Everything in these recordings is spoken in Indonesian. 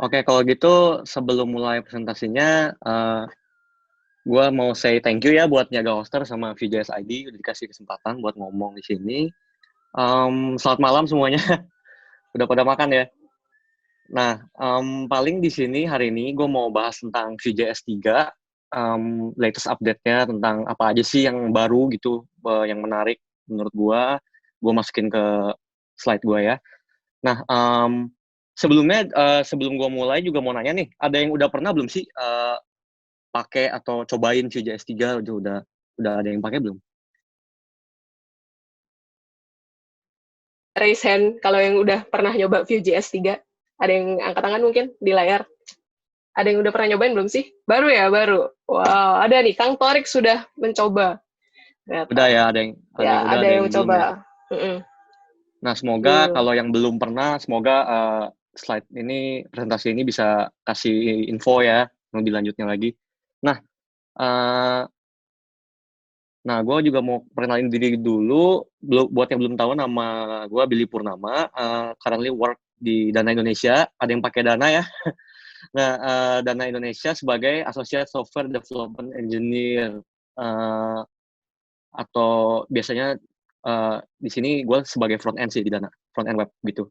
Oke, kalau gitu sebelum mulai presentasinya, gue mau say thank you ya buat Nyaga Hoster sama VJS ID udah dikasih kesempatan buat ngomong di sini. Selamat malam semuanya, udah pada makan ya. Nah, paling di sini hari ini gue mau bahas tentang VJS 3, latest update-nya tentang apa aja sih yang baru gitu, yang menarik menurut gue. Gue masukin ke slide gue ya. Nah, sebelumnya sebelum gue mulai juga mau nanya nih, ada yang udah pernah belum sih pakai atau cobain VJS 3? Udah ada yang pakai belum? Raise hand kalau yang udah pernah nyoba Vue.js 3. Ada yang angkat tangan mungkin di layar? Ada yang udah pernah nyobain belum sih? Baru ya, baru. Wow, ada nih, Kang Torik sudah mencoba. Udah Ternyata. ya, ada Ya, yang udah, ada ada yang yang belum ya. mencoba. Nah, semoga Hmm. kalau yang belum pernah, semoga slide ini, presentasi ini bisa kasih info ya, lebih lanjutnya lagi. Nah, uh, gue juga mau perkenalin diri dulu. Buat yang belum tahu, nama gue Billy Purnama, currently work di Dana Indonesia. Ada yang pakai Dana ya. Nah, Dana Indonesia sebagai Associate Software Development Engineer. Atau biasanya di sini gue sebagai front end sih di Dana, front end web gitu.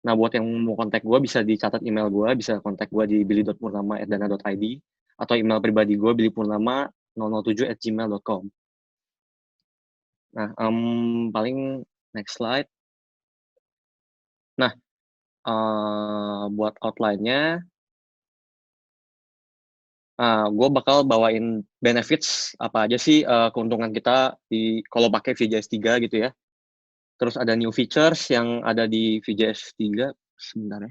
Nah, buat yang mau kontak gue bisa dicatat email gue, bisa kontak gue di billy.purnama@dana.id atau email pribadi gue billypurnama007@gmail.com. Nah, paling next slide. Nah, buat outline-nya, gue bakal bawain benefits apa aja sih keuntungan kita kalau pakai VJS 3 gitu ya. Terus ada new features yang ada di VJS 3. Sebentar ya.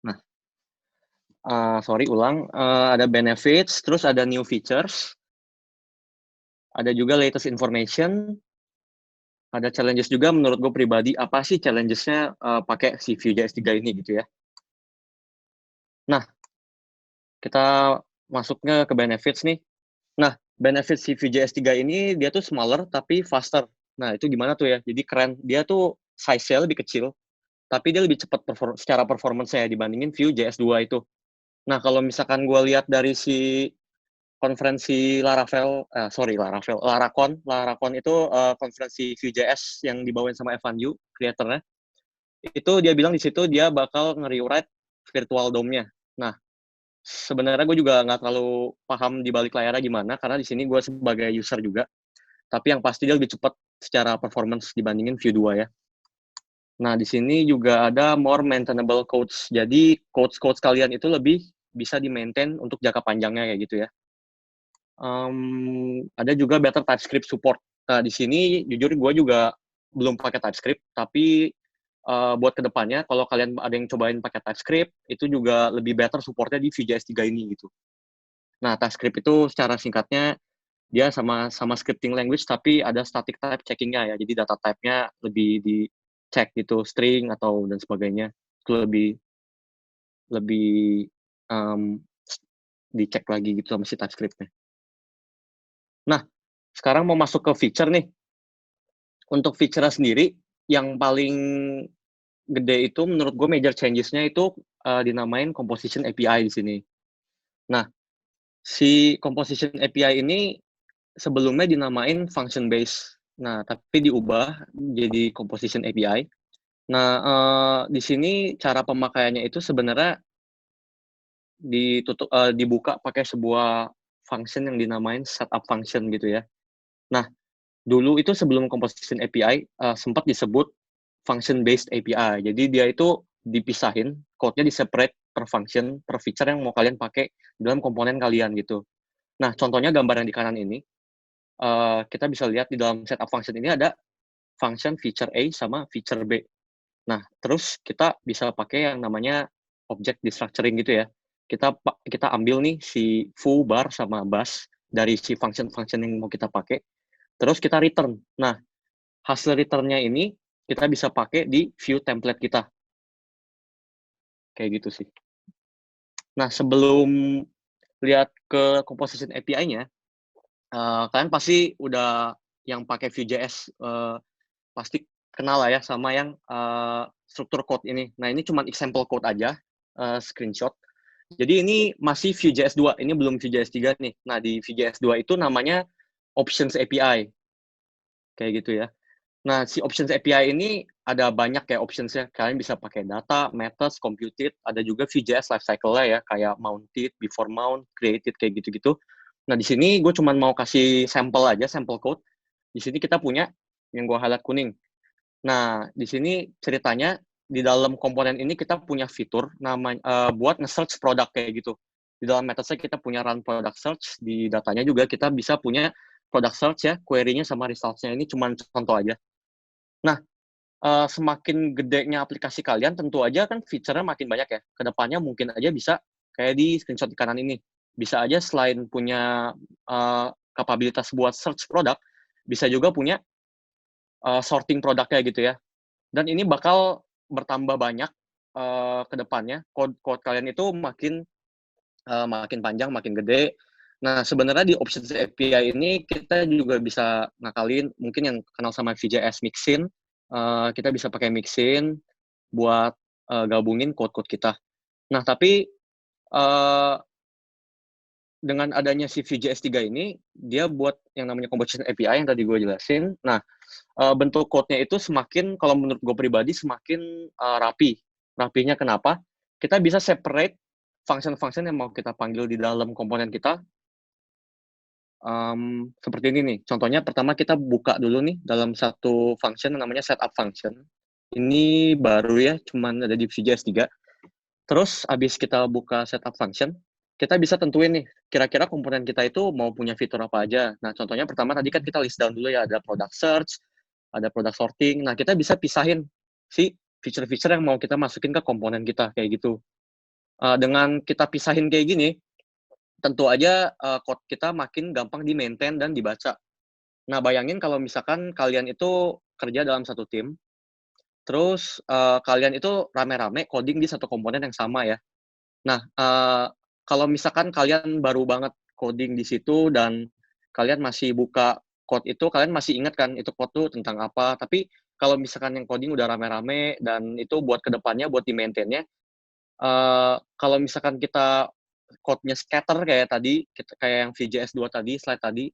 Nah, sorry ulang. Ada benefits, terus ada new features. Ada juga latest information. Ada challenges juga menurut gue pribadi. Apa sih challenges-nya pakai si VJS 3 ini gitu ya. Nah, kita masuknya ke benefits nih. Nah, benefits si VJS 3 ini dia tuh smaller tapi faster. Nah, itu gimana tuh ya? Jadi keren. Dia tuh size-nya lebih kecil, tapi dia lebih cepat secara performance-nya dibandingin Vue.js 2 itu. Nah, kalau misalkan gue lihat dari si konferensi Laracon itu konferensi Vue.js yang dibawain sama Evan Yu, creator-nya. Itu dia bilang di situ dia bakal nge-rewrite virtual DOM-nya. Nah, sebenarnya gue juga nggak terlalu paham di balik layarnya gimana, karena di sini gue sebagai user juga. Tapi yang pasti dia lebih cepat secara performance dibandingin Vue 2 ya. Nah, di sini juga ada more maintainable codes. Jadi, codes kalian itu lebih bisa di-maintain untuk jangka panjangnya kayak gitu ya. Ada juga better TypeScript support. Nah, di sini jujur gue juga belum pakai TypeScript, tapi buat kedepannya, kalau kalian ada yang cobain pakai TypeScript, itu juga lebih better supportnya di Vue.js 3 ini gitu. Nah, TypeScript itu secara singkatnya, dia sama scripting language, tapi ada static type checking-nya ya. Jadi data type-nya lebih dicek gitu, string atau dan sebagainya. Itu lebih dicek lagi gitu sama si TypeScript-nya. Nah, sekarang mau masuk ke feature nih. Untuk feature sendiri, yang paling gede itu menurut gue major changes-nya itu dinamain Composition API di sini. Nah, si Composition API ini sebelumnya dinamain function base. Nah, tapi diubah jadi Composition API. Nah, di sini cara pemakaiannya itu sebenarnya dibuka pakai sebuah function yang dinamain setup function gitu ya. Nah, dulu itu sebelum Composition API sempat disebut function based API. Jadi dia itu dipisahin, code-nya di-separate per function, per feature yang mau kalian pakai dalam komponen kalian gitu. Nah, contohnya gambar yang di kanan ini, kita bisa lihat di dalam setup function ini ada function feature A sama feature B. Nah, terus kita bisa pakai yang namanya object destructuring gitu ya. Kita ambil nih si foo, bar, sama bus dari si function-function yang mau kita pakai, terus kita return. Nah, hasil return-nya ini kita bisa pakai di view template kita. Kayak gitu sih. Nah, sebelum lihat ke composition API-nya, kalian pasti udah yang pakai Vue.js pasti kenal lah ya sama yang struktur code ini. Nah, ini cuma example code aja, screenshot. Jadi ini masih Vue.js 2, ini belum Vue.js 3 nih. Nah, di Vue.js 2 itu namanya Options API. Kayak gitu ya. Nah, si Options API ini ada banyak ya options-nya. Kalian bisa pakai data, methods, computed, ada juga Vue.js lifecycle-nya ya, kayak mounted, before mount, created, kayak gitu-gitu. Nah, di sini gue cuma mau kasih sampel aja, sampel code. Di sini kita punya yang gue highlight kuning. Nah, di sini ceritanya, di dalam komponen ini kita punya fitur namanya buat nge-search produk kayak gitu. Di dalam metode kita punya run product search, di datanya juga kita bisa punya product search ya, query-nya sama results-nya. Ini cuma contoh aja. Nah, semakin gedenya aplikasi kalian, tentu aja kan fiturnya makin banyak ya. Kedepannya mungkin aja bisa kayak di screenshot di kanan ini. Bisa aja selain punya kapabilitas buat search produk, bisa juga punya sorting produknya gitu ya. Dan ini bakal bertambah banyak ke depannya. Code kalian itu makin panjang, makin gede. Nah, sebenarnya di Options API ini kita juga bisa ngakalin, mungkin yang kenal sama Vue.js Mixin, kita bisa pakai Mixin buat gabungin code-code kita. Nah, tapi dengan adanya si Vue.js 3 ini, dia buat yang namanya Composition API yang tadi gue jelasin. Nah, bentuk code-nya itu semakin, kalau menurut gue pribadi, semakin rapi. Rapinya kenapa? Kita bisa separate function-function yang mau kita panggil di dalam komponen kita. Seperti ini nih. Contohnya pertama kita buka dulu nih dalam satu function yang namanya setup function. Ini baru ya, cuman ada di Vue.js 3. Terus abis kita buka setup function, kita bisa tentuin nih, kira-kira komponen kita itu mau punya fitur apa aja. Nah, contohnya pertama tadi kan kita list down dulu ya, ada product search, ada product sorting. Nah, kita bisa pisahin si feature-feature yang mau kita masukin ke komponen kita, kayak gitu. Dengan kita pisahin kayak gini, tentu aja code kita makin gampang di-maintain dan dibaca. Nah, bayangin kalau misalkan kalian itu kerja dalam satu tim, terus kalian itu rame-rame coding di satu komponen yang sama ya. Nah, kalau misalkan kalian baru banget coding di situ dan kalian masih buka code itu, kalian masih ingat kan itu code tuh tentang apa, tapi kalau misalkan yang coding udah rame-rame dan itu buat kedepannya, buat di-maintain-nya, kalau misalkan kita code-nya scatter kayak tadi, kayak yang Vue.js 2 tadi, slide tadi,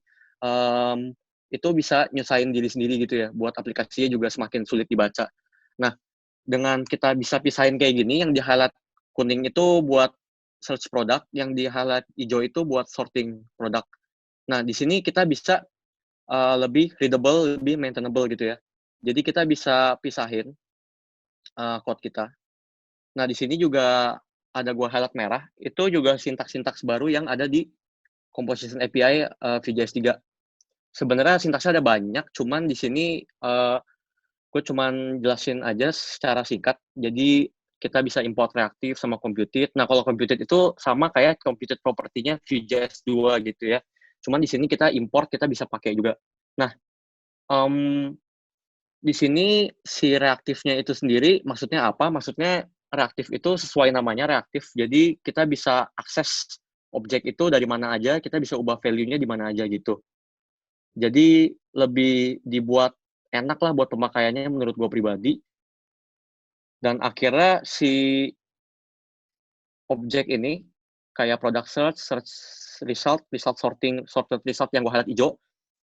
itu bisa nyusahin diri sendiri gitu ya, buat aplikasinya juga semakin sulit dibaca. Nah, dengan kita bisa pisahin kayak gini, yang di-highlight kuning itu buat search product, yang di-highlight hijau itu buat sorting product. Nah, di sini kita bisa lebih readable, lebih maintainable gitu ya. Jadi kita bisa pisahin code kita. Nah, di sini juga ada gua highlight merah, itu juga sintaks-sintaks baru yang ada di Composition API Vue.js 3. Sebenarnya sintaksnya ada banyak, cuman di sini gue cuman jelasin aja secara singkat. Jadi kita bisa import reaktif sama computed. Nah, kalau computed itu sama kayak computed property-nya Vue.js 2 gitu ya. Cuman di sini kita import, kita bisa pakai juga. Nah, di sini si reaktifnya itu sendiri maksudnya apa? Maksudnya reaktif itu sesuai namanya reaktif. Jadi kita bisa akses objek itu dari mana aja, kita bisa ubah value-nya di mana aja gitu. Jadi lebih dibuat enak lah buat pemakaiannya menurut gue pribadi. Dan akhirnya si objek ini kayak product search, search result, result sorting, sorted result yang gue highlight hijau,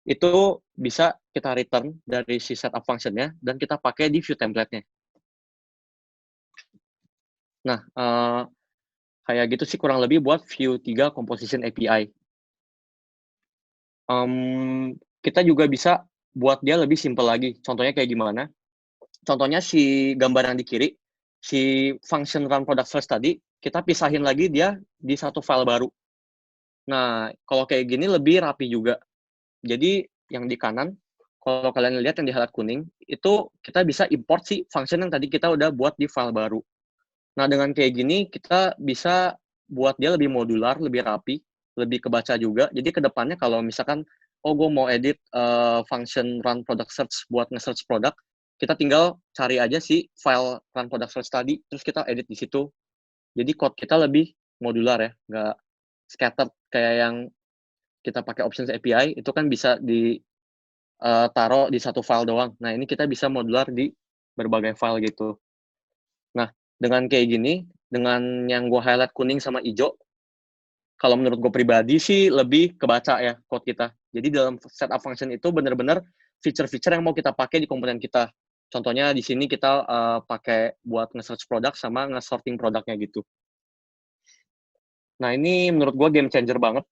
itu bisa kita return dari si setup function-nya dan kita pakai di view template-nya. Nah, kayak gitu sih kurang lebih buat Vue 3 Composition API. Kita juga bisa buat dia lebih simple lagi. Contohnya kayak gimana? Contohnya si gambar yang di kiri, si function run product search tadi, kita pisahin lagi dia di satu file baru. Nah, kalau kayak gini lebih rapi juga. Jadi yang di kanan, kalau kalian lihat yang di highlight kuning, itu kita bisa import si function yang tadi kita udah buat di file baru. Nah, dengan kayak gini, kita bisa buat dia lebih modular, lebih rapi, lebih kebaca juga. Jadi kedepannya kalau misalkan, oh gue mau edit function run product search buat nge-search product, kita tinggal cari aja si file run product search tadi, terus kita edit di situ. Jadi code kita lebih modular ya, nggak scattered kayak yang kita pakai Options API, itu kan bisa taruh di satu file doang. Nah, ini kita bisa modular di berbagai file gitu. Nah, dengan kayak gini, dengan yang gue highlight kuning sama hijau, kalau menurut gue pribadi sih lebih kebaca ya code kita. Jadi dalam setup function itu benar-benar feature-feature yang mau kita pakai di komponen kita. Contohnya di sini kita pakai buat nge-search produk sama nge-sorting produknya gitu. Nah, ini menurut gue game changer banget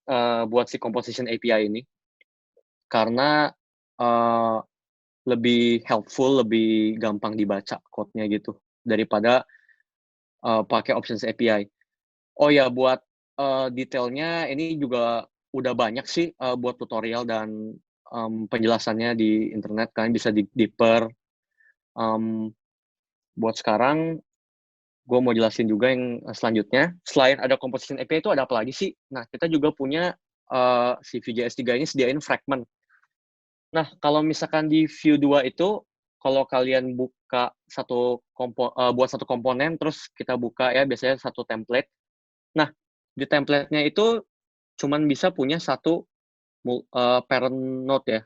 buat si Composition API ini. Karena lebih helpful, lebih gampang dibaca code-nya gitu. Daripada pakai Options API. Oh ya, buat detailnya ini juga udah banyak sih buat tutorial dan penjelasannya di internet. Kalian bisa deeper. Buat sekarang, gue mau jelasin juga yang selanjutnya. Selain ada Composition API itu ada apa lagi sih? Nah, kita juga punya si Vue.js 3 ini sediain fragment. Nah, kalau misalkan di Vue 2 itu, kalau kalian buka buat satu komponen, terus kita buka ya biasanya satu template. Nah, di template-nya itu cuman bisa punya satu parent node ya.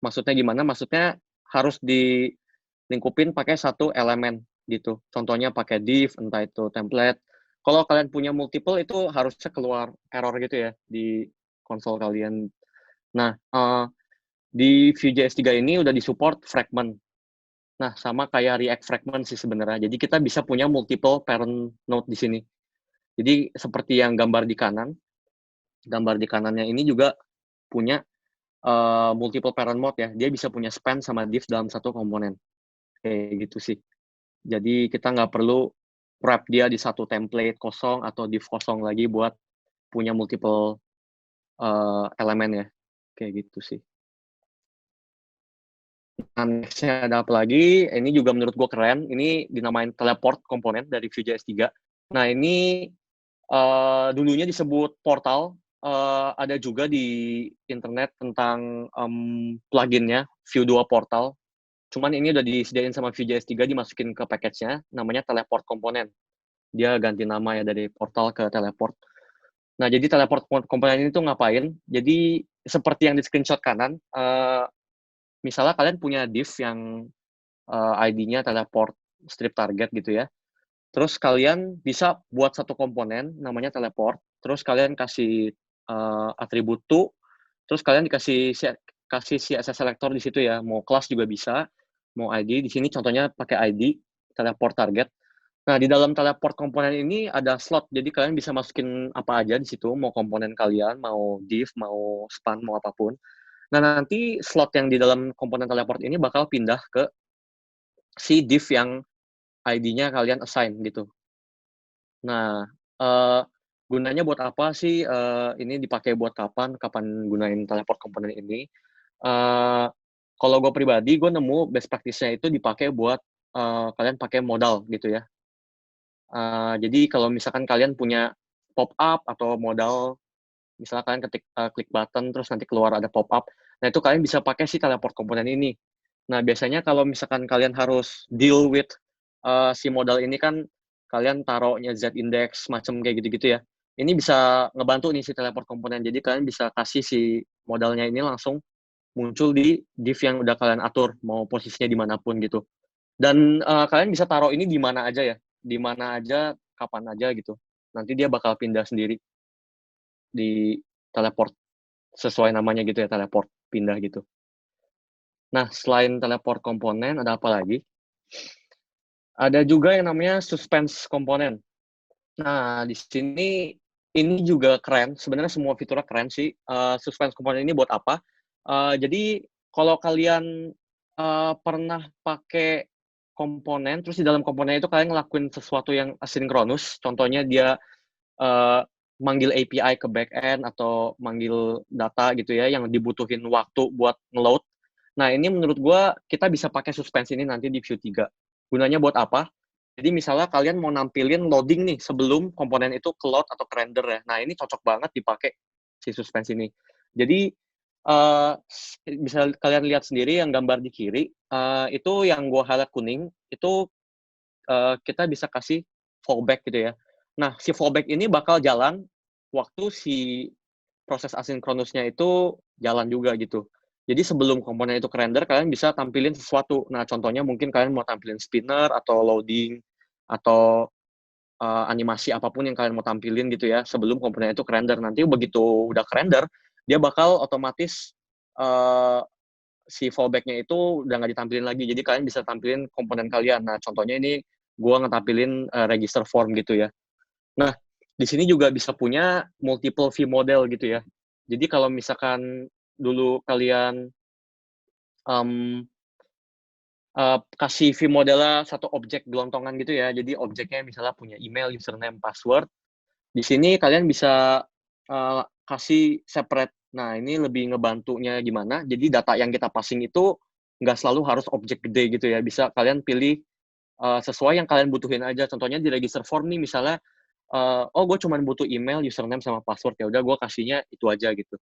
Maksudnya gimana? Maksudnya harus dilingkupin pakai satu elemen gitu. Contohnya pakai div, entah itu template. Kalau kalian punya multiple itu harusnya keluar error gitu ya di konsol kalian. Nah, di Vue.js 3 ini udah disupport fragment. Nah, sama kayak React fragment sih sebenarnya. Jadi kita bisa punya multiple parent node di sini. Jadi seperti yang gambar di kanan, gambar di kanannya ini juga punya multiple parent mode ya. Dia bisa punya span sama div dalam satu komponen. Kayak gitu sih. Jadi kita nggak perlu wrap dia di satu template kosong atau div kosong lagi buat punya multiple elemen ya. Kayak gitu sih. Nah, next-nya ada apa lagi? Ini juga menurut gue keren. Ini dinamain teleport komponen dari Vue.js 3. Nah, ini dulunya disebut portal. Ada juga di internet tentang pluginnya Vue 2 Portal. Cuman ini udah disediain sama Vue.js 3, dimasukin ke package-nya, namanya teleport komponen. Dia ganti nama ya dari portal ke teleport. Nah, jadi teleport komponen ini tuh ngapain? Jadi seperti yang di screenshot kanan, misalnya kalian punya div yang ID-nya teleport strip target gitu ya. Terus kalian bisa buat satu komponen namanya teleport. Terus kalian kasih atribut to. Terus kalian kasih CSS selector di situ ya. Mau kelas juga bisa, mau ID. Di sini contohnya pakai ID teleport target. Nah, di dalam teleport komponen ini ada slot. Jadi kalian bisa masukin apa aja di situ, mau komponen kalian, mau div, mau span, mau apapun. Nah, nanti slot yang di dalam komponen teleport ini bakal pindah ke si div yang ID-nya kalian assign gitu. Nah, gunanya buat apa sih ini dipakai buat kapan gunain teleport komponen ini? Kalau gue pribadi, gue nemu best practice-nya itu dipakai buat kalian pakai modal gitu ya. Jadi kalau misalkan kalian punya pop-up atau modal, misalnya kalian klik button terus nanti keluar ada pop-up, nah itu kalian bisa pakai si teleport komponen ini. Nah, biasanya kalau misalkan kalian harus deal with si modal ini kan kalian taruhnya z-index macam kayak gitu-gitu ya. Ini bisa ngebantu nih si teleport komponen. Jadi kalian bisa kasih si modalnya ini langsung muncul di div yang udah kalian atur, mau posisinya dimanapun gitu. Dan kalian bisa taruh ini di mana aja ya, di mana aja, kapan aja gitu. Nanti dia bakal pindah sendiri di teleport, sesuai namanya gitu ya, teleport, pindah gitu. Nah, selain teleport komponen, ada apa lagi? Ada juga yang namanya suspense komponen. Nah, di sini ini juga keren. Sebenarnya semua fiturnya keren sih. Suspense komponen ini buat apa? Jadi, kalau kalian pernah pakai komponen, terus di dalam komponen itu kalian ngelakuin sesuatu yang asinkronus, contohnya dia manggil API ke backend atau manggil data gitu ya, yang dibutuhin waktu buat nge-load. Nah, ini menurut gue kita bisa pakai suspense ini nanti di Vue 3. Gunanya buat apa? Jadi misalnya kalian mau nampilin loading nih sebelum komponen itu ke load atau ke render ya. Nah, ini cocok banget dipakai si suspense ini. Jadi bisa kalian lihat sendiri yang gambar di kiri, itu yang gue highlight kuning, itu kita bisa kasih fallback gitu ya. Nah, si fallback ini bakal jalan waktu si proses asinkronusnya itu jalan juga gitu. Jadi sebelum komponen itu ke-render, kalian bisa tampilin sesuatu. Nah, contohnya mungkin kalian mau tampilin spinner, atau loading, atau animasi apapun yang kalian mau tampilin gitu ya, sebelum komponen itu ke-render. Nanti begitu udah ke-render, dia bakal otomatis si fallback-nya itu udah nggak ditampilin lagi. Jadi kalian bisa tampilin komponen kalian. Nah, contohnya ini gue ngetampilin register form gitu ya. Nah, di sini juga bisa punya multiple view model gitu ya. Jadi kalau misalkan dulu kalian kasih view modelnya satu objek gelontongan gitu ya. Jadi objeknya misalnya punya email, username, password. Di sini kalian bisa kasih separate. Nah, ini lebih ngebantunya gimana. Jadi data yang kita passing itu nggak selalu harus objek gede gitu ya. Bisa kalian pilih sesuai yang kalian butuhin aja. Contohnya di register form nih misalnya, oh gue cuma butuh email, username, sama password. Ya udah gue kasihnya itu aja gitu.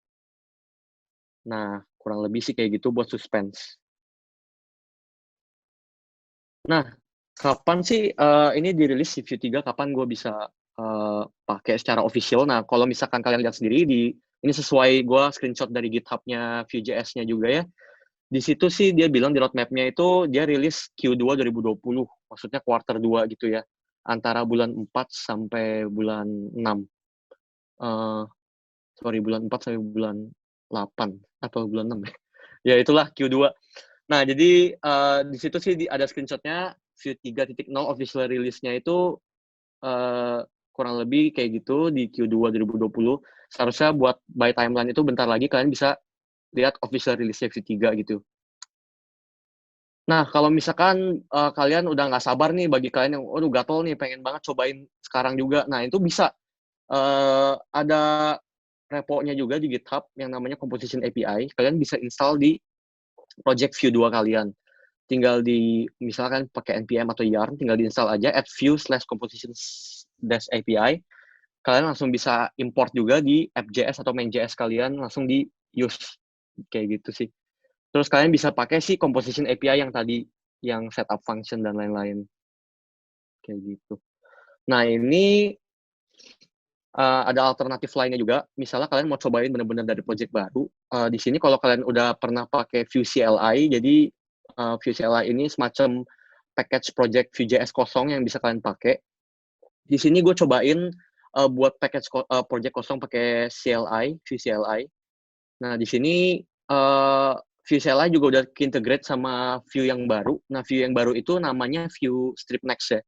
Nah, kurang lebih sih kayak gitu buat suspense. Nah, kapan sih ini dirilis si Vue 3, kapan gue bisa pakai secara official? Nah, kalau misalkan kalian lihat sendiri, ini sesuai gue screenshot dari GitHub-nya Vue.js-nya juga ya. Di situ sih dia bilang di roadmap-nya itu dia rilis Q2 2020, maksudnya quarter 2 gitu ya. Antara bulan 4 sampai bulan 6. Bulan 4 sampai bulan 8 atau bulan 6 ya. Ya itulah Q2. Nah, jadi di situ sih ada screenshot-nya Vue 3.0 official release-nya itu kurang lebih kayak gitu di Q2 2020. Seharusnya buat by timeline itu bentar lagi kalian bisa lihat official release-nya Vue 3 gitu. Nah, kalau misalkan kalian udah nggak sabar nih, bagi kalian yang, aduh gatel nih, pengen banget cobain sekarang juga. Nah, itu bisa. Ada repo-nya juga di GitHub yang namanya Composition API. Kalian bisa install di project Vue 2 kalian. Tinggal misalkan pakai npm atau yarn, tinggal diinstal aja add vue/composition-api. Kalian langsung bisa import juga di app.js atau main.js kalian, langsung di use. Kayak gitu sih. Terus kalian bisa pakai si composition API yang tadi, yang setup function dan lain-lain. Kayak gitu. Nah, ini ada alternatif lainnya juga. Misalnya kalian mau cobain benar-benar dari project baru. Di sini kalau kalian udah pernah pakai Vue CLI, jadi Vue CLI ini semacam package project Vue.js kosong yang bisa kalian pakai. Di sini gue cobain buat package project kosong pakai CLI, Vue CLI. Nah, di sini Vue CLI juga udah integrate sama Vue yang baru. Nah, Vue yang baru itu namanya Vue Strip Next ya.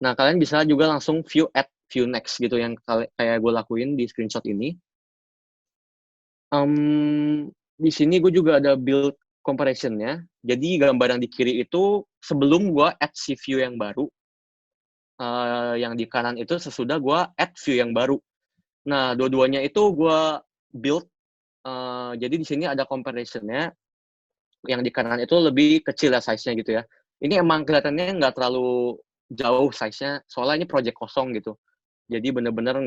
Nah, kalian bisa juga langsung add Vue Next gitu, yang kayak gue lakuin di screenshot ini. Di sini gue juga ada build comparison-nya. Jadi gambar yang di kiri itu sebelum gue add si Vue yang baru. Yang di kanan itu sesudah gue add Vue yang baru. Nah, dua-duanya itu gue build. Jadi di sini ada comparison-nya. Yang di kanan itu lebih kecil ya size-nya gitu ya. Ini emang kelihatannya nggak terlalu jauh size-nya, soalnya ini project kosong gitu. Jadi bener-bener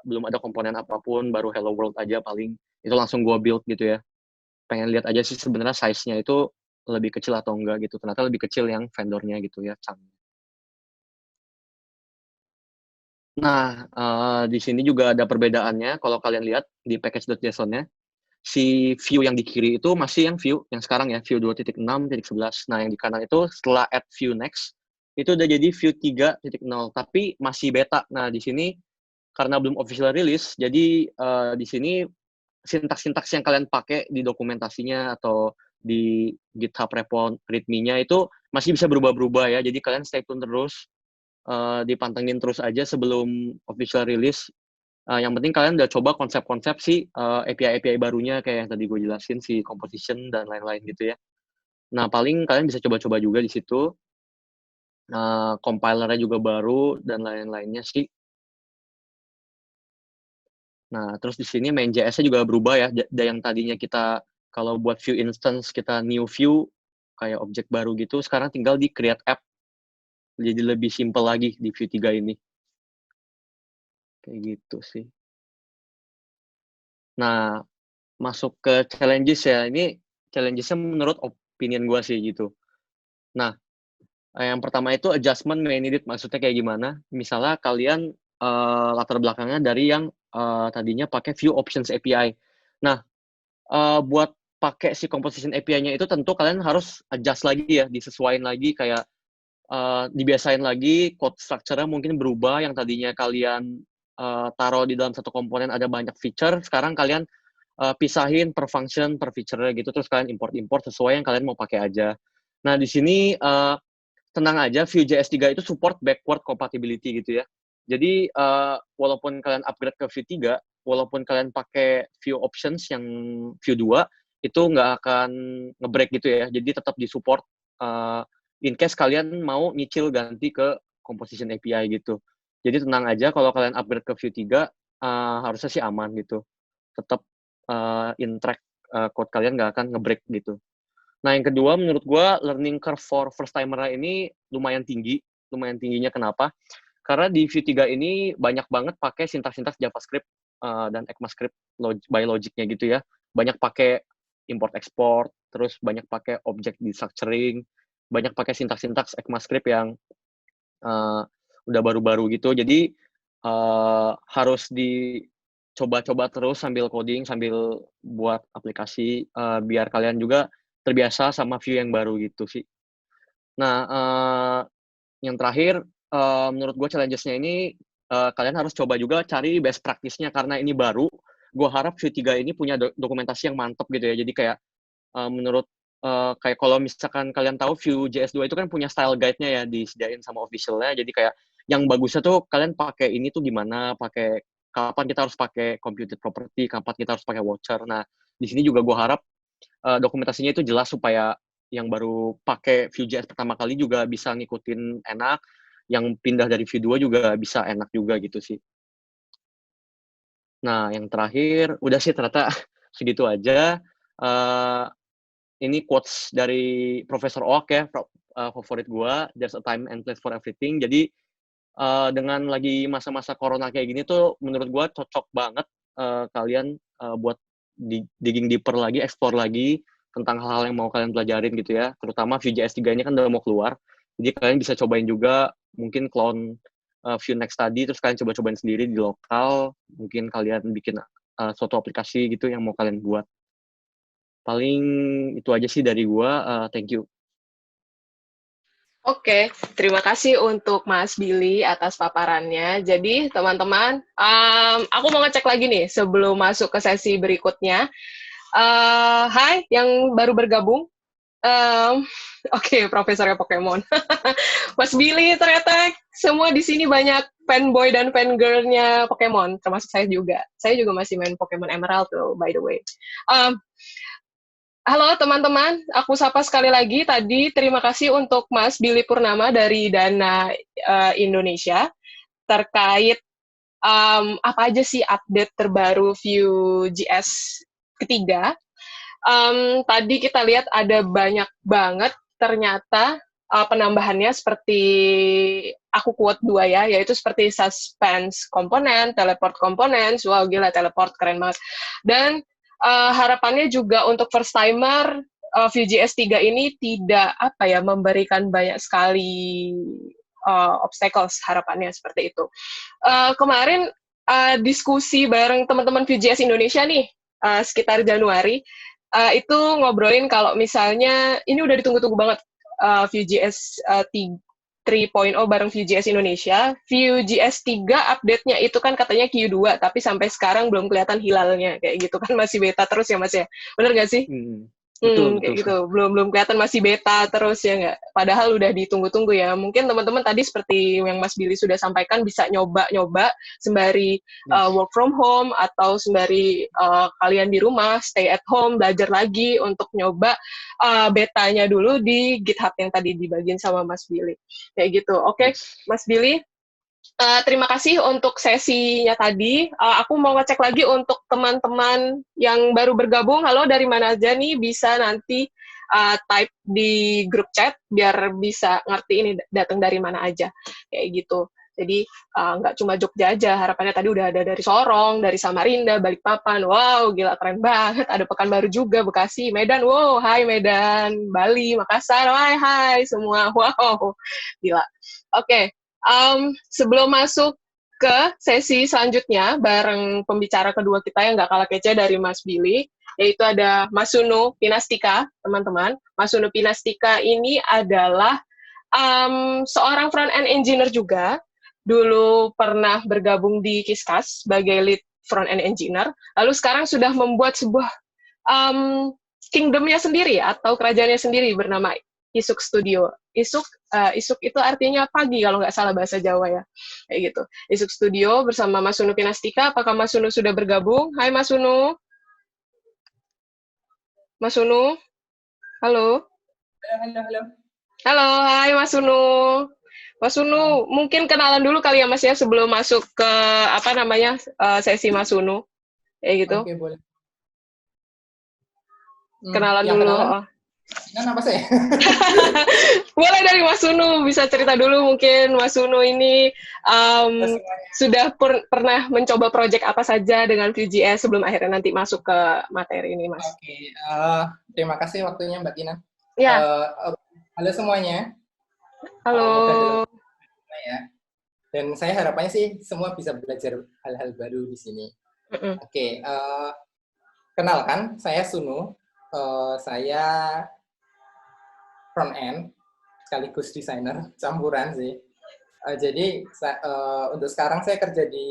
belum ada komponen apapun, baru hello world aja paling. Itu langsung gue build gitu ya. Pengen lihat aja sih sebenarnya size-nya itu lebih kecil atau enggak gitu. Ternyata lebih kecil yang vendornya gitu ya, Chang. Nah, di sini juga ada perbedaannya. Kalau kalian lihat di package.json-nya, si Vue yang di kiri itu masih yang Vue yang sekarang ya, Vue 2.6.11. Nah, yang di kanan itu setelah add Vue Next, itu udah jadi Vue 3.0, tapi masih beta. Nah, di sini karena belum official release, jadi di sini sintaks-sintaks yang kalian pakai di dokumentasinya atau di GitHub repo readme-nya itu masih bisa berubah-berubah ya. Jadi kalian stay tune terus, dipantengin terus aja sebelum official release. Yang penting kalian udah coba konsep-konsep si API-API barunya kayak yang tadi gue jelasin, si composition dan lain-lain gitu ya. Nah, paling kalian bisa coba-coba juga di situ. Compilernya juga baru dan lain-lainnya sih. Nah, terus di sini main JS-nya juga berubah ya. Yang tadinya kita kalau buat view instance kita new view kayak objek baru gitu, sekarang tinggal di create app. Jadi lebih simple lagi di Vue 3 ini. Kayak gitu sih. Nah, masuk ke challenges ya. Ini challenges-nya menurut opinion gue sih gitu. Nah, yang pertama itu adjustment may needed. Maksudnya kayak gimana? Misalnya kalian latar belakangnya dari yang tadinya pakai View Options API. Nah, buat pakai si composition API-nya itu tentu kalian harus adjust lagi ya, disesuaikan lagi kayak dibiasain lagi code structure-nya mungkin berubah, yang tadinya kalian taruh di dalam satu komponen ada banyak feature, sekarang kalian pisahin per function, per feature gitu, terus kalian import sesuai yang kalian mau pakai aja. Nah, di sini tenang aja, Vue.js 3 itu support backward compatibility gitu ya. Jadi, walaupun kalian upgrade ke Vue 3, walaupun kalian pakai Vue Options yang Vue 2, itu nggak akan nge-break gitu ya. Jadi, tetap di-support in case kalian mau nyicil ganti ke Composition API gitu. Jadi, tenang aja kalau kalian upgrade ke Vue 3, harusnya sih aman gitu. Tetap in track code kalian nggak akan nge-break gitu. Nah, yang kedua, menurut gue, learning curve for first timer ini lumayan tinggi. Lumayan tingginya kenapa? Karena di Vue 3 ini banyak banget pakai sintaks-sintaks JavaScript dan ECMAScript by logic-nya gitu ya. Banyak pakai import-export, terus banyak pakai object destructuring, banyak pakai sintaks-sintaks ECMAScript yang udah baru-baru gitu. Jadi, harus dicoba-coba terus sambil coding, sambil buat aplikasi, biar kalian juga terbiasa sama Vue yang baru gitu sih. Nah, yang terakhir, menurut gue challenges-nya ini, kalian harus coba juga cari best practice-nya, karena ini baru. Gue harap Vue 3 ini punya dokumentasi yang mantap gitu ya. Jadi kayak, menurut, kayak kalau misalkan kalian tahu Vue.js 2 itu kan punya style guide-nya ya, disediain sama official-nya. Jadi kayak, yang bagusnya tuh kalian pakai ini tuh gimana, kapan kita harus pakai computed property, kapan kita harus pakai watcher. Nah, di sini juga gue harap dokumentasinya itu jelas supaya yang baru pakai Vue.js pertama kali juga bisa ngikutin enak, yang pindah dari Vue 2 juga bisa enak juga gitu sih. Nah, yang terakhir, udah sih ternyata segitu aja. Ini quotes dari Profesor Oak ya, favorit gua, "There's a time and place for everything." Jadi, dengan lagi masa-masa corona kayak gini tuh, menurut gua cocok banget kalian buat digging deeper lagi, explore lagi tentang hal-hal yang mau kalian pelajarin gitu ya. Terutama Vue.js 3 ini kan udah mau keluar. Jadi kalian bisa cobain juga, mungkin clone Vue Next tadi, terus kalian coba-cobain sendiri di lokal. Mungkin kalian bikin suatu aplikasi gitu yang mau kalian buat. Paling itu aja sih dari gua. Thank you. Oke, terima kasih untuk Mas Billy atas paparannya. Jadi, teman-teman, aku mau ngecek lagi nih sebelum masuk ke sesi berikutnya. Hai, yang baru bergabung. Oke, profesornya Pokemon. Mas Billy, ternyata semua di sini banyak fanboy dan fangirl-nya Pokemon, termasuk saya juga. Saya juga masih main Pokemon Emerald tuh, by the way. Halo teman-teman, aku sapa sekali lagi tadi. Terima kasih untuk Mas Billy Purnama dari Dana Indonesia terkait apa aja sih update terbaru Vue.js ketiga. Tadi kita lihat ada banyak banget ternyata penambahannya, seperti aku quote 2 ya, yaitu seperti suspense komponen, teleport komponen. Wow, gila, teleport keren banget. Dan harapannya juga untuk first timer, Vue.js 3 ini tidak memberikan banyak sekali obstacles, harapannya seperti itu. Kemarin diskusi bareng teman-teman Vue.js Indonesia nih, sekitar Januari, itu ngobrolin kalau misalnya ini udah ditunggu-tunggu banget, Vue.js 3.0 bareng Vue.js Indonesia. Vue.js 3 update-nya itu kan katanya Q2, tapi sampai sekarang belum kelihatan hilalnya, kayak gitu kan, masih beta terus ya Mas ya, bener gak sih? Betul. Kayak gitu, belum kelihatan, masih beta terus ya nggak? Padahal udah ditunggu-tunggu ya. Mungkin teman-teman tadi seperti yang Mas Billy sudah sampaikan, bisa nyoba-nyoba sembari work from home, atau sembari kalian di rumah, stay at home, belajar lagi untuk nyoba betanya dulu di GitHub yang tadi dibagiin sama Mas Billy. Kayak gitu. Oke, Mas Billy. Terima kasih untuk sesinya tadi. Aku mau ngecek lagi untuk teman-teman yang baru bergabung. Halo, dari mana aja nih? Bisa nanti type di grup chat biar bisa ngerti ini datang dari mana aja. Kayak gitu. Jadi nggak cuma Jogja aja. Harapannya tadi udah ada dari Sorong, dari Samarinda, Balikpapan. Wow, gila, keren banget. Ada Pekanbaru juga, Bekasi, Medan. Wow, hai Medan, Bali, Makassar. Hai semua. Wow, gila. Oke. Sebelum masuk ke sesi selanjutnya bareng pembicara kedua kita yang nggak kalah kece dari Mas Billy, yaitu ada Mas Sunu Pinastika, teman-teman. Mas Sunu Pinastika ini adalah seorang front-end engineer juga, dulu pernah bergabung di Kiskas sebagai lead front-end engineer, lalu sekarang sudah membuat sebuah kingdomnya sendiri atau kerajaannya sendiri bernama Isuk Studio. Isuk itu artinya pagi kalau nggak salah bahasa Jawa ya, kayak gitu. Isuk Studio bersama Mas Sunu Pinastika. Apakah Mas Sunu sudah bergabung? Hai Mas Sunu. Mas Sunu, halo. Halo. Halo, hai Mas Sunu. Mas Sunu, mungkin kenalan dulu kali ya Mas ya sebelum masuk ke sesi Mas Sunu, kayak gitu. Oke, boleh. Kenalan dulu. Kenalan? Apa saya? Boleh dari Mas Sunu, bisa cerita dulu mungkin Mas Sunu ini sudah pernah mencoba proyek apa saja dengan Vue.js sebelum akhirnya nanti masuk ke materi ini, Mas. Oke, terima kasih waktunya Mbak Tina. Ya. Halo semuanya. Halo. Ya. Dan saya harapannya sih semua bisa belajar hal-hal baru di sini. Oke, kenalkan saya Sunu. Saya front end sekaligus desainer campuran sih. Jadi untuk sekarang saya kerja di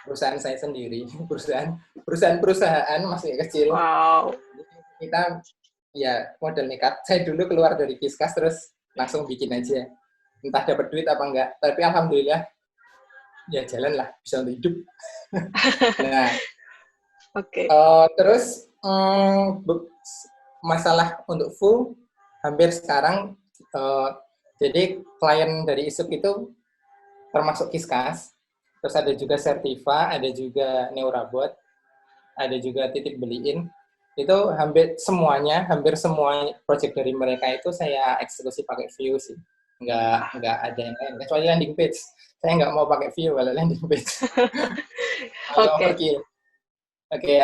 perusahaan saya sendiri, perusahaan masih kecil. Wow. Kita ya modal nekat. Saya dulu keluar dari Kiskas terus langsung bikin aja. Entah dapat duit apa enggak, tapi alhamdulillah ya jalan lah bisa untuk hidup. Nah, oke. Terus masalah untuk Vue hampir sekarang jadi klien dari Isuk itu termasuk Kiskas, terus ada juga Certiva, ada juga Neurabot, ada juga Titik Beliin. Itu hampir semua project dari mereka itu saya eksekusi pakai Vue sih. Nggak ada yang lain, kecuali landing page. Saya nggak mau pakai Vue kalau landing page. Oke,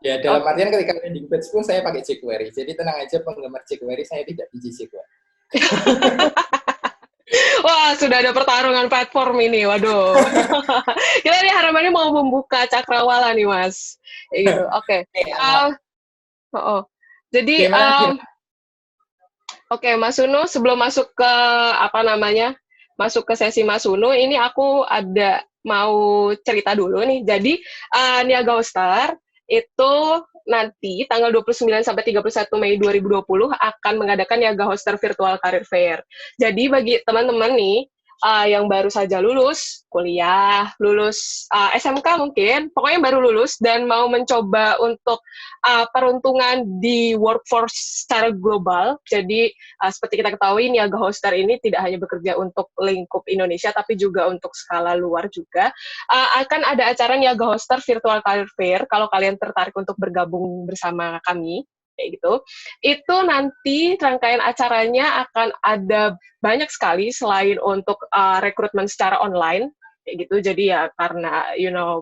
ya dalam artian ketika landing page pun saya pakai jQuery. Jadi tenang aja penggemar jQuery, saya tidak benci jQuery. Wah, sudah ada pertarungan platform ini, waduh. Kita nih harapannya mau membuka cakrawala nih, Mas. Gitu. Oke. Jadi, oke, Mas Sunu, sebelum masuk ke masuk ke sesi Mas Sunu, ini aku ada mau cerita dulu nih. Jadi, Niaga Hoster itu nanti tanggal 29 sampai 31 Mei 2020 akan mengadakan Niaga Hoster Virtual Career Fair. Jadi bagi teman-teman nih yang baru saja lulus kuliah, lulus SMK mungkin, pokoknya baru lulus dan mau mencoba untuk peruntungan di workforce secara global. Jadi seperti kita ketahui, Niaga Hoster ini tidak hanya bekerja untuk lingkup Indonesia, tapi juga untuk skala luar juga. Akan ada acara Niaga Hoster Virtual Career Fair, kalau kalian tertarik untuk bergabung bersama kami, kayak gitu. Itu nanti rangkaian acaranya akan ada banyak sekali selain untuk rekrutmen secara online, kayak gitu. Jadi ya karena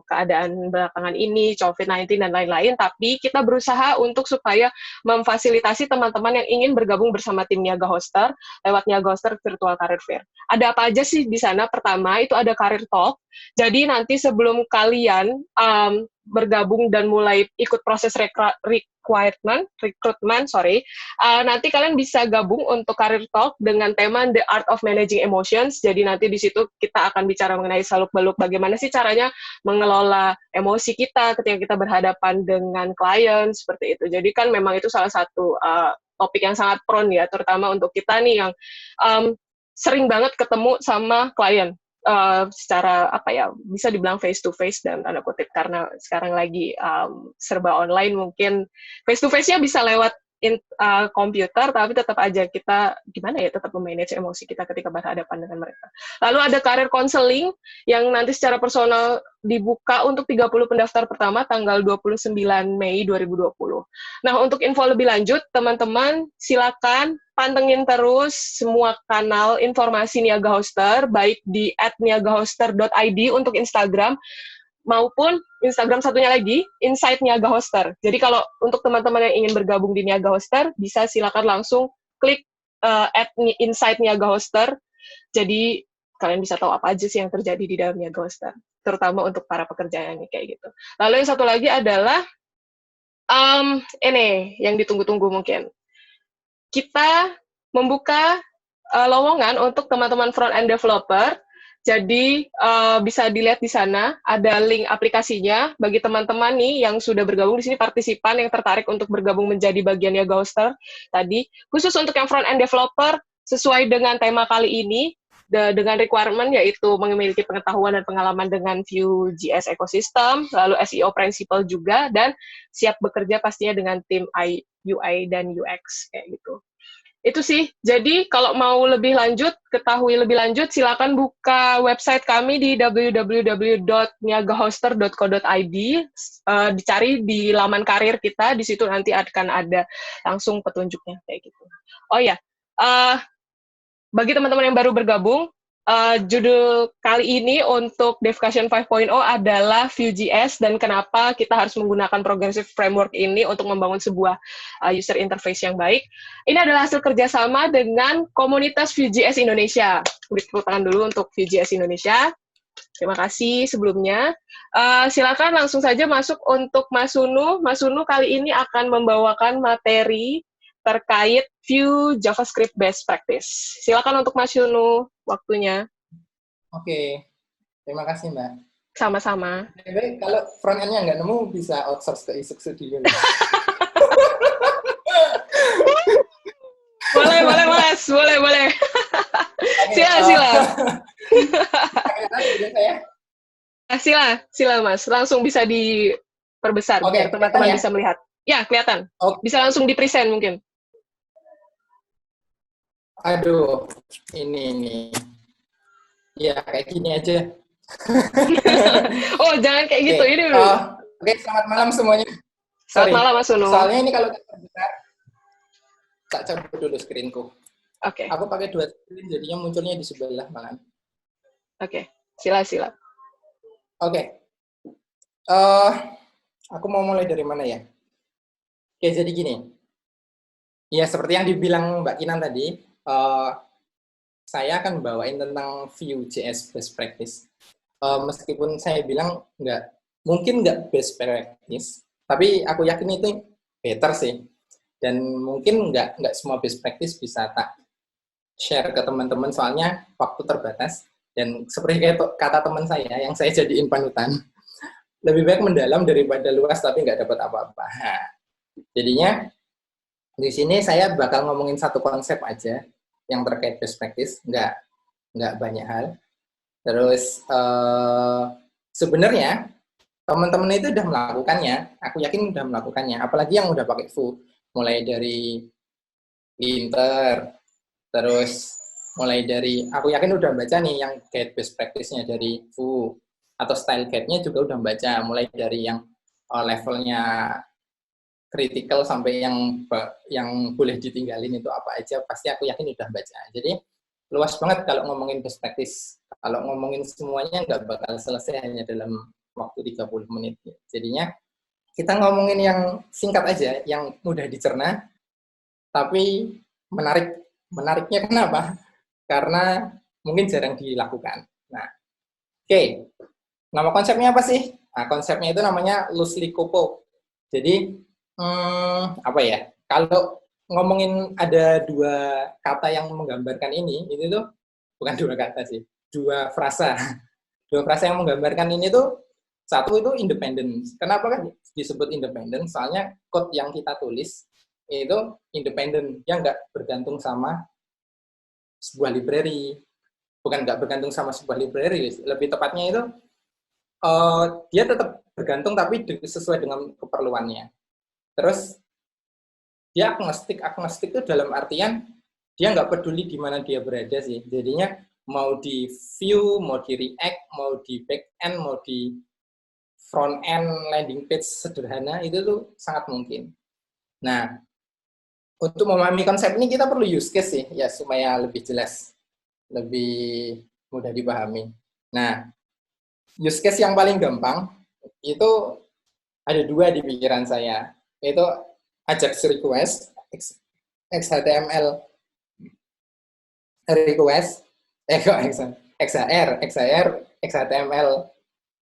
keadaan belakangan ini COVID-19 dan lain-lain, tapi kita berusaha untuk supaya memfasilitasi teman-teman yang ingin bergabung bersama tim Niaga Hoster lewat Niaga Hoster Virtual Career Fair. Ada apa aja sih di sana? Pertama itu ada Career Talk. Jadi nanti sebelum kalian bergabung dan mulai ikut proses rekrutmen, nanti kalian bisa gabung untuk Career Talk dengan tema The Art of Managing Emotions. Jadi nanti di situ kita akan bicara mengenai seluk-beluk bagaimana sih caranya mengelola emosi kita ketika kita berhadapan dengan klien, seperti itu. Jadi kan memang itu salah satu topik yang sangat prone ya, terutama untuk kita nih yang sering banget ketemu sama klien. Secara bisa dibilang face to face dan tanda kutip karena sekarang lagi serba online, mungkin face to face-nya bisa lewat komputer, tapi tetap aja kita tetap memanage emosi kita ketika berhadapan dengan mereka. Lalu ada career counseling yang nanti secara personal dibuka untuk 30 pendaftar pertama tanggal 29 Mei 2020. Nah, untuk info lebih lanjut, teman-teman silakan pantengin terus semua kanal informasi Niaga Hoster, baik di @niagahoster.id untuk Instagram, maupun Instagram satunya lagi, Insight Niaga Hoster. Jadi kalau untuk teman-teman yang ingin bergabung di Niaga Hoster, bisa silakan langsung klik @Insight Niaga Hoster. Jadi kalian bisa tahu apa aja sih yang terjadi di dalamnya Ghoster, terutama untuk para pekerja yang kayak gitu. Lalu yang satu lagi adalah ini yang ditunggu-tunggu mungkin. Kita membuka lowongan untuk teman-teman front-end developer. Jadi bisa dilihat di sana ada link aplikasinya bagi teman-teman nih yang sudah bergabung di sini, partisipan yang tertarik untuk bergabung menjadi bagiannya Ghoster tadi. Khusus untuk yang front-end developer sesuai dengan tema kali ini dengan requirement yaitu memiliki pengetahuan dan pengalaman dengan Vue.js ecosystem, lalu SEO principle juga, dan siap bekerja pastinya dengan tim UI dan UX kayak gitu. Itu sih. Jadi kalau mau lebih lanjut, ketahui lebih lanjut, silakan buka website kami di www.niagahoster.co.id. Dicari di laman karir kita, di situ nanti akan ada langsung petunjuknya kayak gitu. Oh ya, bagi teman-teman yang baru bergabung, judul kali ini untuk Devcation 5.0 adalah Vue.js dan kenapa kita harus menggunakan Progressive Framework ini untuk membangun sebuah user interface yang baik. Ini adalah hasil kerjasama dengan komunitas Vue.js Indonesia. Beri tepuk tangan dulu untuk Vue.js Indonesia. Terima kasih sebelumnya. Silakan langsung saja masuk untuk Mas Sunu. Mas Sunu kali ini akan membawakan materi terkait Vue JavaScript Best Practice. Silakan untuk Mas Yunu, waktunya. Oke, terima kasih Mbak. Sama-sama. Kalau front end-nya nggak nemu, bisa outsource ke Isuk Studio. Boleh, Mas. Boleh. Sila. Sila, Mas. Langsung bisa diperbesar, biar teman-teman bisa melihat. Ya, kelihatan. Bisa langsung di-present mungkin. Aduh, ini. Ya, kayak gini aja. Oh, jangan kayak gitu. Ini dulu. Oke, selamat malam semuanya. Selamat malam, Mas Sunu. Soalnya ini kalau kita buka, tak cabut dulu screen-ku. Oke. Aku pakai 2 screen, jadinya munculnya di sebelah malam. Oke, sila. Oke. Aku mau mulai dari mana ya? Oke, jadi gini. Ya, seperti yang dibilang Mbak Kinan tadi, saya akan bawain tentang Vue.js best practice. Meskipun saya bilang mungkin nggak best practice, tapi aku yakin itu better sih. Dan mungkin nggak semua best practice bisa tak share ke teman-teman, soalnya waktu terbatas. Dan seperti kayak kata teman saya, yang saya jadiin panutan, lebih baik mendalam daripada luas tapi nggak dapat apa-apa. Nah, jadinya di sini saya bakal ngomongin satu konsep aja yang terkait best practice, nggak banyak hal. Terus sebenarnya teman-teman itu udah melakukannya, aku yakin udah melakukannya, apalagi yang udah pakai Vue, mulai dari Linter, terus mulai dari, aku yakin udah baca nih yang guide best practice-nya dari Vue, atau style guide-nya juga udah baca, mulai dari yang levelnya critical sampai yang boleh ditinggalin itu apa aja, pasti aku yakin udah baca. Jadi luas banget kalau ngomongin best practice. Kalau ngomongin semuanya nggak bakal selesai hanya dalam waktu 30 menit. Jadinya kita ngomongin yang singkat aja, yang mudah dicerna, tapi menarik. Menariknya kenapa? Karena mungkin jarang dilakukan. Nah, oke. Nama konsepnya apa sih? Nah, konsepnya itu namanya loosely coupled. Jadi apa ya? Kalau ngomongin ada 2 kata yang menggambarkan ini tuh bukan 2 kata sih, 2 frasa. 2 frasa yang menggambarkan ini tuh, satu itu independence. Kenapa kan disebut independent? Soalnya code yang kita tulis itu independent, yang nggak bergantung sama sebuah library. Bukan nggak bergantung sama sebuah library, lebih tepatnya itu dia tetap bergantung tapi sesuai dengan keperluannya. Terus dia agnostik itu dalam artian dia nggak peduli di mana dia berada sih. Jadinya mau di Vue, mau di React, mau di back-end, mau di front-end landing page sederhana, itu tuh sangat mungkin. Nah, untuk memahami konsep ini kita perlu use case sih, ya supaya lebih jelas, lebih mudah dipahami. Nah, use case yang paling gampang itu ada 2 di pikiran saya, yaitu Ajax request, XHTML request, XHR, XHTML,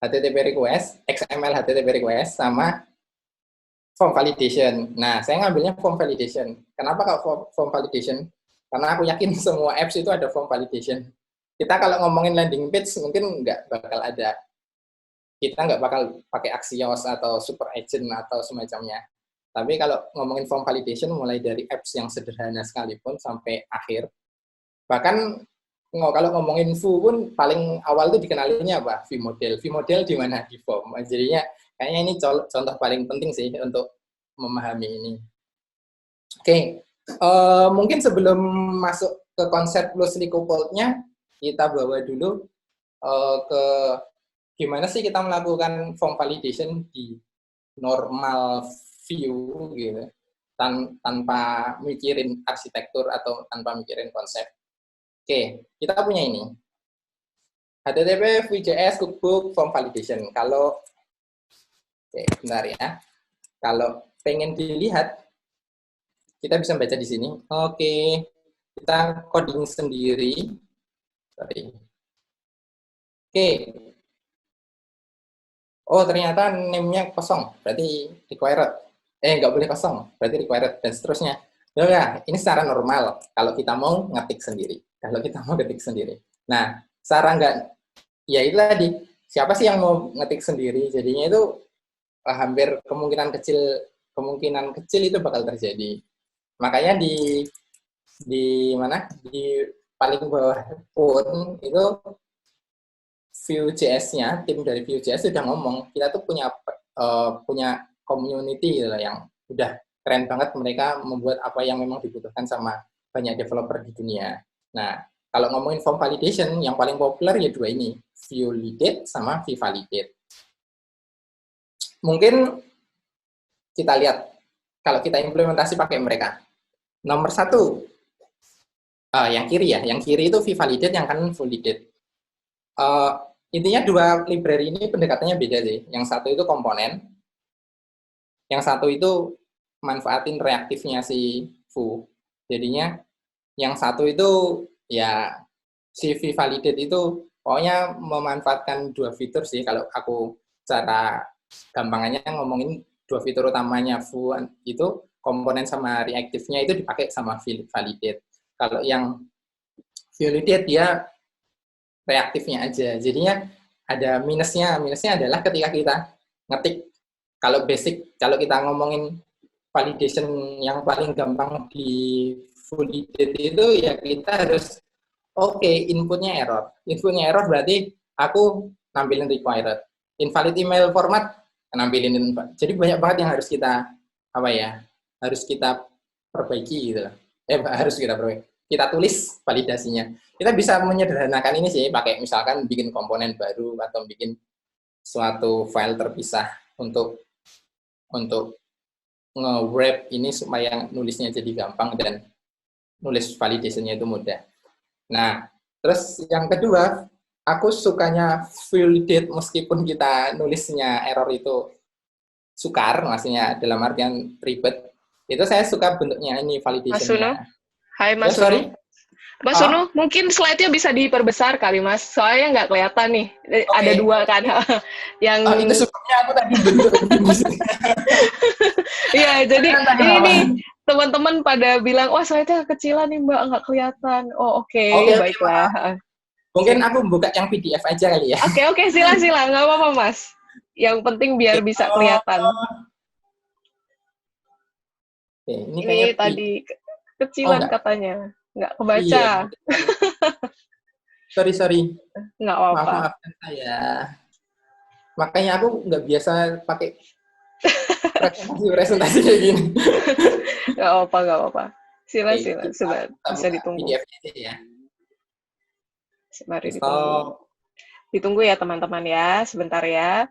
HTTP request, XML HTTP request, sama form validation. Nah, saya ngambilnya form validation. Kenapa kalau form validation? Karena aku yakin semua apps itu ada form validation. Kita kalau ngomongin landing page mungkin nggak bakal ada. Kita nggak bakal pakai Axios atau Super Agent atau semacamnya. Tapi kalau ngomongin form validation mulai dari apps yang sederhana sekalipun sampai akhir, bahkan kalau ngomongin Vue pun paling awal itu dikenalinya apa? Vue model. Vue model di mana? Di form. Jadinya kayaknya ini contoh paling penting sih untuk memahami ini. Oke, mungkin sebelum masuk ke konsep loosely coupled-nya, kita bawa dulu ke gimana sih kita melakukan form validation di normal view gitu, tanpa mikirin arsitektur atau tanpa mikirin konsep. Oke, kita punya ini. HTTP, Vue.js, Cookbook, Form Validation. Oke, bentar ya. Kalau pengen dilihat, kita bisa baca di sini. Oke, kita coding sendiri. Sorry. Oke. Oh, ternyata name-nya kosong. Berarti required. Nggak boleh kosong. Berarti required, dan seterusnya. Ya, ini secara normal. Kalau kita mau ngetik sendiri. Nah, cara nggak, ya itu tadi, siapa sih yang mau ngetik sendiri? Jadinya itu hampir kemungkinan kecil itu bakal terjadi. Makanya di paling bawah pun itu Vue.js-nya, tim dari Vue.js sudah ngomong, kita tuh punya community gitu, yang udah keren banget, mereka membuat apa yang memang dibutuhkan sama banyak developer di dunia. Nah, kalau ngomongin form validation, yang paling populer ya dua ini, Vue.Validate sama Vue.Validate. Mungkin kita lihat, kalau kita implementasi pakai mereka. Nomor satu, yang kiri itu Vue.Validate, yang kanan Validate. Intinya dua library ini pendekatannya beda sih. Yang satu itu komponen, yang satu itu manfaatin reaktifnya si Vue. Jadinya yang satu itu ya si Vue.Validate itu pokoknya memanfaatkan dua fitur sih. Kalau aku cara gampangannya ngomongin dua fitur utamanya Vue itu, komponen sama reaktifnya itu dipakai sama Vue.Validate. Kalau yang Vue.Validate dia reaktifnya aja. Jadinya ada minusnya. Minusnya adalah ketika kita ngetik, kalau basic, kalau kita ngomongin validation yang paling gampang di Validate itu ya kita harus inputnya error. Inputnya error berarti aku nampilin required. Invalid email format nampilin invalid. Jadi banyak banget yang harus kita harus kita perbaiki gitu. Harus kita perbaiki. Kita tulis validasinya. Kita bisa menyederhanakan ini sih pakai misalkan bikin komponen baru atau bikin suatu file terpisah untuk nge-wrap ini supaya nulisnya jadi gampang dan nulis validasinya itu mudah. Nah, terus yang kedua, aku sukanya Validate meskipun kita nulisnya error itu sukar, maksudnya dalam artian ribet. Itu saya suka bentuknya ini validation-nya. Hai Mas Sunu. Mas Sunu, mungkin slide-nya bisa diperbesar kali Mas, soalnya nggak kelihatan nih. Ada dua kan. Yang itu sebabnya aku tadi bentuk. Iya, jadi ini nih teman-teman pada bilang, wah slide-nya kecilan nih Mbak, nggak kelihatan. Oh oke, baiklah. Mungkin aku buka yang PDF aja kali ya. Oke, silakan, nggak apa-apa Mas. Yang penting biar bisa kelihatan. Ini tadi kecilan katanya. Nggak kebaca. Iya. Sorry. Nggak apa-apa. Maafkan saya. Makanya aku nggak biasa pakai presentasi kayak gini. Nggak apa-apa. Sila. Bisa ditunggu. Ya. Mari ditunggu. Ditunggu ya teman-teman ya, sebentar ya.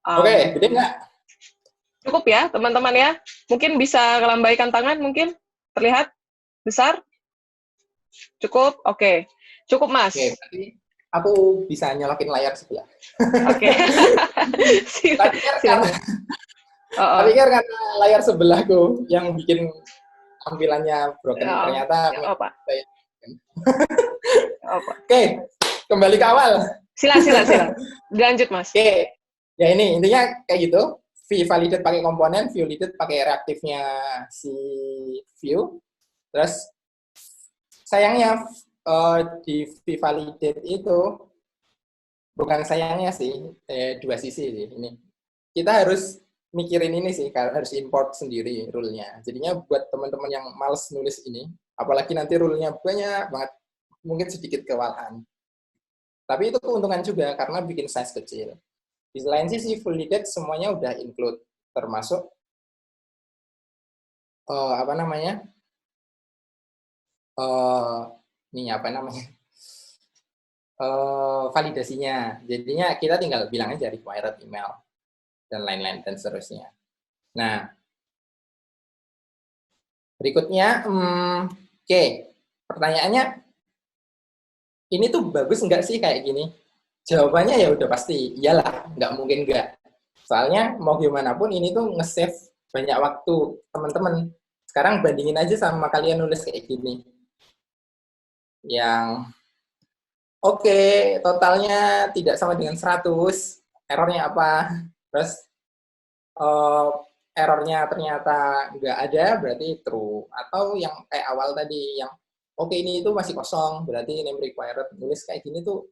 Oke, gede nggak? Cukup ya teman-teman ya. Mungkin bisa melambaikan tangan mungkin. Terlihat? Besar? Cukup? Oke. Cukup, Mas. Oke, berarti aku bisa nyolokin layar sebelah. Oke. Silakan. Tapi karena layar sebelahku yang bikin tampilannya broken, ternyata apa? Oke. Kembali ke awal. Sila. Lanjut, Mas. Oke. Ya ini intinya kayak gitu. V-validate pakai komponen, view-validate pakai reaktifnya si view. Terus sayangnya di V-validate itu bukan sayangnya sih, dua sisi sih ini. Kita harus mikirin ini sih, harus import sendiri rule-nya. Jadinya buat teman-teman yang males nulis ini, apalagi nanti rule-nya banyak banget, mungkin sedikit kewalahan. Tapi itu keuntungan juga karena bikin size kecil. Di lain sisi, validate semuanya udah include, termasuk validasinya. Jadinya kita tinggal bilang aja required email dan lain-lain dan seterusnya. Nah, berikutnya, oke, pertanyaannya, ini tuh bagus nggak sih kayak gini? Jawabannya ya udah pasti, iyalah, nggak mungkin nggak. Soalnya mau gimana pun ini tuh nge-save banyak waktu teman-teman. Sekarang bandingin aja sama kalian nulis kayak gini. Yang oke, totalnya tidak sama dengan 100, errornya apa? Terus errornya ternyata nggak ada, berarti true. Atau yang kayak awal tadi, yang oke ini itu masih kosong, berarti name required. Nulis kayak gini tuh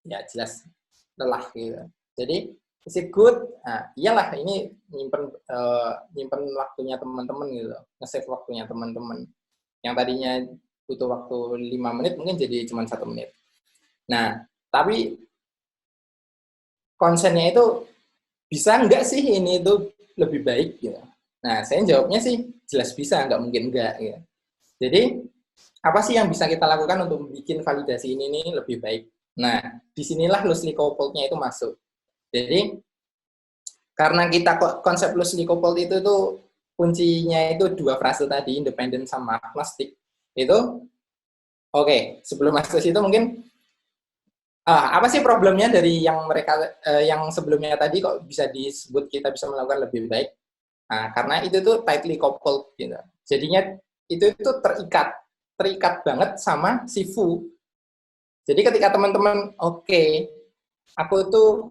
ya jelas lelah gitu. Jadi is it good? Nah, iyalah ini nyimpen waktunya teman-teman gitu, nge-save waktunya teman-teman. Yang tadinya butuh waktu 5 menit mungkin jadi cuma 1 menit. Nah, tapi konsennya itu bisa nggak sih ini itu lebih baik gitu. Nah, saya jawabnya sih jelas bisa, nggak mungkin nggak gitu. Jadi apa sih yang bisa kita lakukan untuk bikin validasi ini lebih baik? Nah, disinilah loosely coupled-nya itu masuk. Jadi, karena kita konsep loosely coupled itu tuh kuncinya itu 2 frase tadi, independent sama agnostic. Itu, oke, sebelum masuk situ mungkin, apa sih problemnya dari yang mereka, yang sebelumnya tadi kok bisa disebut kita bisa melakukan lebih baik? Nah, karena itu tuh tightly coupled, gitu. Jadinya itu terikat banget sama si foo. Jadi ketika teman-teman, oke, aku tuh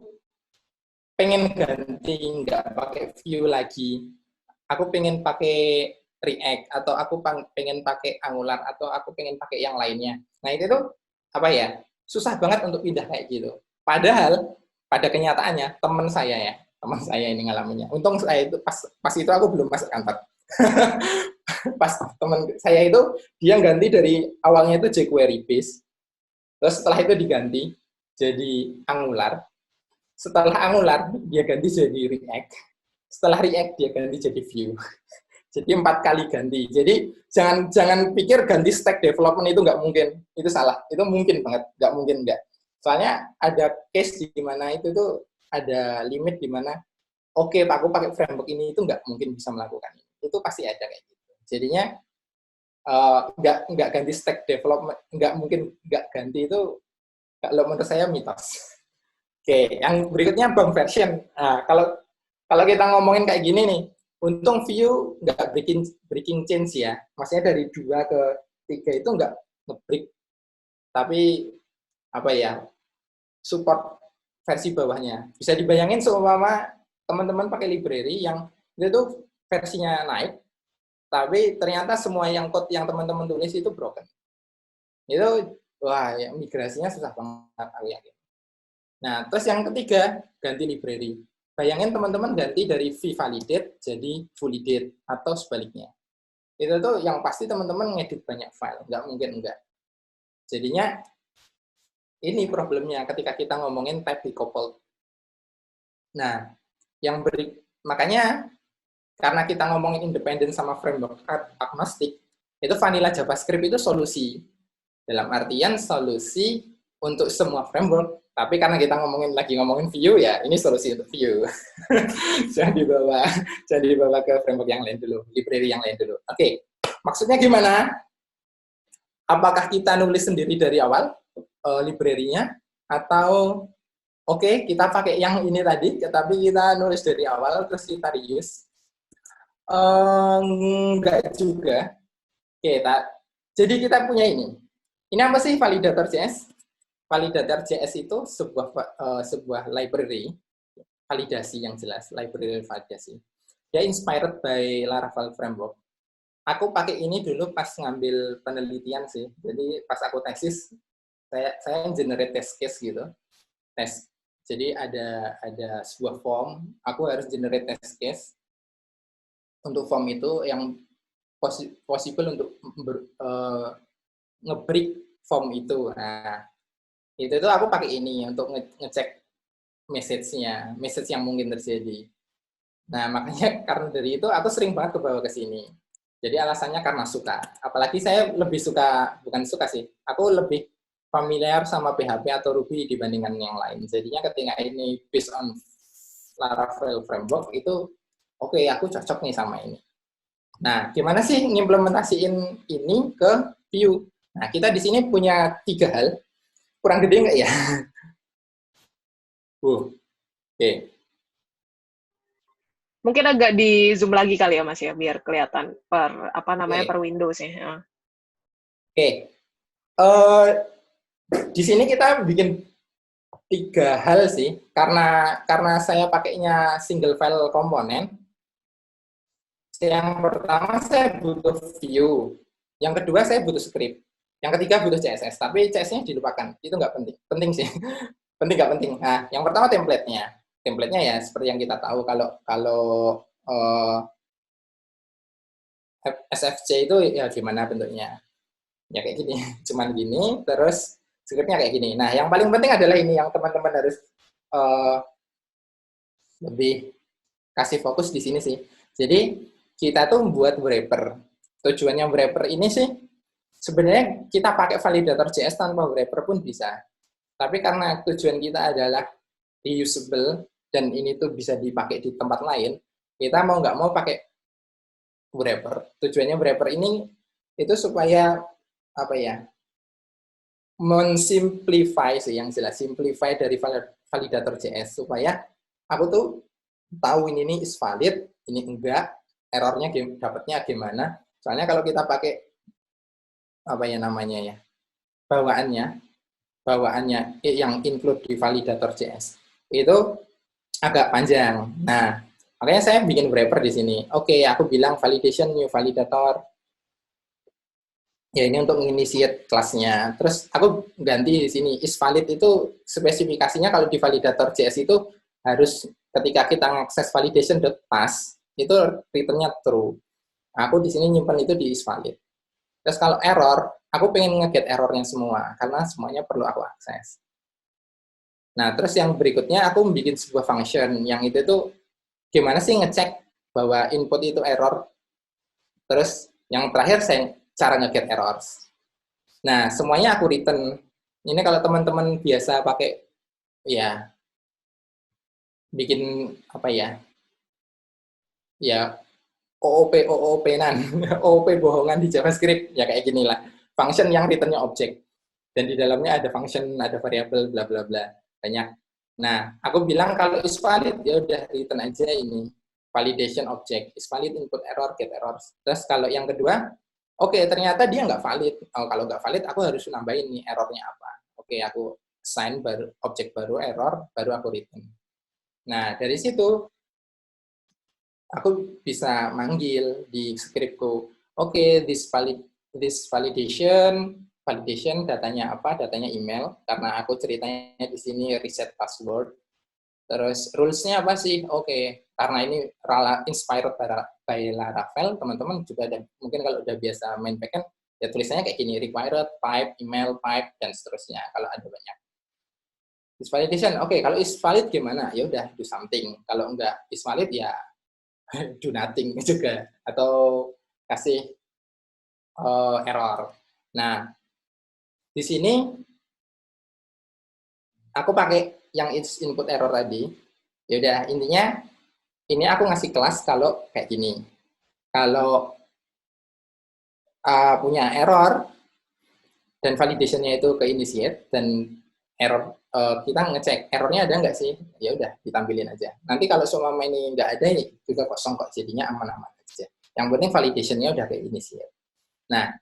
pengen ganti, nggak pakai view lagi, aku pengen pakai React, atau aku pengen pakai Angular, atau aku pengen pakai yang lainnya. Nah itu tuh, apa ya, susah banget untuk pindah kayak gitu. Padahal, pada kenyataannya, teman saya ini ngalaminnya. Untung saya itu, pas itu aku belum masuk kantor. Pas teman saya itu, dia ganti dari awalnya itu jQuery base, terus setelah itu diganti jadi Angular. Setelah Angular, dia ganti jadi React. Setelah React, dia ganti jadi Vue. Jadi 4 kali ganti. Jadi jangan pikir ganti stack development itu nggak mungkin. Itu salah. Itu mungkin banget. Nggak mungkin nggak. Soalnya ada case di mana itu tuh ada limit di mana oke, aku pakai framework ini itu nggak mungkin bisa melakukan ini. Itu pasti ada kayak gitu. Jadinya nggak ganti stack development, nggak mungkin nggak ganti itu, kalau menurut saya mitos. Oke, yang berikutnya bug version. Nah, kalau kita ngomongin kayak gini nih, untung Vue nggak breaking change ya. Maksudnya dari 2 ke 3 itu nggak nge-break. Tapi, apa ya, support versi bawahnya. Bisa dibayangin seumpama teman-teman pakai library yang itu tuh versinya naik, tapi ternyata semua yang code yang teman-teman tulis itu broken. Itu, wah, ya, migrasinya susah banget, aku yakin. Nah, terus yang ketiga, ganti library. Bayangin teman-teman ganti dari V-validate jadi validate, atau sebaliknya. Itu tuh yang pasti teman-teman ngedit banyak file, nggak mungkin enggak. Jadinya, ini problemnya ketika kita ngomongin type decoupled. Nah, makanya, karena kita ngomongin independent sama framework agnostic, itu vanilla JavaScript itu solusi. Dalam artian solusi untuk semua framework. Tapi karena kita lagi ngomongin Vue ya, ini solusi untuk Vue. jangan dibawa ke framework yang lain dulu, library yang lain dulu. Oke, maksudnya gimana? Apakah kita nulis sendiri dari awal library-nya, atau oke, kita pakai yang ini tadi, tapi kita nulis dari awal terus kita reuse? Enggak juga. Oke, jadi kita punya ini. Ini apa sih validator JS? validator JS itu sebuah library validasi yang jelas, library validasi. Dia inspired by Laravel framework. Aku pakai ini dulu pas ngambil penelitian sih. Jadi pas aku tesis, saya generate test case gitu. Jadi ada sebuah form, aku harus generate test case. Untuk form itu yang possible untuk nge-break form itu. Nah, itu aku pakai ini untuk ngecek message yang mungkin terjadi. Nah, makanya karena dari itu aku sering banget kebawa ke sini. Jadi alasannya karena suka. Apalagi saya lebih suka, bukan suka sih, aku lebih familiar sama PHP atau Ruby dibandingkan yang lain. Jadinya ketika ini based on Laravel framework itu oke, aku cocok nih sama ini. Nah, gimana sih ngimplementasiin ini ke Vue? Nah, kita di sini punya 3 hal. Kurang gede nggak ya? Oke. Mungkin agak di zoom lagi kali ya Mas ya, biar kelihatan per per Windows ya. Oke. Di sini kita bikin 3 hal sih, karena saya pakainya single file komponen. Yang pertama saya butuh view, yang kedua saya butuh script, yang ketiga butuh CSS. Tapi CSS-nya dilupakan, itu nggak penting. Penting sih, penting nggak penting. Nah, yang pertama template-nya. Template-nya ya seperti yang kita tahu kalau SFC itu ya gimana bentuknya. Ya kayak gini, cuman gini, terus script-nya kayak gini. Nah, yang paling penting adalah ini yang teman-teman harus lebih kasih fokus di sini sih. Jadi kita tuh buat wrapper. Tujuannya wrapper ini sih sebenarnya kita pakai validator JS tanpa wrapper pun bisa. Tapi karena tujuan kita adalah reusable dan ini tuh bisa dipakai di tempat lain, kita mau nggak mau pakai wrapper. Tujuannya wrapper ini itu supaya apa ya? Mensimplify sih yang jelas, simplify dari validator JS supaya aku tuh tahu ini is valid, ini enggak, errornya dapatnya gimana. Soalnya kalau kita pakai apa ya namanya ya, bawaannya yang include di validator JS itu agak panjang. Nah, makanya saya bikin wrapper di sini. Oke, aku bilang validation new validator. Ya ini untuk initiate kelasnya. Terus aku ganti di sini is valid itu spesifikasinya kalau di validator JS itu harus ketika kita mengakses validation.pass itu return-nya true. Aku di sini nyimpan itu di is valid. Terus kalau error, aku pengen nge-get errornya semua karena semuanya perlu aku akses. Nah, terus yang berikutnya aku bikin sebuah function yang itu tuh gimana sih ngecek bahwa input itu error. Terus yang terakhir saya cara nge-get errors. Nah, semuanya aku return. Ini kalau teman-teman biasa pakai ya bikin apa ya? Ya OOP-nan, OOP bohongan di JavaScript ya kayak gini lah. Function yang return-nya objek. Dan di dalamnya ada function, ada variabel bla bla bla. Banyak. Nah, aku bilang kalau is valid ya udah return aja ini validation object. Is valid input error, get errors. Terus kalau yang kedua, oke, ternyata dia nggak valid. Oh, kalau nggak valid, aku harus nambahin nih errornya apa. Oke, aku assign baru objek baru error, baru aku return. Nah, dari situ aku bisa manggil di scriptku. Oke, this validation datanya apa? Datanya email karena aku ceritanya di sini reset password. Terus rules-nya apa sih? Oke, karena ini inspired by Laravel, teman-teman juga ada, mungkin kalau udah biasa main backend, ya tulisannya kayak gini, required, type, email, pipe, dan seterusnya, kalau ada banyak. Is validation, oke, kalau is valid gimana? Ya udah, do something. Kalau enggak is valid, ya do nothing juga. Atau kasih error. Nah, di sini aku pakai yang input error tadi. Ya udah, intinya ini aku ngasih kelas kalau kayak gini. Kalau punya error dan validation-nya itu ke initiate dan error kita ngecek errornya ada nggak sih? Ya udah ditampilin aja. Nanti kalau semua ini nggak ada juga kosong kok, jadinya aman-aman aja. Yang penting validation-nya udah ke initiate. Nah,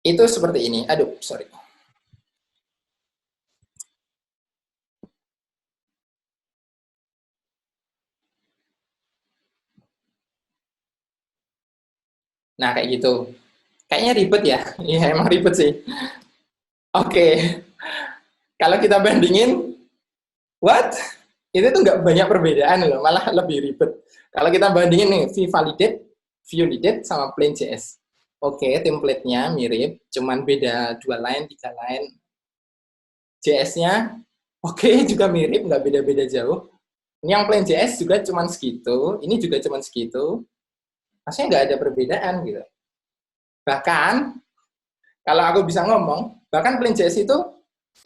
itu seperti ini. Aduh, sorry. Nah, kayak gitu. Kayaknya ribet ya. Iya, emang ribet sih. Oke. Kalau kita bandingin, what? Itu tuh nggak banyak perbedaan loh, malah lebih ribet. Kalau kita bandingin nih, Vue.js sama Plain.js. Oke, template-nya mirip, cuman beda 2 line, 3 line. JS-nya, oke, juga mirip, nggak beda-beda jauh. Ini yang Plain.js juga cuman segitu, ini juga cuman segitu. Maksudnya nggak ada perbedaan gitu. Bahkan, kalau aku bisa ngomong, bahkan Plain.js itu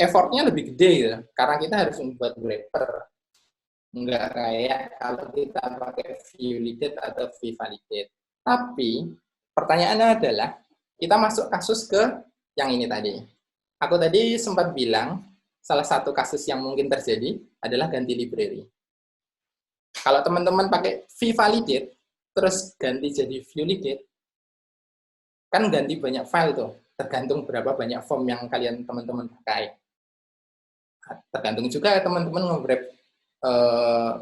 effort-nya lebih gede gitu, karena kita harus membuat wrapper. Nggak kayak kalau kita pakai Vue.js atau Vue.validate. Tapi, pertanyaannya adalah, kita masuk kasus ke yang ini tadi. Aku tadi sempat bilang, salah satu kasus yang mungkin terjadi adalah ganti library. Kalau teman-teman pakai Vue.validate, terus ganti jadi Vue.validate, kan ganti banyak file tuh, tergantung berapa banyak form yang kalian teman-teman pakai. Tergantung juga teman-teman nge-wrap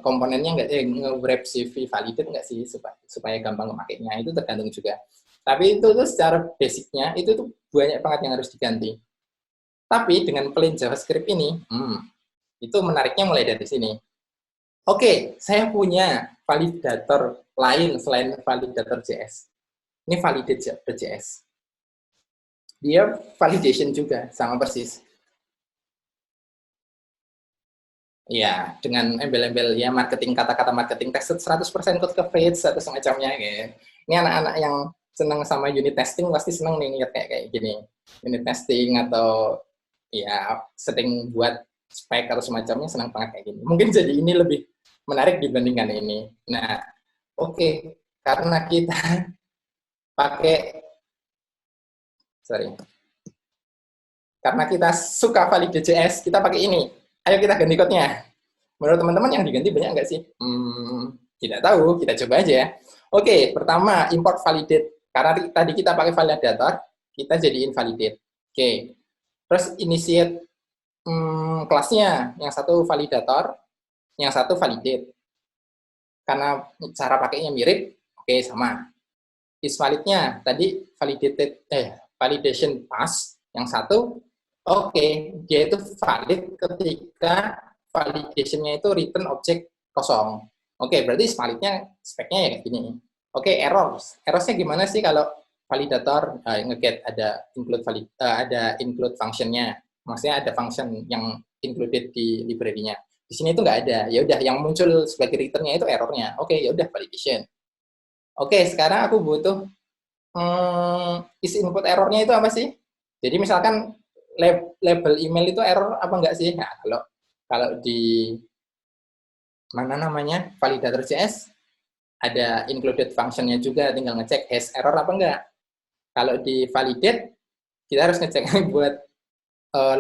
komponennya nge-wrap si Vue.validate nggak sih, supaya gampang memakainya, itu tergantung juga. Tapi itu tuh secara basicnya, itu tuh banyak banget yang harus diganti. Tapi dengan plain JavaScript ini, itu menariknya mulai dari sini. Oke, saya punya validator lain selain validator JS. Ini validate.js. Dia validation juga, sama persis. Ya, dengan embel-embel ya marketing, kata-kata marketing, tested 100% code coverage, atau semacamnya. Gitu. Ini anak-anak yang senang sama unit testing pasti senang nih lihat kayak gini. Unit testing atau ya sering buat spek atau semacamnya, senang banget kayak gini. Mungkin jadi ini lebih menarik dibandingkan ini. Nah, oke, karena kita pakai, karena kita suka validate.js, kita pakai ini. Ayo kita ganti code-nya. Menurut teman-teman yang diganti banyak nggak sih? Tidak tahu, kita coba aja. Oke, pertama import validate. Karena tadi kita pakai validator, kita jadiin validate. Oke, terus initiate kelasnya, yang satu validator, yang satu validate. Karena cara pakainya mirip, oke sama. Isvalidnya tadi validation pass, yang satu oke, dia itu valid ketika validation-nya itu return object kosong. Oke, berarti validnya speknya ya kayak gini. Oke, errors-nya gimana sih kalau validator nge-get ada include function-nya. Maksudnya ada function yang included di library-nya. Di sini itu nggak ada. Ya udah, yang muncul sebagai return-nya itu error-nya. Oke, ya udah validation. Oke, sekarang aku butuh isi input error-nya itu apa sih? Jadi misalkan label email itu error apa enggak sih? Nah, kalau di mana namanya validator.js ada included function-nya juga, tinggal ngecek has error apa enggak. Kalau di validate kita harus ngecek buat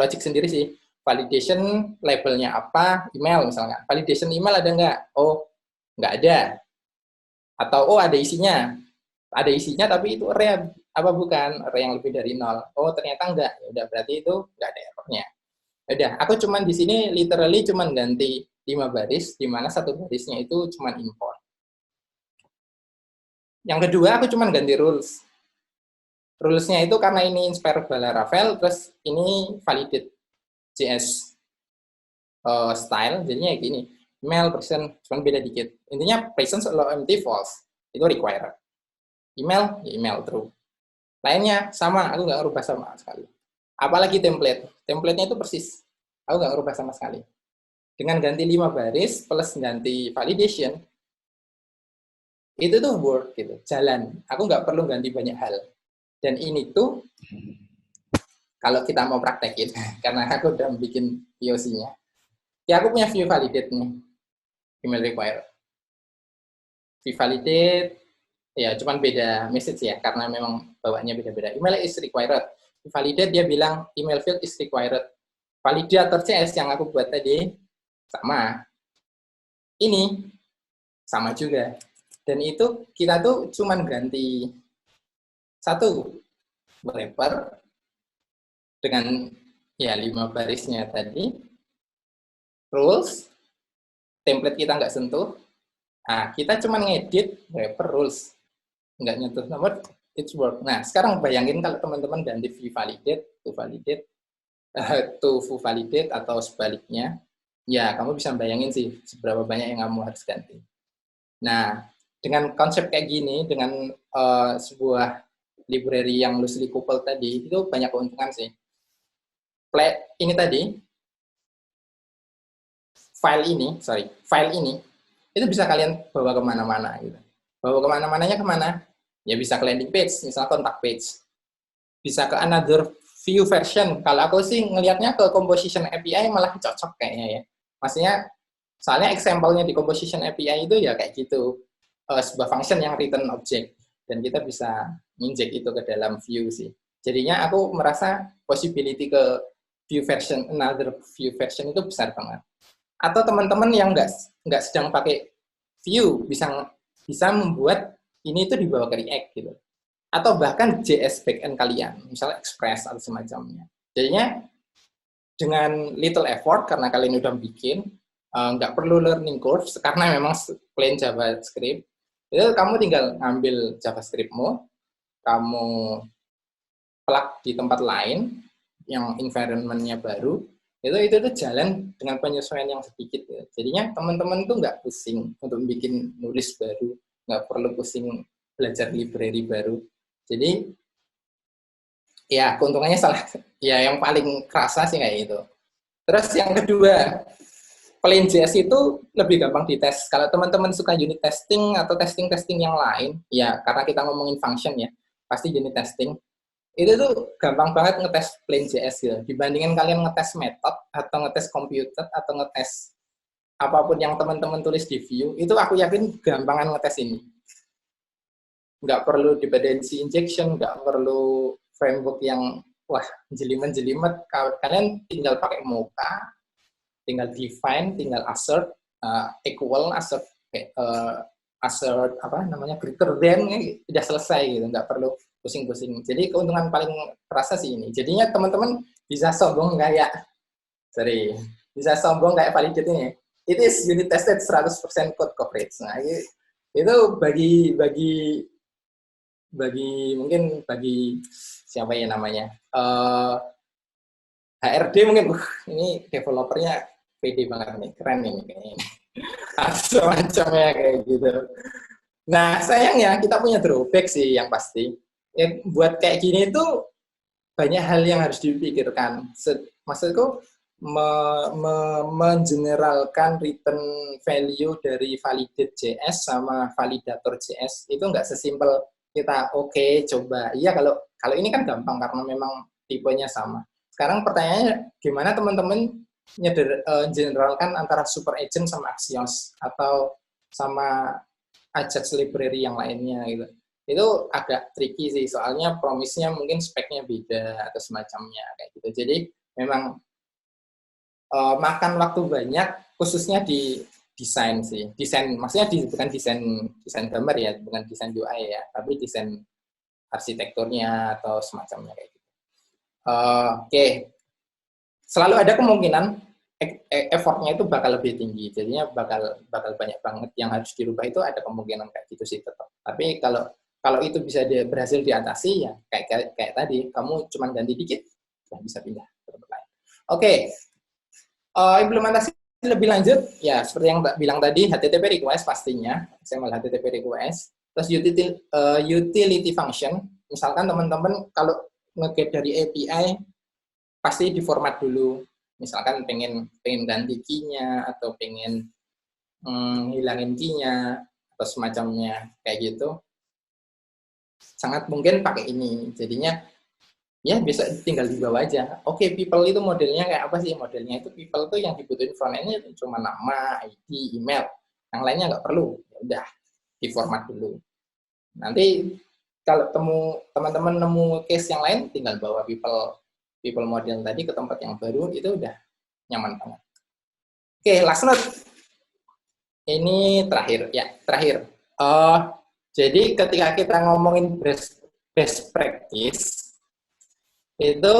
logic sendiri sih. Validation labelnya apa? Email misalnya. Validation email ada enggak? Oh, enggak ada. Atau oh ada isinya. Ada isinya tapi itu array apa bukan? Array yang lebih dari 0. Oh, ternyata enggak. Ya udah, berarti itu enggak ada errornya. Udah, aku cuman di sini literally cuman ganti 5 baris, di mana satu barisnya itu cuman import. Yang kedua, aku cuman ganti rules. Rules-nya itu karena ini inspired by Laravel, terus ini validate.js style, jadinya gini. Email, present, cuman beda dikit. Intinya present kalau empty false, itu required. Email, ya email true. Lainnya sama, aku nggak rubah sama sekali. Apalagi template. Template-nya itu persis. Aku nggak rubah sama sekali. Dengan ganti 5 baris plus ganti validation, itu tuh work gitu, jalan. Aku nggak perlu ganti banyak hal. Dan ini tuh, kalau kita mau praktekin, karena aku udah bikin POC-nya, ya aku punya view validate nih, email required. View validate, ya cuman beda message ya, karena memang bawaannya beda-beda. Email is required. Validate dia bilang email field is required. Validator.js yang aku buat tadi sama. Ini sama juga. Dan itu kita tuh cuman ganti satu wrapper dengan ya 5 barisnya tadi. Rules, template kita nggak sentuh. Nah, kita cuman ngedit wrapper rules. Nggak nyentuh nomor it's work. Nah, sekarang bayangin kalau teman-teman ganti view validate to full validate atau sebaliknya, ya kamu bisa bayangin sih seberapa banyak yang kamu harus ganti. Nah, dengan konsep kayak gini, dengan sebuah library yang loosely coupled tadi, itu banyak keuntungan sih. Ini tadi, file ini, itu bisa kalian bawa kemana-mana. Gitu. Bawa kemana-mananya kemana? Ya bisa ke landing page, misalnya contact page. Bisa ke another view version. Kalau aku sih ngelihatnya ke composition API malah cocok kayaknya ya. Maksudnya, soalnya example-nya di composition API itu ya kayak gitu. Sebuah function yang return object. Dan kita bisa inject itu ke dalam view sih. Jadinya aku merasa possibility ke view version, another view version itu besar banget. Atau teman-teman yang nggak sedang pakai view bisa membuat ini itu dibawa ke React gitu. Atau bahkan JS backend kalian, misalnya Express atau semacamnya. Jadinya dengan little effort karena kalian udah bikin, nggak perlu learning curve karena memang plain JavaScript. Itu kamu tinggal ngambil JavaScript-mu, kamu plug di tempat lain yang environment-nya baru, itu jalan dengan penyesuaian yang sedikit ya. Jadinya teman-teman tuh nggak pusing untuk bikin nulis baru, nggak perlu pusing belajar library baru. Jadi ya keuntungannya ya yang paling kerasa sih kayak gitu. Terus yang kedua, plain JS itu lebih gampang dites. Kalau teman-teman suka unit testing atau testing yang lain, ya karena kita ngomongin function ya, pasti unit testing. Itu tuh gampang banget ngetes plain JS gitu. Dibandingin kalian ngetes method atau ngetes computed atau ngetes apapun yang teman-teman tulis di view, itu aku yakin gampangan ngetes ini. Nggak perlu dependency injection, nggak perlu framework yang wah jelimet-jelimet. Kalian tinggal pakai Mocha, tinggal define, tinggal assert, equal, assert apa namanya greater than, udah selesai gitu, nggak perlu pusing-pusing. Jadi keuntungan paling terasa sih ini. Jadinya teman-teman bisa sombong kayak validate ini. It is unit tested 100% code coverage. Nah, itu bagi siapa ya namanya? HRD mungkin ini developernya pede banget nih, keren nih kayaknya. Semacamnya kayak gitu. Nah, sayangnya kita punya drawback sih yang pasti. Buat kayak gini itu banyak hal yang harus dipikirkan. Maksudku mengeneralkan return value dari validate.js sama validator.js itu nggak sesimpel kita coba. Iya kalau ini kan gampang karena memang tipenya sama. Sekarang pertanyaannya gimana teman-teman generalkan antara super agent sama Axios atau sama Ajax library yang lainnya gitu. Itu agak tricky sih, soalnya promise-nya mungkin speknya beda atau semacamnya kayak gitu. Jadi memang makan waktu banyak, khususnya di desain sih. Desain, maksudnya bukan desain gambar ya, bukan desain UI ya, tapi desain arsitekturnya atau semacamnya kayak gitu. Selalu ada kemungkinan effortnya itu bakal lebih tinggi, jadinya bakal banyak banget yang harus dirubah. Itu ada kemungkinan kayak gitu sih tetap. Tapi kalau itu bisa berhasil diatasi ya kayak tadi, kamu cuma ganti dikit ya bisa pindah ke tempat lain. Implementasi lebih lanjut ya seperti yang Mbak bilang tadi, HTTP request pastinya, XML HTTP request, terus utility function. Misalkan teman-teman kalau nge-get dari API pasti diformat dulu. Misalkan pengen ganti key-nya atau pengen hilangin key-nya atau semacamnya kayak gitu, sangat mungkin pakai ini. Jadinya ya bisa tinggal dibawa aja. People itu modelnya kayak apa sih? Modelnya itu people itu yang dibutuhin front end-nya cuma nama, ID, email. Yang lainnya nggak perlu. Ya udah, diformat dulu. Nanti kalau teman-teman nemu case yang lain, tinggal bawa people model tadi ke tempat yang baru, itu udah nyaman banget. Last note. Ini terakhir. Jadi ketika kita ngomongin best practice, itu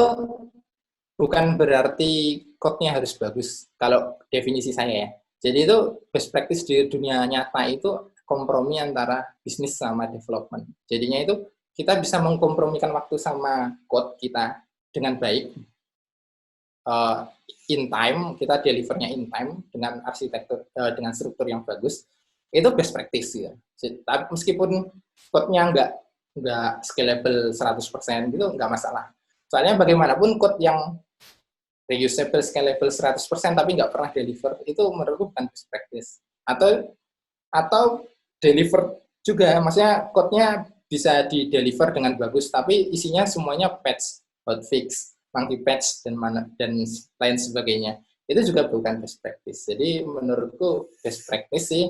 bukan berarti code-nya harus bagus, kalau definisi saya ya. Jadi itu best practice di dunia nyata itu kompromi antara bisnis sama development. Jadinya itu kita bisa mengkompromikan waktu sama code kita dengan baik, in time, kita delivernya in time dengan arsitektur, dengan struktur yang bagus, itu best practice ya. Tapi meskipun code-nya nggak scalable 100% gitu, nggak masalah. Soalnya bagaimanapun code yang reusable, scalable 100% tapi nggak pernah deliver, itu menurutku bukan best practice. Atau deliver juga, maksudnya code-nya bisa di-deliver dengan bagus, tapi isinya semuanya patch, hotfix, monkey patch, dan lain sebagainya. Itu juga bukan best practice. Jadi menurutku best practice sih,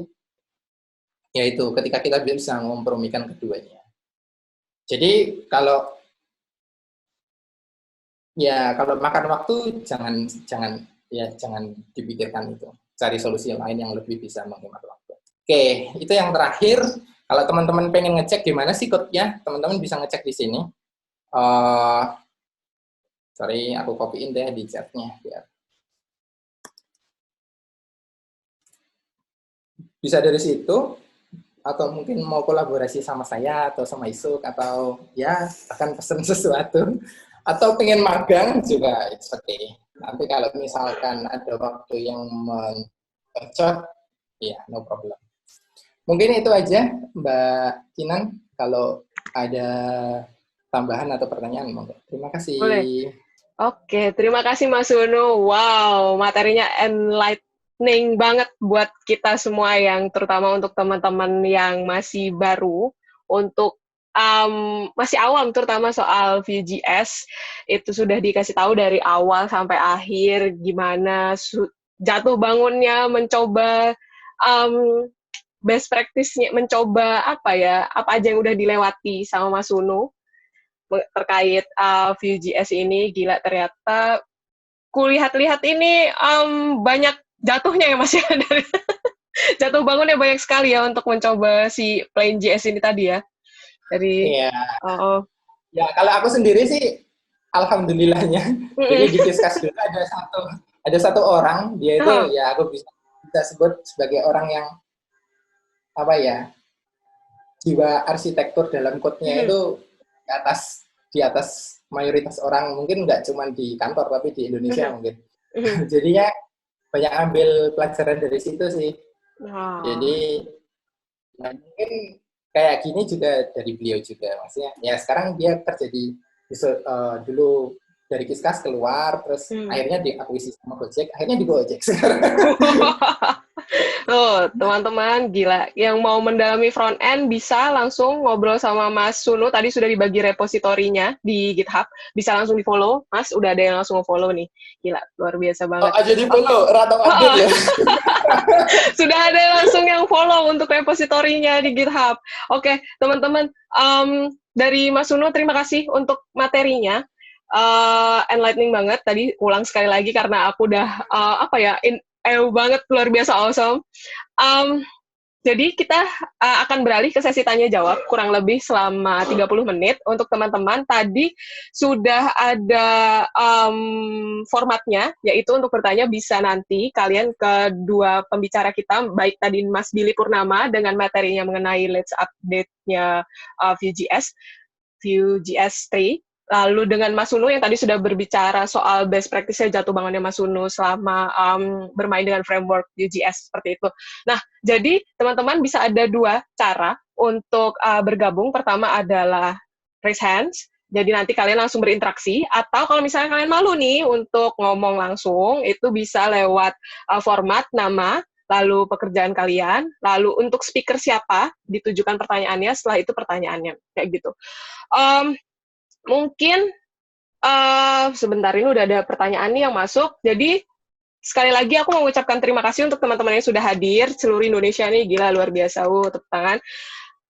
yaitu ketika kita bisa mempromikan keduanya. Jadi kalau makan waktu jangan dipikirkan itu. Cari solusi lain yang lebih bisa menghemat waktu. Oke, itu yang terakhir. Kalau teman-teman pengen ngecek gimana sih code-nya, teman-teman bisa ngecek di sini. Sorry, aku copy-in deh di chat-nya. Biar. Bisa dari situ, atau mungkin mau kolaborasi sama saya, atau sama Isuk, atau ya akan pesen sesuatu, atau pengen magang juga, it's okay. Nanti kalau misalkan ada waktu yang cocok, ya no problem. Mungkin itu aja, Mbak Kinan. Kalau ada tambahan atau pertanyaan, monggo. Terima kasih. Boleh. Oke, terima kasih Mas Uno. Wow, materinya enlightening banget buat kita semua, yang terutama untuk teman-teman yang masih baru, untuk masih awam terutama soal Vue.js. Itu sudah dikasih tahu dari awal sampai akhir gimana jatuh bangunnya, mencoba best practice-nya, mencoba apa aja yang udah dilewati sama Mas Uno terkait Vue.js ini. Gila, ternyata kulihat-lihat ini banyak jatuhnya ya Mas ya. Jatuh bangunnya banyak sekali ya untuk mencoba si Plain.js ini tadi ya. Dari Ya, kalau aku sendiri sih alhamdulillahnya. Jadi di Kiskas dulu ada satu orang, dia itu ya aku bisa sebut sebagai orang yang jiwa arsitektur dalam code-nya itu di atas mayoritas orang, mungkin nggak cuma di kantor tapi di Indonesia mungkin. Jadinya banyak ambil pelajaran dari situ sih. Jadi ya mungkin kayak gini juga dari beliau juga, maksudnya ya sekarang dia kerja dulu dari Kiskas keluar, terus akhirnya diakuisisi sama Gojek, akhirnya di Gojek sekarang. Teman-teman, gila. Yang mau mendalami front end bisa langsung ngobrol sama Mas Sunu. Tadi sudah dibagi repositorinya di GitHub. Bisa langsung di-follow. Mas, udah ada yang langsung follow nih. Gila, luar biasa banget. Oh, jadi follow, rata update ya? Sudah ada langsung yang follow untuk repositorinya di GitHub. Oke, teman-teman. Dari Mas Sunu, terima kasih untuk materinya. Enlightening banget. Tadi ulang sekali lagi karena aku udah, banget, luar biasa awesome. Jadi kita akan beralih ke sesi tanya-jawab, kurang lebih selama 30 menit. Untuk teman-teman, tadi sudah ada formatnya, yaitu untuk bertanya bisa nanti kalian kedua pembicara kita, baik tadi Mas Billy Purnama dengan materinya mengenai Let's Update-nya Vue.js 3, lalu dengan Mas Sunu yang tadi sudah berbicara soal best practice-nya jatuh bangunnya Mas Sunu selama bermain dengan framework Vue.js seperti itu. Nah, jadi teman-teman bisa ada dua cara untuk bergabung. Pertama adalah raise hands, jadi nanti kalian langsung berinteraksi, atau kalau misalnya kalian malu nih untuk ngomong langsung, itu bisa lewat format nama, lalu pekerjaan kalian, lalu untuk speaker siapa, ditujukan pertanyaannya, setelah itu pertanyaannya, kayak gitu. Mungkin sebentar, ini udah ada pertanyaan nih yang masuk. Jadi sekali lagi aku mau mengucapkan terima kasih untuk teman-teman yang sudah hadir seluruh Indonesia nih, gila luar biasa, tepuk tangan.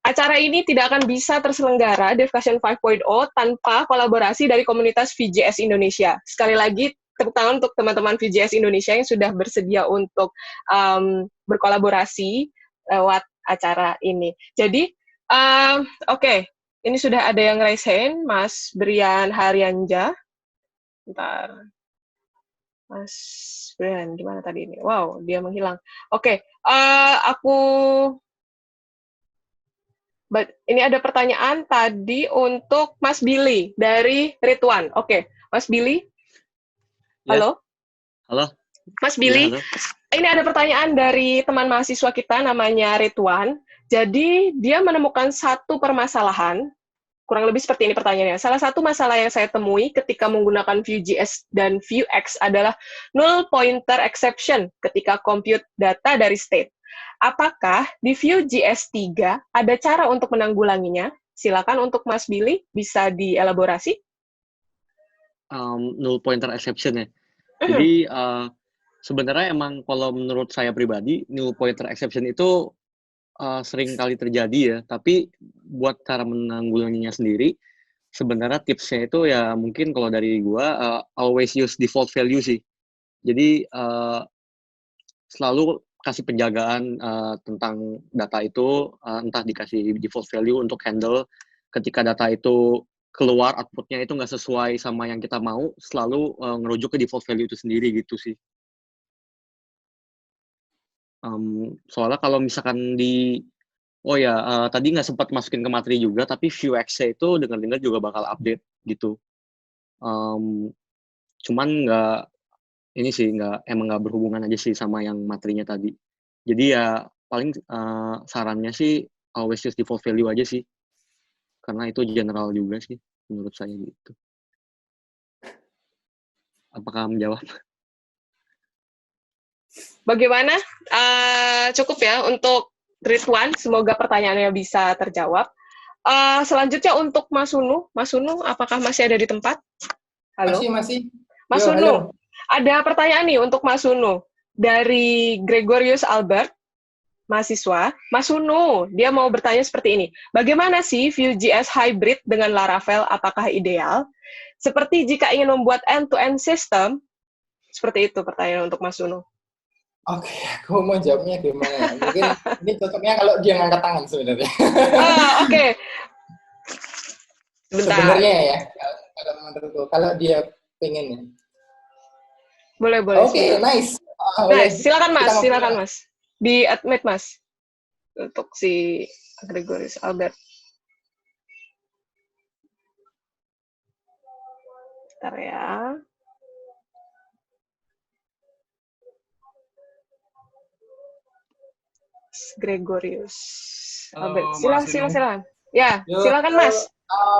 Acara ini tidak akan bisa terselenggara Devcation 5.0 tanpa kolaborasi dari komunitas Vue.js Indonesia. Sekali lagi tepuk tangan untuk teman-teman Vue.js Indonesia yang sudah bersedia untuk berkolaborasi lewat acara ini. Jadi oke. Ini sudah ada yang raise hand, Mas Brian Haryanja. Bentar. Mas Brian, gimana tadi ini? Wow, dia menghilang. Oke, aku Ini ada pertanyaan tadi untuk Mas Billy dari Ridwan. Oke, Mas Billy. Ya. Halo? Halo? Mas Ya, Billy, halo. ini ada pertanyaan dari teman mahasiswa kita namanya Ridwan. Jadi dia menemukan satu permasalahan, kurang lebih seperti ini pertanyaannya. Salah satu masalah yang saya temui ketika menggunakan Vue.js dan Vuex adalah null pointer exception ketika compute data dari state. Apakah di Vue.js 3 ada cara untuk menanggulanginya? Silakan untuk Mas Billy, bisa dielaborasi. Null pointer exception ya. Jadi sebenarnya emang kalau menurut saya pribadi, null pointer exception itu sering kali terjadi ya. Tapi buat cara menanggulanginya sendiri, sebenarnya tipsnya itu ya mungkin kalau dari gua always use default value sih. Jadi selalu kasih penjagaan tentang data itu, entah dikasih default value untuk handle ketika data itu keluar outputnya itu nggak sesuai sama yang kita mau, selalu ngerujuk ke default value itu sendiri gitu sih. Soalnya kalau misalkan tadi nggak sempat masukin ke materi juga, tapi Vuex-nya itu dengar-dengar juga bakal update gitu. Cuman emang nggak berhubungan aja sih sama yang materinya tadi. Jadi ya paling sarannya sih always use default value aja sih, karena itu general juga sih menurut saya gitu. Apakah menjawab? Bagaimana? Cukup ya untuk Ridwan, semoga pertanyaannya bisa terjawab. Selanjutnya untuk Mas Unu. Mas Unu, apakah masih ada di tempat? Halo? Masih. Mas Unu, ada pertanyaan nih untuk Mas Unu. Dari Gregorius Albert, mahasiswa. Mas Unu, dia mau bertanya seperti ini. Bagaimana sih Vue.js hybrid dengan Laravel? Apakah ideal? Seperti jika ingin membuat end-to-end system, seperti itu pertanyaan untuk Mas Unu. Oke, aku mau jawabnya gimana ya? Mungkin ini cocoknya kalau dia ngangkat tangan sebenarnya. Oke. Sebenarnya ya, kalau menurutku, kalau dia pengen ya. Boleh. Oke, nice. Nice, silakan Mas. Di admit Mas. Untuk si Gregorius Albert. Bentar ya. Gregorius Albert. Silakan. Ya, silakan Mas.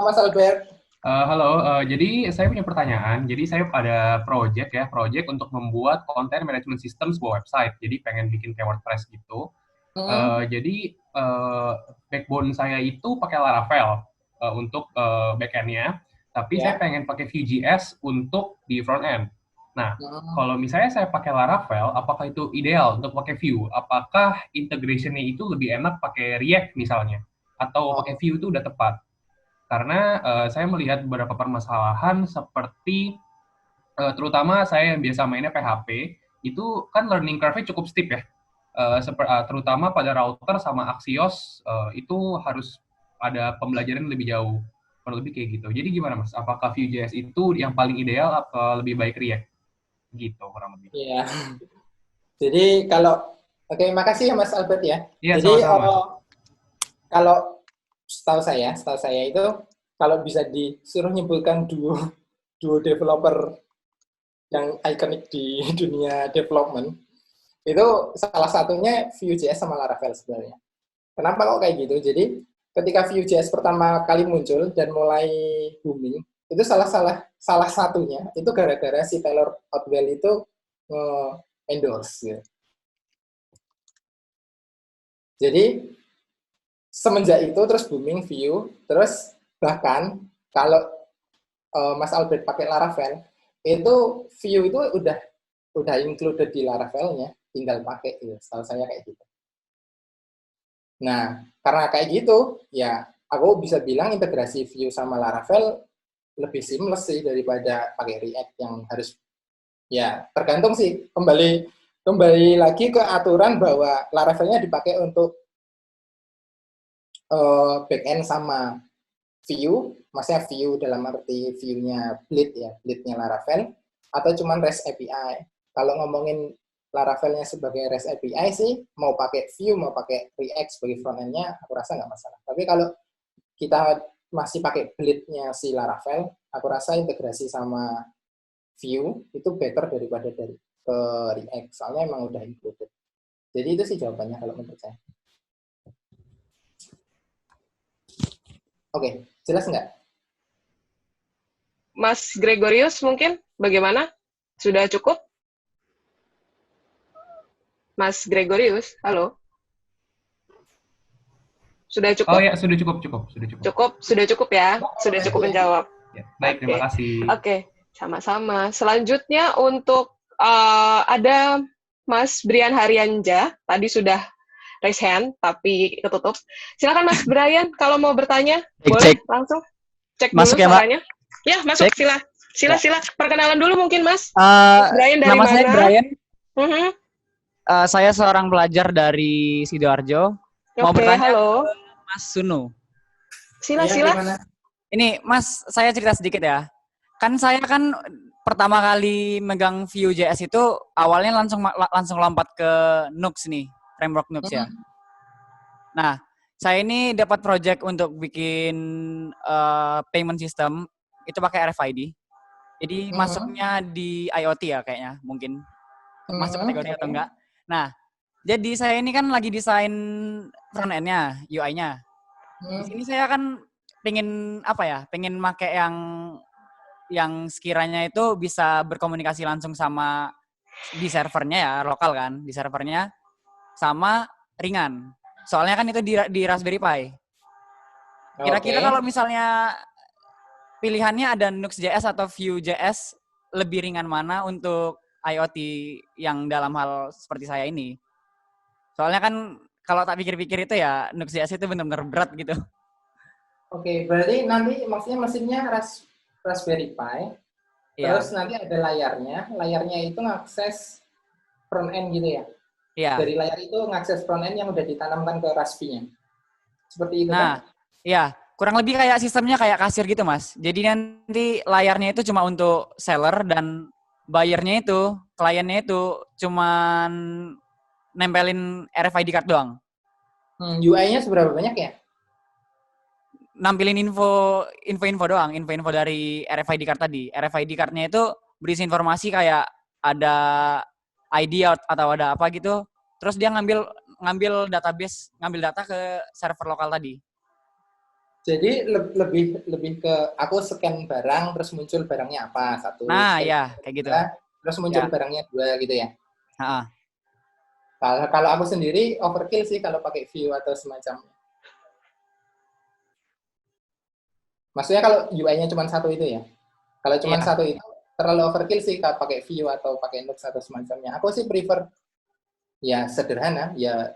Mas Albert. Halo, jadi saya punya pertanyaan. Jadi saya ada project untuk membuat content management system sebuah website. Jadi pengen bikin kayak WordPress gitu. Jadi backbone saya itu pakai Laravel untuk backend-nya, tapi saya pengen pakai Vue.js untuk di front end. Nah, kalau misalnya saya pakai Laravel, apakah itu ideal untuk pakai Vue? Apakah integration-nya itu lebih enak pakai React misalnya? Atau pakai Vue itu udah tepat? Karena saya melihat beberapa permasalahan seperti terutama saya yang biasa mainnya PHP, itu kan learning curve-nya cukup steep ya. Terutama pada router sama Axios, itu harus ada pembelajaran lebih jauh. Kurang lebih kayak gitu. Jadi gimana Mas? Apakah Vue.js itu yang paling ideal atau lebih baik React? Gitu kurang lebih. Iya. Jadi oke, makasih ya Mas Albert ya. Iya, jadi sama-sama. Kalau setahu saya itu kalau bisa disuruh nyebutkan duo developer yang ikonik di dunia development, itu salah satunya Vue.js sama Laravel sebenarnya. Kenapa kok kayak gitu? Jadi ketika Vue.js pertama kali muncul dan mulai booming, itu salah satunya itu gara-gara si Taylor Otwell itu endorse. Gitu. Jadi semenjak itu terus booming Vue, terus bahkan kalau Mas Albert pakai Laravel, itu Vue itu udah included di Laravelnya, tinggal pakai gitu. Setahu saya kayak gitu. Nah, karena kayak gitu, ya aku bisa bilang integrasi Vue sama Laravel lebih seamless sih daripada pakai React yang harus, ya tergantung sih, kembali lagi ke aturan bahwa Laravelnya dipakai untuk backend sama Vue, maksudnya Vue dalam arti Vue-nya Bleed ya, Bleed-nya Laravel, atau cuman REST API. Kalau ngomongin Laravel-nya sebagai REST API sih, mau pakai Vue, mau pakai React sebagai front-end-nya, aku rasa nggak masalah. Tapi kalau kita masih pakai build-nya si Laravel, aku rasa integrasi sama Vue itu better daripada dari ke React, soalnya emang udah included. Jadi itu sih jawabannya kalau menurut saya. Oke, jelas nggak? Mas Gregorius mungkin bagaimana? Sudah cukup? Mas Gregorius, halo? Sudah cukup? Oh ya, sudah cukup. Sudah cukup ya? Sudah cukup menjawab. Ya, baik, terima kasih. Oke, sama-sama. Selanjutnya untuk ada Mas Brian Haryanja, tadi sudah raise hand, tapi ketutup. Silakan Mas Brian, kalau mau bertanya, boleh langsung cek masuk dulu ya, suaranya. Ya, masuk, Cek. sila. Perkenalan dulu mungkin, Mas. Mas Brian dari nama mana? saya Brian. Saya seorang pelajar dari Sidoarjo. Mau Oke, bertanya halo. ke Mas Sunu. Sila. Ini, Mas, saya cerita sedikit ya. Saya pertama kali megang Vue.js itu awalnya langsung lompat ke Nux nih, framework Nux ya. Nah, saya ini dapat project untuk bikin payment system itu pakai RFID. Jadi masuknya di IoT ya kayaknya, mungkin masuk kategori atau enggak. Nah, jadi saya ini kan lagi desain front end-nya, UI-nya. Di sini saya kan pengen pakai yang sekiranya itu bisa berkomunikasi langsung sama di servernya ya, lokal kan, di servernya sama ringan. Soalnya kan itu di Raspberry Pi. Kira-kira kalau misalnya pilihannya ada Nux.js atau Vue.js, lebih ringan mana untuk IoT yang dalam hal seperti saya ini? Soalnya kan kalau tak pikir-pikir itu ya Nux.js itu benar-benar berat gitu. Oke, berarti nanti maksudnya mesinnya Raspberry Pi, terus nanti ada layarnya itu ngakses front end gitu ya? Iya. Dari layar itu ngakses front end yang udah ditanamkan ke Raspi-nya. Seperti itu kan? Iya. Kurang lebih kayak sistemnya kayak kasir gitu, Mas. Jadi nanti layarnya itu cuma untuk seller dan buyer-nya itu, kliennya itu cuman nempelin RFID card doang. UI-nya seberapa banyak ya? Nampilin info doang, info dari RFID card tadi. RFID card-nya itu berisi informasi kayak ada ID atau ada apa gitu. Terus dia ngambil data ke server lokal tadi. Jadi lebih ke aku scan barang terus muncul barangnya apa satu. Nah, ya kayak gitu. Terus muncul barangnya 2 gitu ya. Heeh. Kalau aku sendiri overkill sih kalau pakai Vue atau semacamnya. Maksudnya kalau UI-nya cuma satu itu ya. Kalau cuma satu itu terlalu overkill sih kalau pakai Vue atau pakai Nux atau semacamnya. Aku sih prefer ya sederhana, ya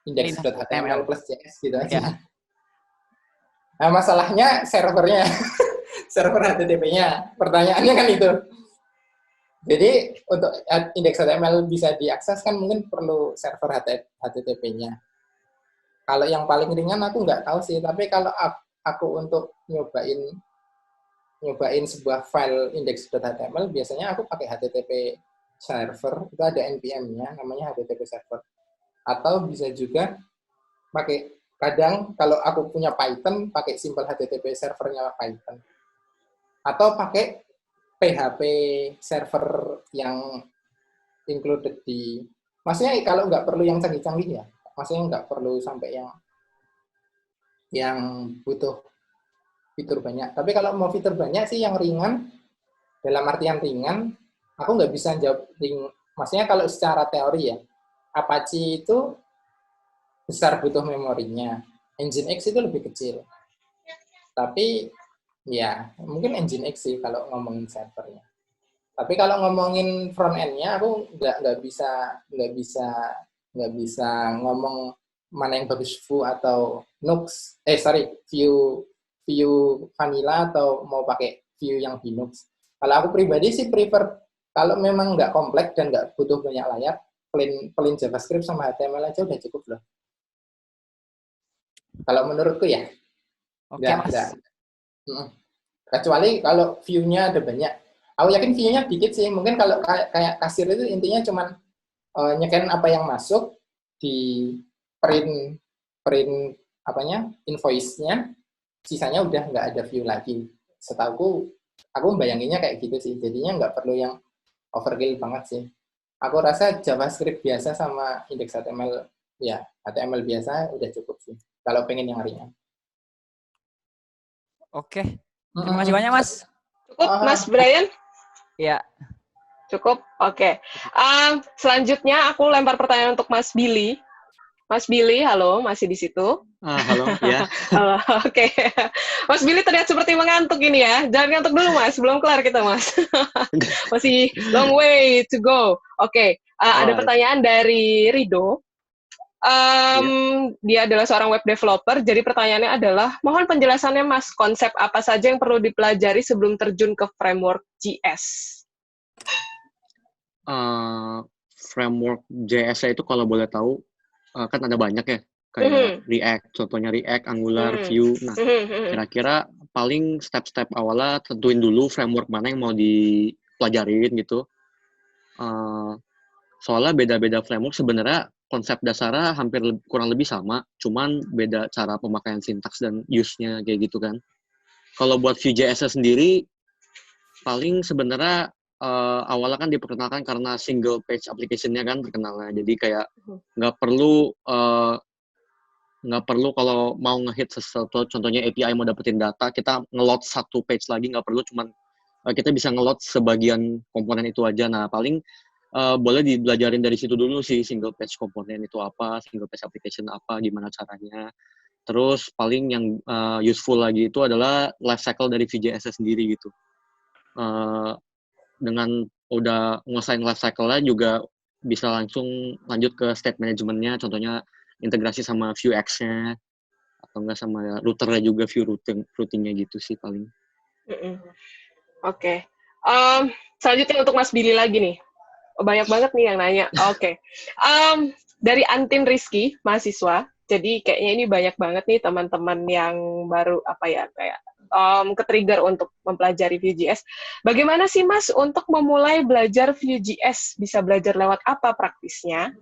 index.html plus JS gitu aja. Nah, masalahnya servernya, server HTTP-nya. Pertanyaannya kan itu. Jadi untuk index.html bisa diakses kan mungkin perlu server HTTP-nya. Kalau yang paling ringan aku nggak tahu sih, tapi kalau aku untuk nyobain sebuah file index.html, biasanya aku pakai HTTP server, itu ada npm-nya, namanya HTTP server. Atau bisa juga pakai, kadang kalau aku punya Python, pakai simple HTTP servernya Python. Atau pakai PHP server yang included di, maksudnya kalau nggak perlu yang canggih-canggih ya, maksudnya nggak perlu sampai yang butuh fitur banyak. Tapi kalau mau fitur banyak sih yang ringan, dalam artian ringan, aku nggak bisa jawab, maksudnya kalau secara teori ya, Apache itu besar butuh memorinya. Nginx itu lebih kecil. Tapi ya mungkin Nginx sih kalau ngomongin servernya. Tapi kalau ngomongin front end-nya aku nggak bisa ngomong mana yang bagus Vue atau Nux. Vue vanilla atau mau pakai Vue yang di Nux. Kalau aku pribadi sih prefer kalau memang nggak kompleks dan nggak butuh banyak layar, plain JavaScript sama HTML aja udah cukup loh. Kalau menurutku ya. Oke, Mas. Kecuali kalau view-nya ada banyak. Aku yakin view-nya dikit sih. Mungkin kalau kayak kasir itu intinya cuman nyeken apa yang masuk di print apanya invoice-nya, sisanya udah nggak ada view lagi. Setahuku, aku membayanginnya kayak gitu sih. Jadinya nggak perlu yang overkill banget sih. Aku rasa JavaScript biasa sama index HTML, ya HTML biasa udah cukup sih. Kalau pengen yang ringan. Oke. Terima kasih banyak, Mas. Cukup, Mas Brian? Ya. Cukup? Oke. Selanjutnya aku lempar pertanyaan untuk Mas Billy. Mas Billy, halo, masih di situ? Halo, ya. Oke. Mas Billy terlihat seperti mengantuk ini ya. Jangan ngantuk dulu, Mas. Belum kelar kita, Mas. Masih long way to go. Oke. Ada pertanyaan dari Rido. Dia adalah seorang web developer, jadi pertanyaannya adalah, mohon penjelasannya, Mas, konsep apa saja yang perlu dipelajari sebelum terjun ke framework JS? Framework JS itu kalau boleh tahu, kan ada banyak ya, kayak React, contohnya React, Angular, Vue. Nah, kira-kira paling step-step awalnya tentuin dulu framework mana yang mau dipelajarin gitu. Soalnya beda-beda framework sebenarnya konsep dasarnya hampir kurang lebih sama, cuman beda cara pemakaian sintaks dan use-nya kayak gitu kan. Kalau buat Vue.js sendiri, paling sebenarnya awalnya kan diperkenalkan karena single page application-nya kan terkenalnya. Jadi kayak nggak perlu kalau mau ngehit sesuatu, contohnya API mau dapetin data, kita nge-load satu page lagi, nggak perlu, cuman kita bisa nge-load sebagian komponen itu aja. Nah, paling boleh dibelajarin dari situ dulu sih, single page komponen itu apa, single page application apa, gimana caranya. Terus paling yang useful lagi itu adalah life cycle dari Vue.js sendiri gitu. Dengan udah nguasain life cycle-nya juga bisa langsung lanjut ke state management-nya, contohnya integrasi sama Vuex-nya, atau enggak sama router-nya juga, Vue routing-nya gitu sih paling. Oke. Selanjutnya untuk Mas Billy lagi nih. Banyak banget nih yang nanya. Oke. Dari Antin Rizky, mahasiswa. Jadi kayaknya ini banyak banget nih teman-teman yang baru kayak ke-trigger untuk mempelajari Vue.js. Bagaimana sih, Mas, untuk memulai belajar Vue.js? Bisa belajar lewat apa praktisnya?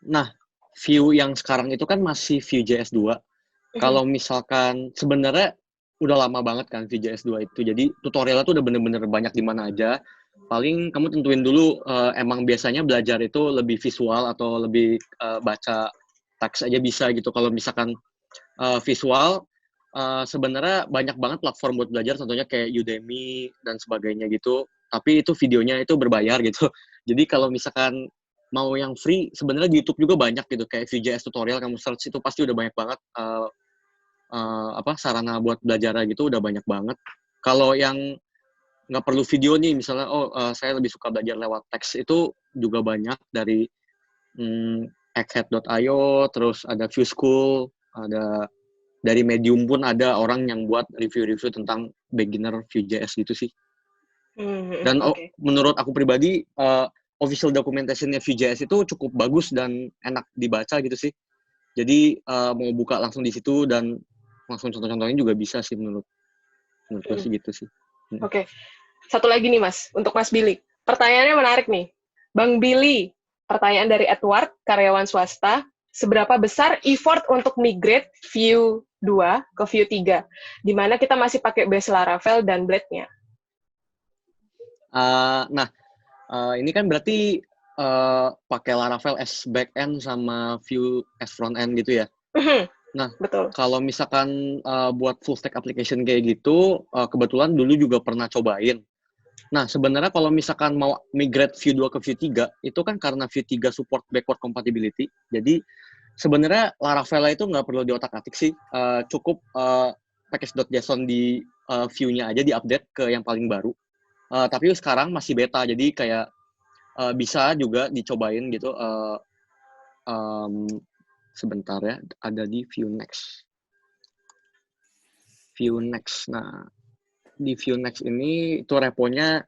Nah, Vue yang sekarang itu kan masih Vue.js 2. Kalau misalkan sebenarnya udah lama banget kan Vue.js 2 itu. Jadi tutorialnya tuh udah bener-bener banyak di mana aja. Paling kamu tentuin dulu emang biasanya belajar itu lebih visual atau lebih baca teks aja bisa gitu. Kalau misalkan visual, sebenarnya banyak banget platform buat belajar, contohnya kayak Udemy dan sebagainya gitu. Tapi itu videonya itu berbayar gitu. Jadi kalau misalkan mau yang free, sebenarnya di YouTube juga banyak gitu. Kayak Vue.js tutorial, kamu search itu pasti udah banyak banget sarana buat belajar gitu, udah banyak banget. Kalau yang nggak perlu video nih, misalnya, saya lebih suka belajar lewat teks, itu juga banyak dari egghead.io, terus ada Vue School, ada dari Medium pun ada orang yang buat review-review tentang beginner Vue.js gitu sih. Dan menurut aku pribadi, official documentation-nya Vue.js itu cukup bagus dan enak dibaca gitu sih. Jadi mau buka langsung di situ dan langsung contoh-contohnya juga bisa sih menurut sih gitu sih. Oke. Satu lagi nih, Mas, untuk Mas Billy. Pertanyaannya menarik nih. Bang Billy, pertanyaan dari Edward, karyawan swasta. Seberapa besar effort untuk migrate Vue 2 ke Vue 3? Di mana kita masih pakai base Laravel dan Blade-nya. Ini kan berarti pakai Laravel as backend sama Vue as frontend gitu ya? Nah, betul. Kalau misalkan buat full stack application kayak gitu, kebetulan dulu juga pernah cobain. Nah, sebenarnya kalau misalkan mau migrate Vue 2 ke Vue 3, itu kan karena Vue 3 support backward compatibility. Jadi, sebenarnya Laravel itu nggak perlu diotak-atik sih. Cukup package.json di Vue-nya aja di-update ke yang paling baru. Tapi sekarang masih beta, jadi kayak bisa juga dicobain gitu. Sebentar ya, ada di Vuenext. Vuenext. Nah, di Vuenext ini itu reponya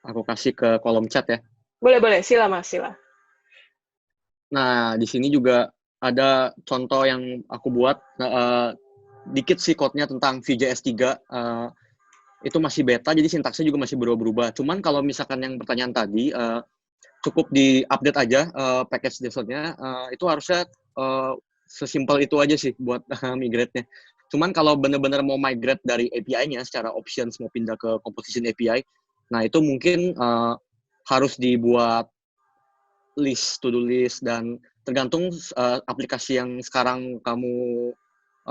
aku kasih ke kolom chat ya. Boleh, sila Mas, sila. Nah, di sini juga ada contoh yang aku buat, dikit sih code-nya tentang Vue.js 3. itu masih beta, jadi sintaksnya juga masih berubah-ubah. Cuman kalau misalkan yang pertanyaan tadi, cukup di-update aja package JSON-nya, itu harusnya sesimpel itu aja sih buat migrate-nya. Cuman kalau benar-benar mau migrate dari API-nya secara options mau pindah ke composition API, nah itu mungkin harus dibuat list, to-do list, dan tergantung aplikasi yang sekarang kamu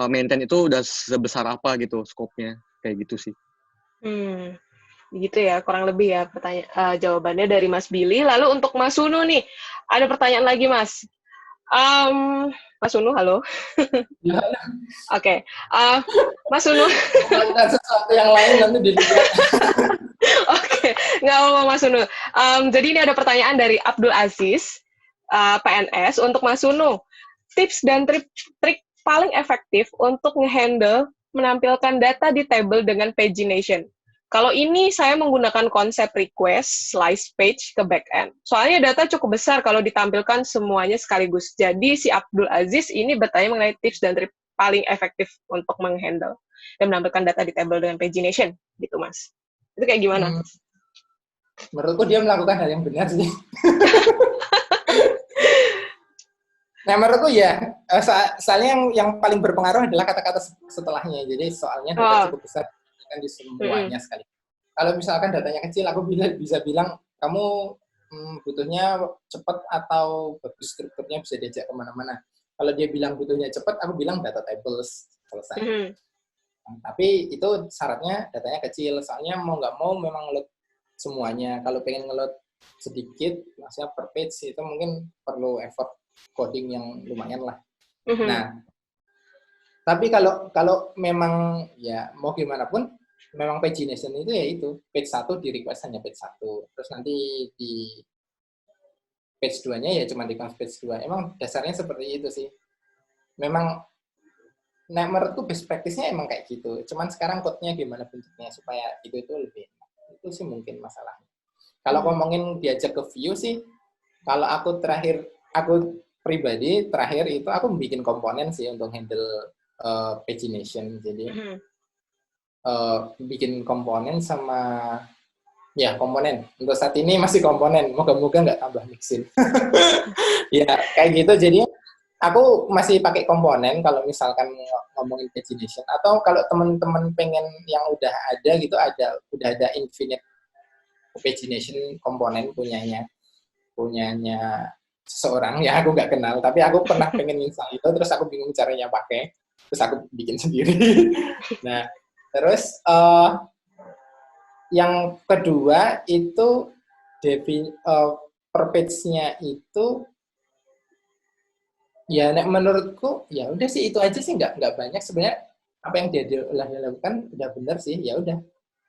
maintain itu udah sebesar apa gitu scope-nya, kayak gitu sih. Begitu ya, kurang lebih ya jawabannya dari Mas Billy. Lalu untuk Mas Sunu nih, ada pertanyaan lagi Mas. Mas Sunu, halo. Ya. Oke, Mas Sunu. Bukan sesuatu yang lain nanti dilihat. Oke, nggak apa-apa Mas Sunu. Jadi ini ada pertanyaan dari Abdul Aziz, PNS, untuk Mas Sunu. Tips dan trik paling efektif untuk nge-handle menampilkan data di table dengan pagination. Kalau ini saya menggunakan konsep request slice page ke backend. Soalnya data cukup besar kalau ditampilkan semuanya sekaligus. Jadi si Abdul Aziz ini bertanya mengenai tips dan trik paling efektif untuk menghandle dan menampilkan data di table dengan pagination, gitu Mas. Itu kayak gimana? Menurutku dia melakukan hal yang benar sih. Nah, menurutku ya, soalnya yang paling berpengaruh adalah kata-kata setelahnya. Jadi soalnya data cukup besar kan di semuanya sekali. Kalau misalkan datanya kecil, aku bisa bilang kamu butuhnya cepat atau bagus strukturnya bisa diajak kemana-mana. Kalau dia bilang butuhnya cepat, aku bilang data tables selesai. Tapi itu syaratnya datanya kecil. Soalnya mau nggak mau memang load semuanya. Kalau pengen ngeload sedikit, maksudnya per page itu mungkin perlu effort coding yang lumayan lah. Nah, tapi kalau memang ya mau gimana pun, memang pagination itu ya itu page 1 di request hanya page 1, terus nanti di page 2-nya ya cuma di page 2. Emang dasarnya seperti itu sih. Memang Nemer tuh best practice-nya emang kayak gitu. Cuman sekarang code-nya gimana bentuknya supaya itu lebih enak. Itu sih mungkin masalahnya. Kalau ngomongin diajak ke view sih, kalau aku pribadi terakhir itu aku bikin komponen sih untuk handle pagination. Jadi bikin komponen sama ya komponen. Untuk saat ini masih komponen. Moga-moga nggak tambah mixin. Ya kayak gitu. Jadi aku masih pakai komponen kalau misalkan ngomongin pagination. Atau kalau teman-teman pengen yang udah ada gitu, udah ada infinite pagination komponen punyanya seseorang ya aku nggak kenal, tapi aku pernah pengen install itu, terus aku bingung caranya pakai, terus aku bikin sendiri. Nah, terus yang kedua itu per page-nya itu ya menurutku ya udah sih itu aja sih, nggak banyak sebenarnya. Apa yang dia lakukan udah benar sih, ya udah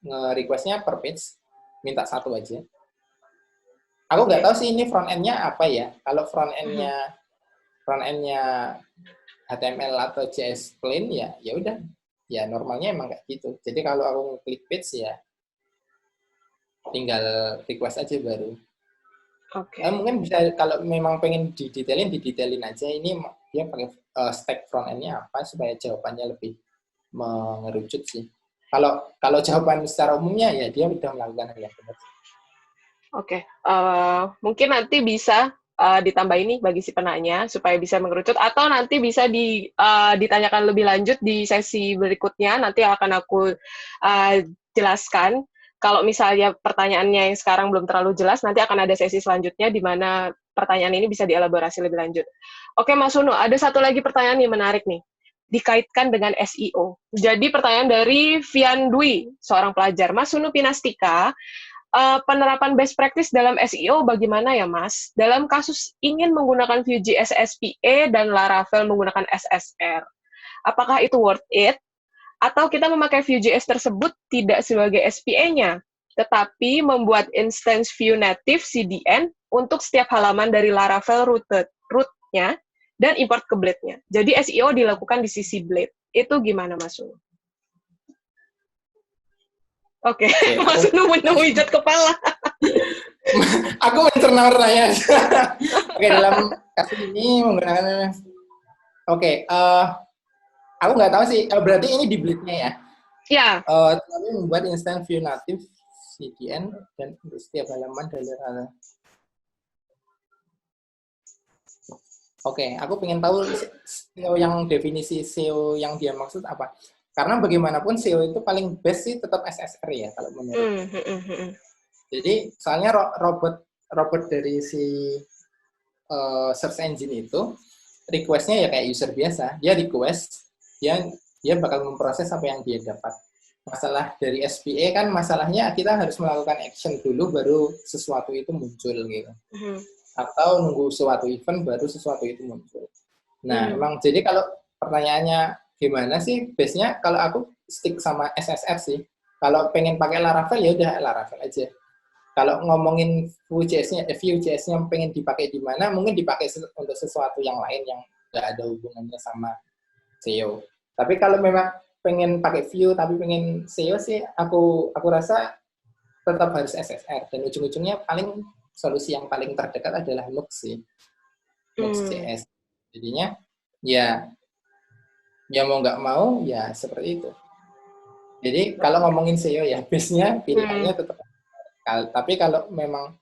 nge-request-nya per page minta 1 aja. Aku nggak tahu sih ini front end-nya apa ya. Kalau front end-nya HTML atau JS plain ya udah. Ya normalnya emang kayak gitu. Jadi kalau aku klik page ya tinggal request aja baru. Mungkin bisa kalau memang pengen didetailin aja. Ini dia pakai stack front end-nya apa supaya jawabannya lebih mengerucut sih. Kalau jawaban secara umumnya ya dia udah melakukan hal yang benar. Mungkin nanti bisa ditambah ini bagi si penanya supaya bisa mengerucut, atau nanti bisa ditanyakan lebih lanjut di sesi berikutnya. Nanti akan aku jelaskan. Kalau misalnya pertanyaannya yang sekarang belum terlalu jelas, nanti akan ada sesi selanjutnya di mana pertanyaan ini bisa dielaborasi lebih lanjut. Oke, Mas Sunu, ada satu lagi pertanyaan yang menarik nih, dikaitkan dengan SEO. Jadi pertanyaan dari Vian Dwi, seorang pelajar. Mas Sunu Pinastika, penerapan best practice dalam SEO bagaimana ya, Mas? Dalam kasus ingin menggunakan Vue.js SPA dan Laravel menggunakan SSR, apakah itu worth it? Atau kita memakai Vue.js tersebut tidak sebagai SPA-nya, tetapi membuat instance Vue native CDN untuk setiap halaman dari Laravel root-nya dan import ke Blade-nya. Jadi SEO dilakukan di sisi Blade. Itu gimana, Mas Sunu? Oke. Mas Sunu menunjukkan kepala. Aku mencerna warnanya. Oke, dalam kasus ini menggunakan aku nggak tahu sih, berarti ini di Blade-nya ya. Ya. Kami membuat instant view native CDN dan untuk setiap halaman dari Oke, aku pengen tahu SEO yang definisi SEO yang dia maksud apa. Karena bagaimanapun SEO itu paling best sih tetap SSR ya kalau menurut. Jadi soalnya robot dari si search engine itu request-nya ya kayak user biasa. Dia request, dia bakal memproses apa yang dia dapat. Masalah dari SPA kan masalahnya kita harus melakukan action dulu baru sesuatu itu muncul gitu. Atau nunggu suatu event baru sesuatu itu muncul. Nah, emang jadi kalau pertanyaannya gimana sih? Base-nya kalau aku stick sama SSR sih. Kalau pengen pakai Laravel ya udah Laravel aja. Kalau ngomongin Vue.js-nya pengen dipakai di mana, mungkin dipakai untuk sesuatu yang lain yang nggak ada hubungannya sama SEO. Tapi kalau memang pengen pakai Vue tapi pengen SEO sih, aku rasa tetap harus SSR. Dan ujung-ujungnya paling solusi yang paling terdekat adalah Nuxt sih. Nuxt.js. Jadinya ya mau nggak mau ya seperti itu. Jadi kalau ngomongin SEO ya base-nya pilihannya tetap. Tapi kalau memang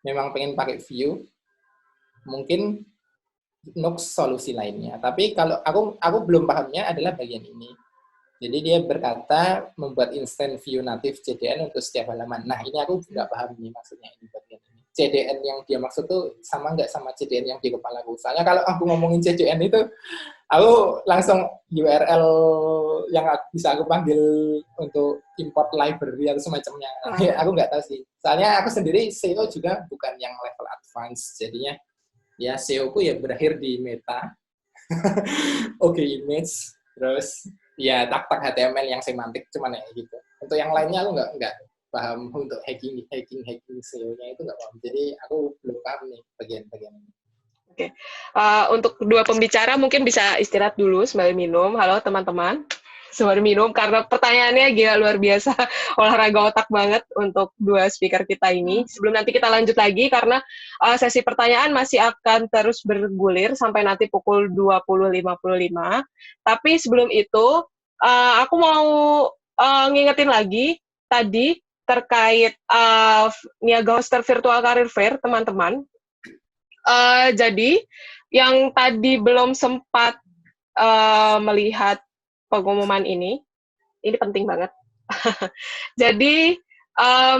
pengen pakai Vue, mungkin Nuxt solusi lainnya. Tapi kalau aku belum pahamnya adalah bagian ini. Jadi dia berkata membuat instant view native CDN untuk setiap halaman. Nah ini aku nggak paham nih maksudnya ini bagian ini. CDN yang dia maksud tuh sama nggak sama CDN yang di kepala aku. Soalnya kalau aku ngomongin CDN itu, aku langsung URL yang bisa aku panggil untuk import library atau semacamnya. Aku nggak tahu sih. Soalnya aku sendiri SEO juga bukan yang level advance. Jadinya ya SEO ku ya berakhir di meta. Oke, image. Terus ya tag-tag HTML yang semantik cuman ya gitu. Untuk yang lainnya aku nggak paham untuk hacking SEO-nya itu nggak paham. Jadi aku belum paham nih bagian-bagian ini. Oke. Untuk dua pembicara mungkin bisa istirahat dulu sambil minum. Halo teman-teman. Sambil minum karena pertanyaannya gila luar biasa, olahraga otak banget untuk dua speaker kita ini. Sebelum nanti kita lanjut lagi karena sesi pertanyaan masih akan terus bergulir sampai nanti pukul 20.55. Tapi sebelum itu aku mau ngingetin lagi tadi terkait Niaga Hoster Virtual Career Fair, teman-teman. Jadi yang tadi belum sempat melihat pengumuman ini penting banget. Jadi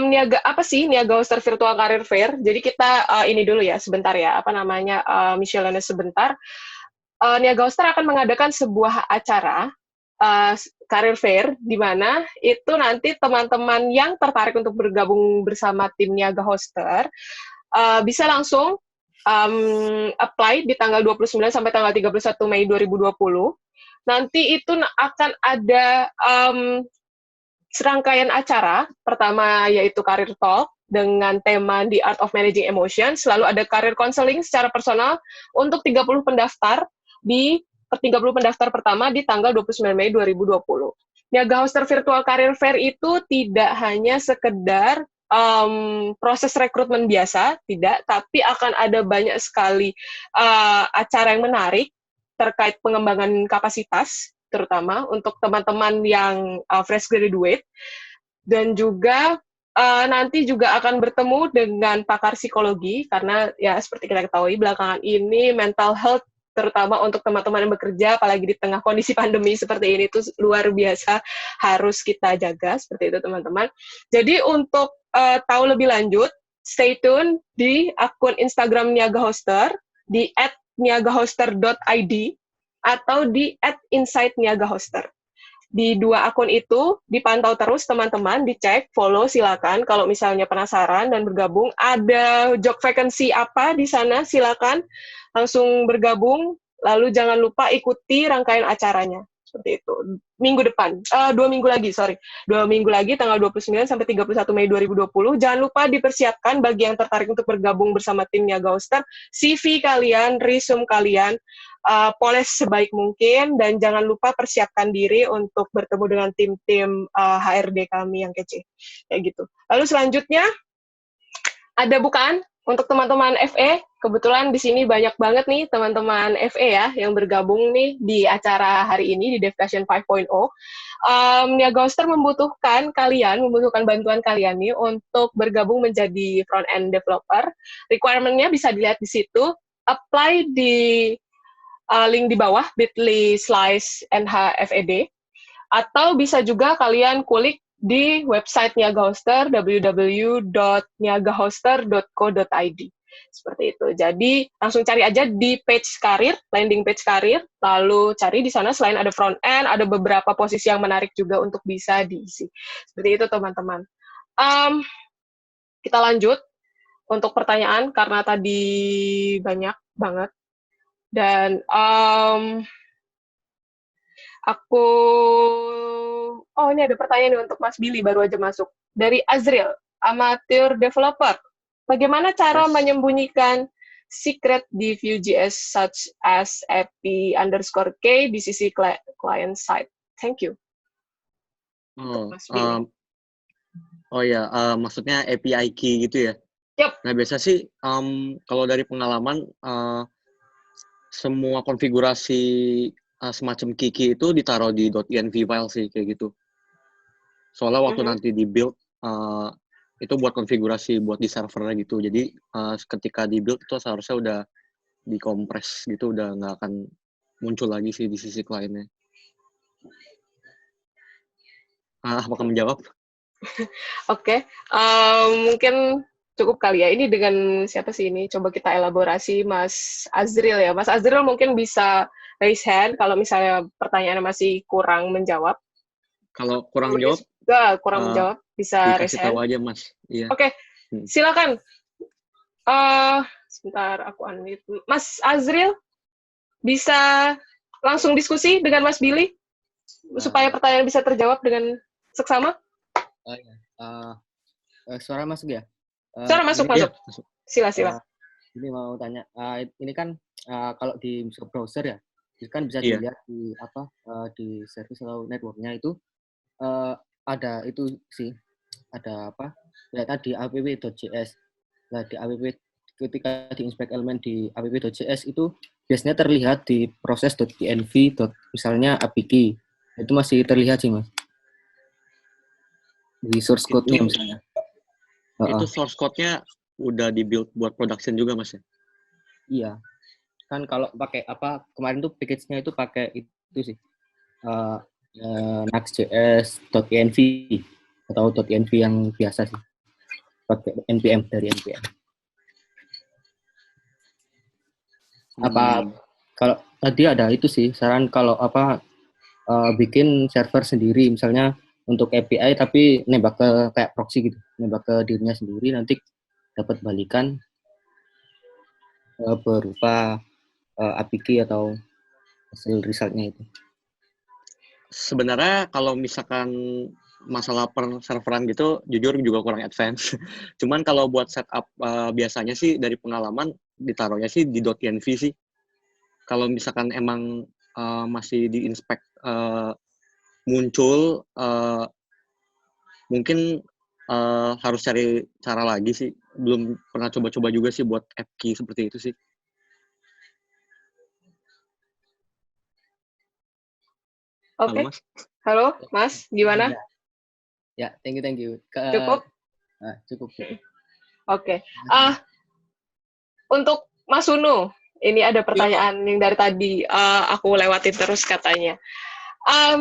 Niaga Hoster Virtual Career Fair. Jadi kita ini dulu ya sebentar ya, Michelle sebentar. Niaga Hoster akan mengadakan sebuah acara career fair di mana itu nanti teman-teman yang tertarik untuk bergabung bersama tim Niaga Hoster bisa langsung apply di tanggal 29 sampai tanggal 31 Mei 2020. Nanti itu akan ada serangkaian acara. Pertama yaitu Career Talk dengan tema The Art of Managing Emotions. Lalu ada Career Counseling secara personal untuk 30 pendaftar di 30 pendaftar pertama di tanggal 29 Mei 2020. Niaga Hoster Virtual Career Fair itu tidak hanya sekedar proses rekrutmen biasa, tidak, tapi akan ada banyak sekali acara yang menarik terkait pengembangan kapasitas, terutama untuk teman-teman yang fresh graduate, dan juga nanti juga akan bertemu dengan pakar psikologi, karena ya seperti kita ketahui belakangan ini mental health terutama untuk teman-teman yang bekerja, apalagi di tengah kondisi pandemi seperti ini, itu luar biasa harus kita jaga, seperti itu teman-teman. Jadi untuk tahu lebih lanjut, stay tune di akun Instagram Niaga Hoster, di @niagahoster.id, atau di @insightniagahoster. Di dua akun itu, dipantau terus teman-teman, dicek, follow, silakan. Kalau misalnya penasaran dan bergabung, ada job vacancy apa di sana, silakan langsung bergabung, lalu jangan lupa ikuti rangkaian acaranya. Seperti itu. Minggu depan, 2 minggu lagi, 2 minggu lagi, tanggal 29 sampai 31 Mei 2020. Jangan lupa dipersiapkan bagi yang tertarik untuk bergabung bersama tim Niaga Hoster, CV kalian, resume kalian, poles sebaik mungkin, dan jangan lupa persiapkan diri untuk bertemu dengan tim-tim HRD kami yang kece. Kayak gitu. Lalu selanjutnya, ada bukaan untuk teman-teman FE, kebetulan di sini banyak banget nih teman-teman FE ya yang bergabung nih di acara hari ini di Devcation 5.0. Niaga Hoster membutuhkan bantuan kalian nih untuk bergabung menjadi front-end developer. Requirement-nya bisa dilihat di situ. Apply di link di bawah bit.ly/nhfed, atau bisa juga kalian kulik di website Niaga Hoster, www.niagahoster.co.id. Seperti itu. Jadi langsung cari aja di page karir, landing page karir, lalu cari di sana selain ada front end, ada beberapa posisi yang menarik juga untuk bisa diisi. Seperti itu teman-teman. Kita lanjut untuk pertanyaan karena tadi banyak banget. Dan ini ada pertanyaan nih untuk Mas Billy, baru aja masuk. Dari Azril, amateur developer. Bagaimana cara menyembunyikan secret di Vue.js such as API_K di sisi client side? Thank you. Maksudnya API key gitu ya? Yep. Nah, biasa sih kalau dari pengalaman semua konfigurasi semacam key itu ditaruh di .env file sih, kayak gitu. Soalnya waktu nanti di build itu buat konfigurasi buat di servernya gitu. Jadi ketika di build itu seharusnya udah dikompres gitu, udah nggak akan muncul lagi sih di sisi kliennya. Apakah menjawab? Oke. Mungkin cukup kali ya. Ini dengan siapa sih ini? Coba kita elaborasi, Mas Azril ya. Mas Azril mungkin bisa raise hand kalau misalnya pertanyaannya masih kurang menjawab. Kalau kurang menjawab, menjawab, bisa raise hand. Dikasih tahu aja, Mas. Iya. Oke, silakan. Sebentar, aku unmute. Mas Azril, bisa langsung diskusi dengan Mas Billy supaya pertanyaan bisa terjawab dengan seksama? Suara masuk ya? Suara masuk. Sila. Ini mau tanya, ini kan kalau di browser ya, kan bisa dilihat di di service atau networknya itu ada itu sih, ada apa? Ya tadi app.js. Nah di app ketika diinspect elemen di app.js itu biasanya terlihat di proses.env misalnya API itu masih terlihat sih Mas. Di source code-nya misalnya. Itu source code-nya udah di-build buat production juga, Mas ya? Iya. Kan kalau pakai kemarin tuh package-nya itu pakai itu sih. Next.js.env atau .env yang biasa sih. Pakai npm dari npm. Kalau tadi ada itu sih saran kalau bikin server sendiri misalnya untuk API tapi nembak ke kayak proxy gitu, nembak ke dirinya sendiri nanti dapat balikan berupa API atau hasil resultnya itu. Sebenarnya kalau misalkan masalah serveran gitu, jujur juga kurang advance. Cuman kalau buat setup biasanya sih dari pengalaman ditaruhnya sih di .env sih. Kalau misalkan emang masih di-inspect muncul, mungkin harus cari cara lagi sih. Belum pernah coba-coba juga sih buat app key seperti itu sih. Oke. Halo, Mas. Gimana? Ya, thank you. Cukup? Cukup. Oke. Untuk Mas Unu, ini ada pertanyaan yang dari tadi aku lewatin terus katanya.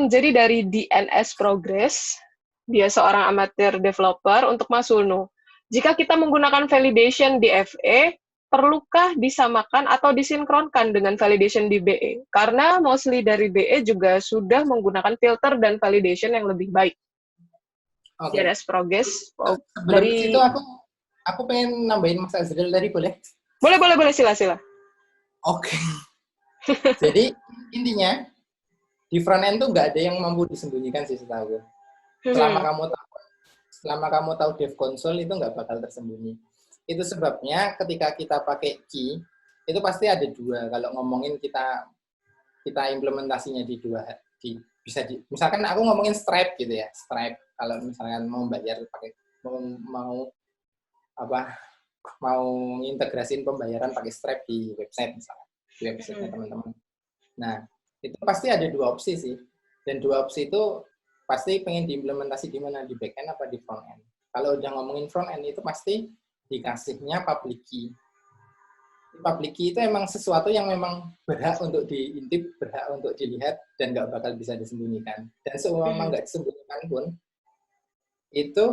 Jadi dari DNS Progress, dia seorang amateur developer. Untuk Mas Unu, jika kita menggunakan validation di FE, perlukah disamakan atau disinkronkan dengan validation di BE? Karena mostly dari BE juga sudah menggunakan filter dan validation yang lebih baik. Okay. DNS Progress. Dari itu aku pengen nambahin Mas Azril tadi, boleh? Boleh, sila. Oke. Jadi intinya di front end tuh nggak ada yang mampu disembunyikan sih setahu gue. Selama kamu tahu Dev Console itu nggak bakal tersembunyi. Itu sebabnya ketika kita pakai key itu pasti ada dua. Kalau ngomongin kita implementasinya di dua, misalkan aku ngomongin Stripe gitu ya, Stripe kalau misalkan mau bayar pakai mau mau integrasiin pembayaran pakai Stripe di website misalnya, di website teman-teman. Nah, itu pasti ada dua opsi sih. Dan dua opsi itu pasti pengen diimplementasi di mana, di back end apa di front end. Kalau udah ngomongin front end itu pasti dikasihnya public key. Public key itu emang sesuatu yang memang berhak untuk diintip, berhak untuk dilihat, dan nggak bakal bisa disembunyikan. Dan seumpama nggak disembunyikan pun, itu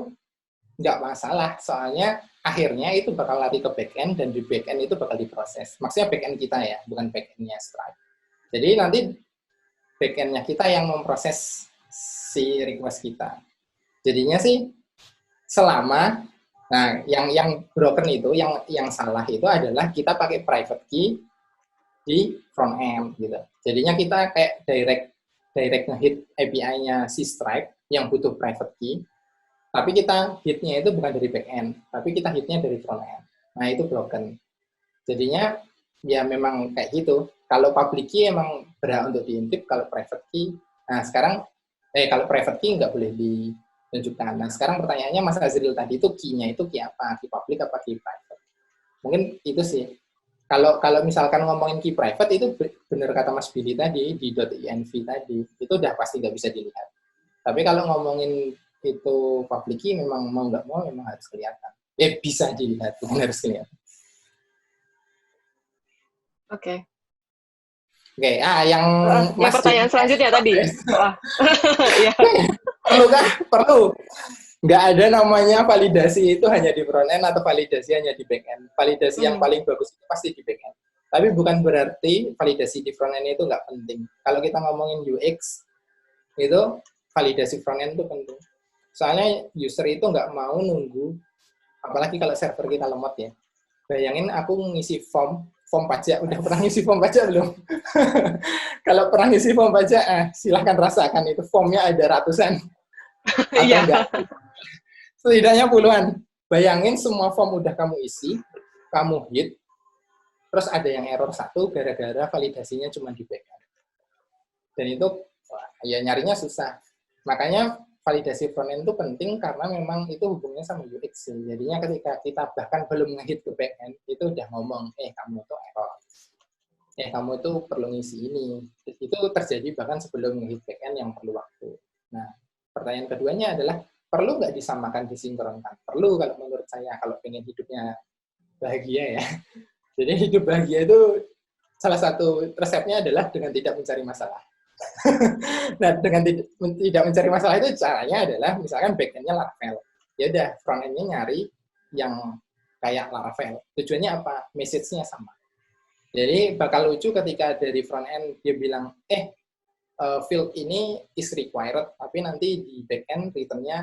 nggak masalah, soalnya akhirnya itu bakal lari ke back end, dan di back end itu bakal diproses. Maksudnya back end kita ya, bukan back end-nya Stripe. Jadi nanti back end-nya kita yang memproses si request kita. Jadinya sih selama, nah yang broken itu, yang salah itu adalah kita pakai private key di front end gitu. Jadinya kita kayak direct nge-hit API-nya si Stripe yang butuh private key, tapi kita hit-nya itu bukan dari back end, tapi kita hit-nya dari front end. Nah, itu broken. Jadinya ya memang kayak gitu. Kalau public key emang berhak untuk diintip, kalau private key, nah sekarang kalau private key nggak boleh ditunjukkan. Nah, sekarang pertanyaannya Mas Azril tadi itu key-nya itu key apa? Key public apa key private? Mungkin itu sih. Kalau misalkan ngomongin key private itu benar kata Mas Billy tadi di .env tadi, itu udah pasti nggak bisa dilihat. Tapi kalau ngomongin itu public key memang mau nggak mau memang harus kelihatan. Bisa dilihat, bukan harus kelihatan. Oke. Oke, yang pertanyaan selanjutnya tadi. Ya. Perlu kan? Perlu. Nggak ada namanya validasi itu hanya di front end atau validasi hanya di back end. Validasi yang paling bagus itu pasti di back end. Tapi bukan berarti validasi di front end itu nggak penting. Kalau kita ngomongin UX, itu validasi front end itu penting. Soalnya user itu nggak mau nunggu, apalagi kalau server kita lemot ya. Bayangin aku ngisi form pajak, udah pernah ngisi form pajak belum? Kalau pernah ngisi form pajak, silahkan rasakan itu formnya ada ratusan. Atau enggak? Setidaknya puluhan. Bayangin semua form udah kamu isi, kamu hit, terus ada yang error satu gara-gara validasinya cuma di backend. Dan itu ya nyarinya susah. Makanya validasi front end itu penting karena memang itu hubungannya sama UX. Jadinya ketika kita bahkan belum nge-hit ke back end, itu udah ngomong, kamu tuh error. Kamu tuh perlu ngisi ini. Itu terjadi bahkan sebelum nge-hit back end yang perlu waktu. Nah, pertanyaan keduanya adalah, perlu nggak disamakan, disinkronkan? Perlu kalau menurut saya, kalau pengen hidupnya bahagia ya. Jadi hidup bahagia itu salah satu resepnya adalah dengan tidak mencari masalah. Nah, dengan tidak mencari masalah itu caranya adalah misalkan back-end-nya Laravel. Ya udah, front-end-nya nyari yang kayak Laravel. Tujuannya apa? Message-nya sama. Jadi bakal lucu ketika dari front-end dia bilang, field ini is required, tapi nanti di back-end return-nya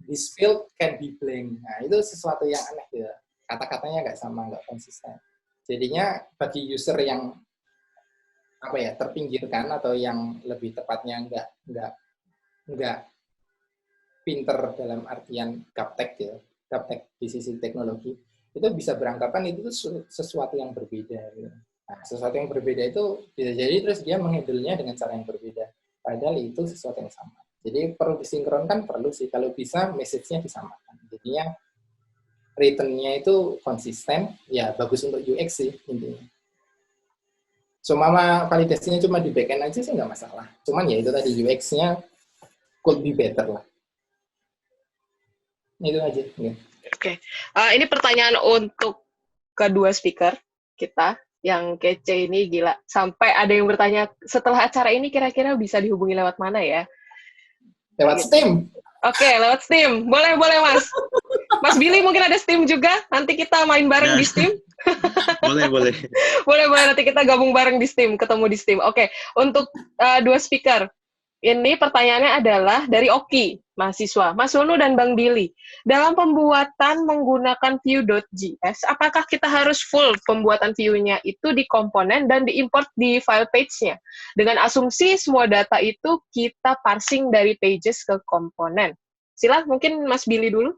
this field can be blank. Nah, itu sesuatu yang aneh ya. Kata-katanya nggak sama, nggak konsisten. Jadinya bagi user yang terpinggirkan atau yang lebih tepatnya nggak pinter dalam artian gaptek ya, gaptek di sisi teknologi, itu bisa beranggapan itu sesuatu yang berbeda. Gitu. Nah, sesuatu yang berbeda itu bisa jadi terus dia menghandle-nya dengan cara yang berbeda. Padahal itu sesuatu yang sama. Jadi perlu disinkronkan, perlu sih. Kalau bisa message-nya disamakan. Jadinya return-nya itu konsisten, ya bagus untuk UX sih intinya. Mama validasinya cuma di backend aja sih nggak masalah. Cuman ya itu tadi UX-nya could be better lah. Itu aja. Oke. Ini pertanyaan untuk kedua speaker kita yang kece ini, gila. Sampai ada yang bertanya, setelah acara ini kira-kira bisa dihubungi lewat mana ya? Lewat Steam. Oke, lewat Steam. Boleh Mas. Mas Billy mungkin ada Steam juga. Nanti kita main bareng di Steam. Boleh. Boleh nanti kita gabung bareng di Steam, ketemu di Steam. Oke, untuk dua speaker. Ini pertanyaannya adalah dari Oki, mahasiswa. Mas Nunu dan Bang Billy, dalam pembuatan menggunakan Vue.js, apakah kita harus full pembuatan Vue-nya itu di komponen dan diimport di file page-nya? Dengan asumsi semua data itu kita parsing dari pages ke komponen. Silah, mungkin Mas Billy dulu.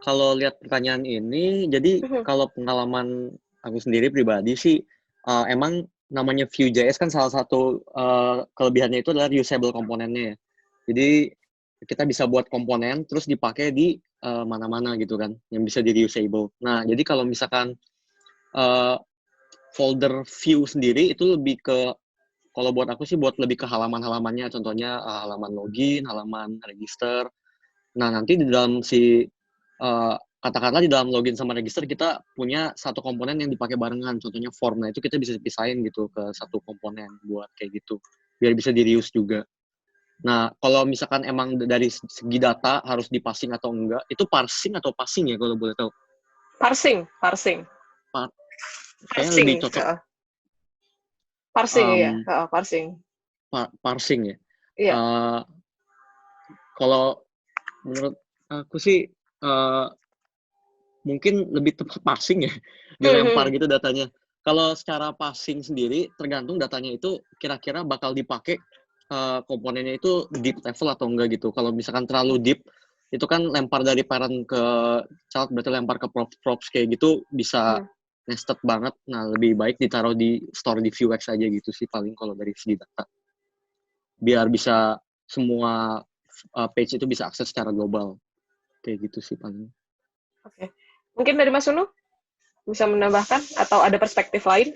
Kalau lihat pertanyaan ini, jadi kalau pengalaman aku sendiri pribadi sih, emang namanya Vue.js kan salah satu kelebihannya itu adalah reusable komponennya ya. Jadi kita bisa buat komponen terus dipakai di mana-mana gitu kan, yang bisa di reusable. Nah, jadi kalau misalkan folder view sendiri itu lebih ke, kalau buat aku sih buat lebih ke halaman-halamannya, contohnya halaman login, halaman register. Nah, nanti di dalam katakanlah di dalam login sama register kita punya satu komponen yang dipakai barengan, contohnya form. Nah, itu kita bisa pisahin gitu ke satu komponen buat kayak gitu, biar bisa di-reuse juga. Nah, kalau misalkan emang dari segi data harus di-parsing atau enggak, itu parsing atau passing ya kalau boleh tahu? Parsing. Kayaknya lebih cocok. Parsing, iya. Parsing. Parsing ya? Iya. Kalau menurut aku sih, mungkin lebih tepat parsing ya, dilempar gitu datanya. Kalau secara parsing sendiri, tergantung datanya itu kira-kira bakal dipakai komponennya itu deep level atau enggak gitu. Kalau misalkan terlalu deep, itu kan lempar dari parent ke child, berarti lempar ke props kayak gitu, bisa nested banget. Nah, lebih baik ditaruh di store di Vuex aja gitu sih paling kalau dari segi data. Biar bisa semua page itu bisa akses secara global. Kayak gitu sih paling. Oke. Mungkin dari Mas Unu bisa menambahkan atau ada perspektif lain?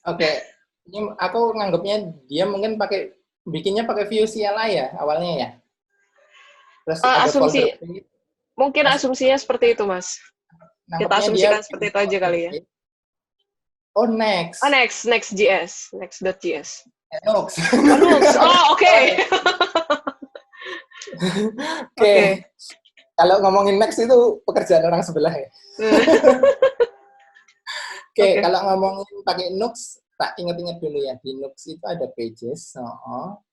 Oke. Ini aku nganggapnya dia mungkin bikinnya pakai view CLI ya awalnya ya. Terus ada asumsi. folder. Mungkin asumsinya seperti itu, Mas. Kita asumsikan seperti itu aja kali ya. Oh, Next. Oh, Next.js. Next.js. Nux. Oh, oke. Oke. Kalau ngomongin Next itu pekerjaan orang sebelah ya. Oke, kalau ngomongin pakai Nux, tak ingat-ingat dulu ya. Di Nux itu ada pages,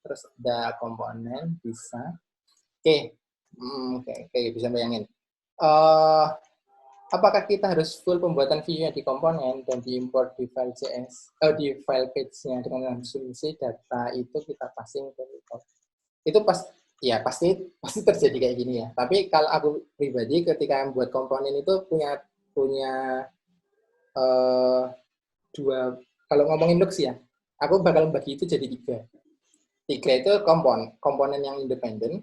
terus ada komponen, bisa. Oke, bisa bayangin. Apakah kita harus full pembuatan view-nya di komponen dan diimport di file JS, di file page-nya dengan asumsi data itu kita passing ke record? Itu pasti terjadi kayak gini ya. Tapi kalau aku pribadi ketika membuat komponen itu punya dua. Kalau ngomongin Nux ya, aku bakal bagi itu jadi 3. 3 itu komponen yang independen,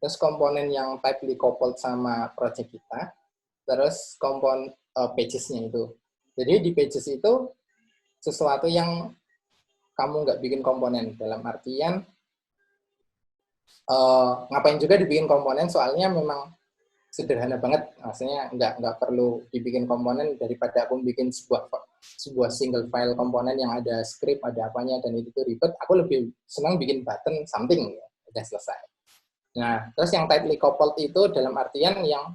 terus komponen yang tightly coupled sama project kita, terus komponen pages-nya itu. Jadi di pages itu sesuatu yang kamu nggak bikin komponen, dalam artian ngapain juga dibikin komponen, soalnya memang sederhana banget, maksudnya nggak perlu dibikin komponen, daripada aku bikin sebuah single file komponen yang ada script, ada apanya, dan itu tuh ribet, aku lebih senang bikin button something, ya, udah selesai. Nah, terus yang tightly coupled itu dalam artian yang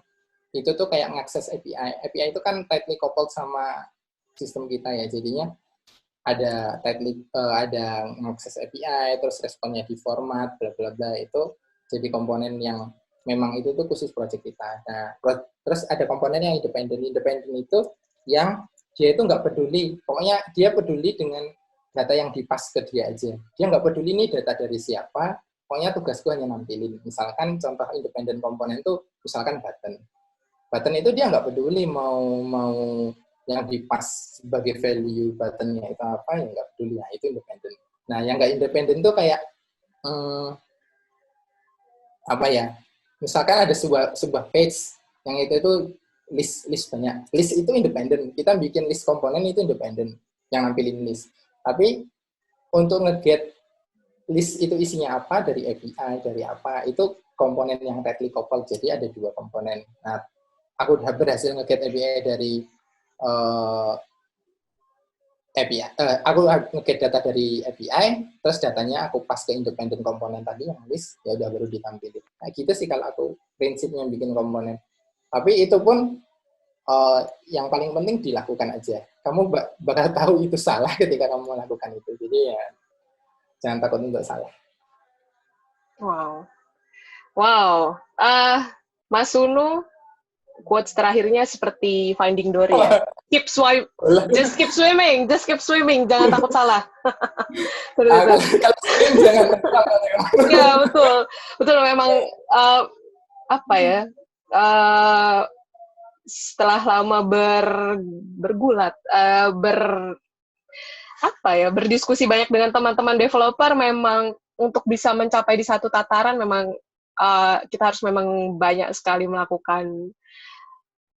itu tuh kayak ngakses API. API itu kan tightly coupled sama sistem kita ya, jadinya ada ngakses API, terus responnya di format, bla bla bla, itu jadi komponen yang memang itu tuh khusus project kita. Nah, terus ada komponen yang independen. Independen itu yang dia itu nggak peduli, pokoknya dia peduli dengan data yang dipas ke dia aja. Dia nggak peduli nih data dari siapa, pokoknya tugasku hanya nampilin. Misalkan contoh independen komponen itu, misalkan button. Button itu dia nggak peduli mau yang dipas sebagai value buttonnya itu apa, yang nggak peduli. Nah, itu independen. Nah, yang nggak independen itu kayak apa ya? Misalkan ada sebuah page yang itu list banyak. List itu independen. Kita bikin list komponen itu independen yang nampilin list. Tapi untuk nge-get list itu isinya apa, dari API, dari apa, itu komponen yang tightly coupled. Jadi ada 2 komponen. Nah, aku udah berhasil nge-get API dari aku nge-get data dari API, terus datanya aku pas ke independent komponen tadi yang list, ya udah baru ditampilin. Nah, gitu sih kalau aku prinsipnya bikin komponen. Tapi itu pun yang paling penting dilakukan aja. Kamu bakal tahu itu salah ketika kamu melakukan itu. Jadi ya jangan takut untuk salah. Wow. Mas Unu, quotes terakhirnya seperti Finding Dory ya. Just keep swimming, jangan takut salah. Kalau swimming jangan takut. Ya, betul memang apa ya? Setelah lama bergulat, berdiskusi banyak dengan teman-teman developer, memang untuk bisa mencapai di satu tataran memang kita harus memang banyak sekali melakukan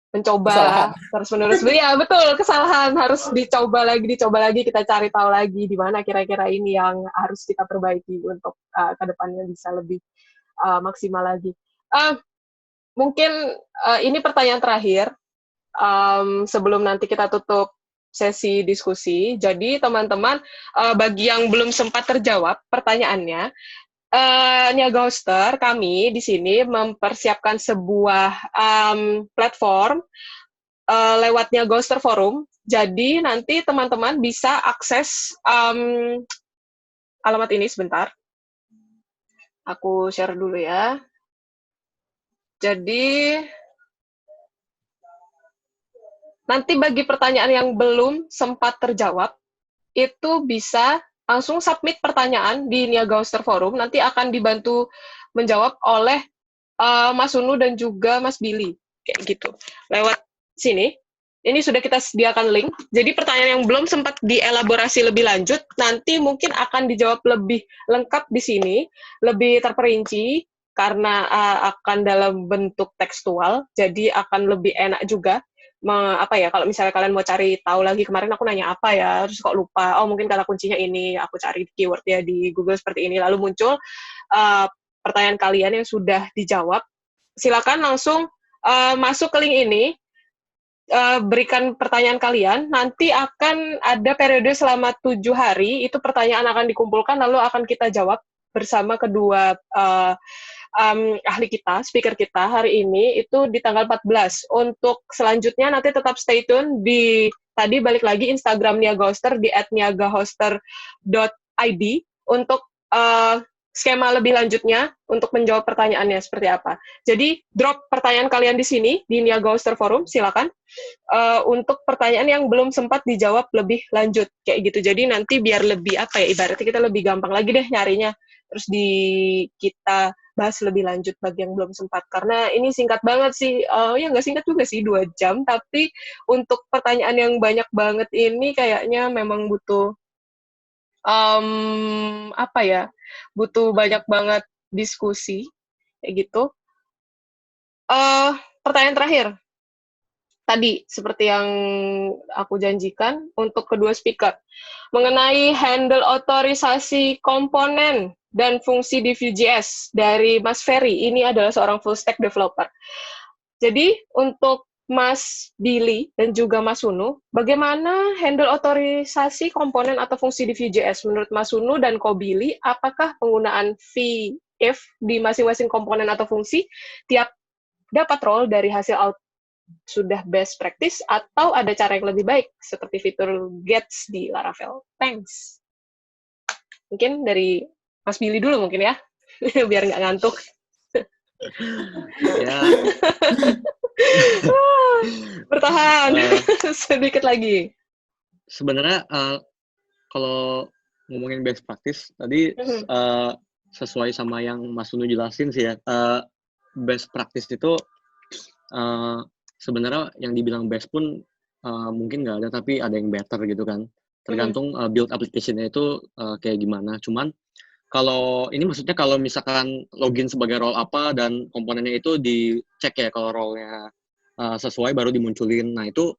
mencoba terus-menerus. Ya, betul, kesalahan harus dicoba lagi, kita cari tahu lagi di mana kira-kira ini yang harus kita perbaiki untuk ke depannya bisa lebih maksimal lagi. Mungkin ini pertanyaan terakhir sebelum nanti kita tutup sesi diskusi. Jadi teman-teman, bagi yang belum sempat terjawab pertanyaannya, Niaga Hoster, kami di sini mempersiapkan sebuah platform lewat Niaga Hoster Forum. Jadi nanti teman-teman bisa akses alamat ini sebentar. Aku share dulu ya. Jadi nanti bagi pertanyaan yang belum sempat terjawab, itu bisa langsung submit pertanyaan di Niaga Hoster Forum, nanti akan dibantu menjawab oleh Mas Unu dan juga Mas Billy, kayak gitu. Lewat sini, ini sudah kita sediakan link, jadi pertanyaan yang belum sempat dielaborasi lebih lanjut, nanti mungkin akan dijawab lebih lengkap di sini, lebih terperinci, karena akan dalam bentuk tekstual, jadi akan lebih enak juga. Kalau misalnya kalian mau cari tahu lagi kemarin aku nanya apa ya, terus kok lupa, mungkin kata kuncinya ini, aku cari keywordnya di Google seperti ini, lalu muncul pertanyaan kalian yang sudah dijawab, silakan langsung masuk ke link ini, berikan pertanyaan kalian, nanti akan ada periode selama 7 hari, itu pertanyaan akan dikumpulkan, lalu akan kita jawab bersama kedua ahli kita, speaker kita hari ini itu di tanggal 14. Untuk selanjutnya nanti tetap stay tune di tadi balik lagi Instagram Niaga Hoster di @niagahoster.id untuk skema lebih lanjutnya untuk menjawab pertanyaannya seperti apa. Jadi drop pertanyaan kalian di sini di Niaga Hoster Forum, silakan untuk pertanyaan yang belum sempat dijawab lebih lanjut kayak gitu. Jadi nanti biar lebih ibaratnya kita lebih gampang lagi deh nyarinya. Terus kita bahas lebih lanjut bagi yang belum sempat. Karena ini singkat banget sih, ya nggak singkat juga sih, 2 jam, tapi untuk pertanyaan yang banyak banget ini kayaknya memang butuh, butuh banyak banget diskusi, kayak gitu. Pertanyaan terakhir, tadi seperti yang aku janjikan untuk kedua speaker, mengenai handle otorisasi komponen dan fungsi di Vue.js dari Mas Ferry. Ini adalah seorang full stack developer. Jadi untuk Mas Billy dan juga Mas Unu, bagaimana handle otorisasi komponen atau fungsi di Vue.js? Menurut Mas Unu dan Ko Billy, apakah penggunaan if di masing-masing komponen atau fungsi tiap dapat role dari hasil sudah best practice atau ada cara yang lebih baik seperti fitur gets di Laravel? Thanks. Mungkin dari Mas Billy dulu mungkin ya, biar nggak ngantuk. Ya. Bertahan sedikit lagi. Sebenarnya kalau ngomongin best practice tadi sesuai sama yang Mas Unu jelasin sih ya, best practice itu sebenarnya yang dibilang best pun mungkin nggak ada, tapi ada yang better gitu kan. Tergantung build application-nya itu kayak gimana. Cuman kalau ini maksudnya kalau misalkan login sebagai role apa dan komponennya itu dicek ya, kalau role-nya sesuai baru dimunculin. Nah itu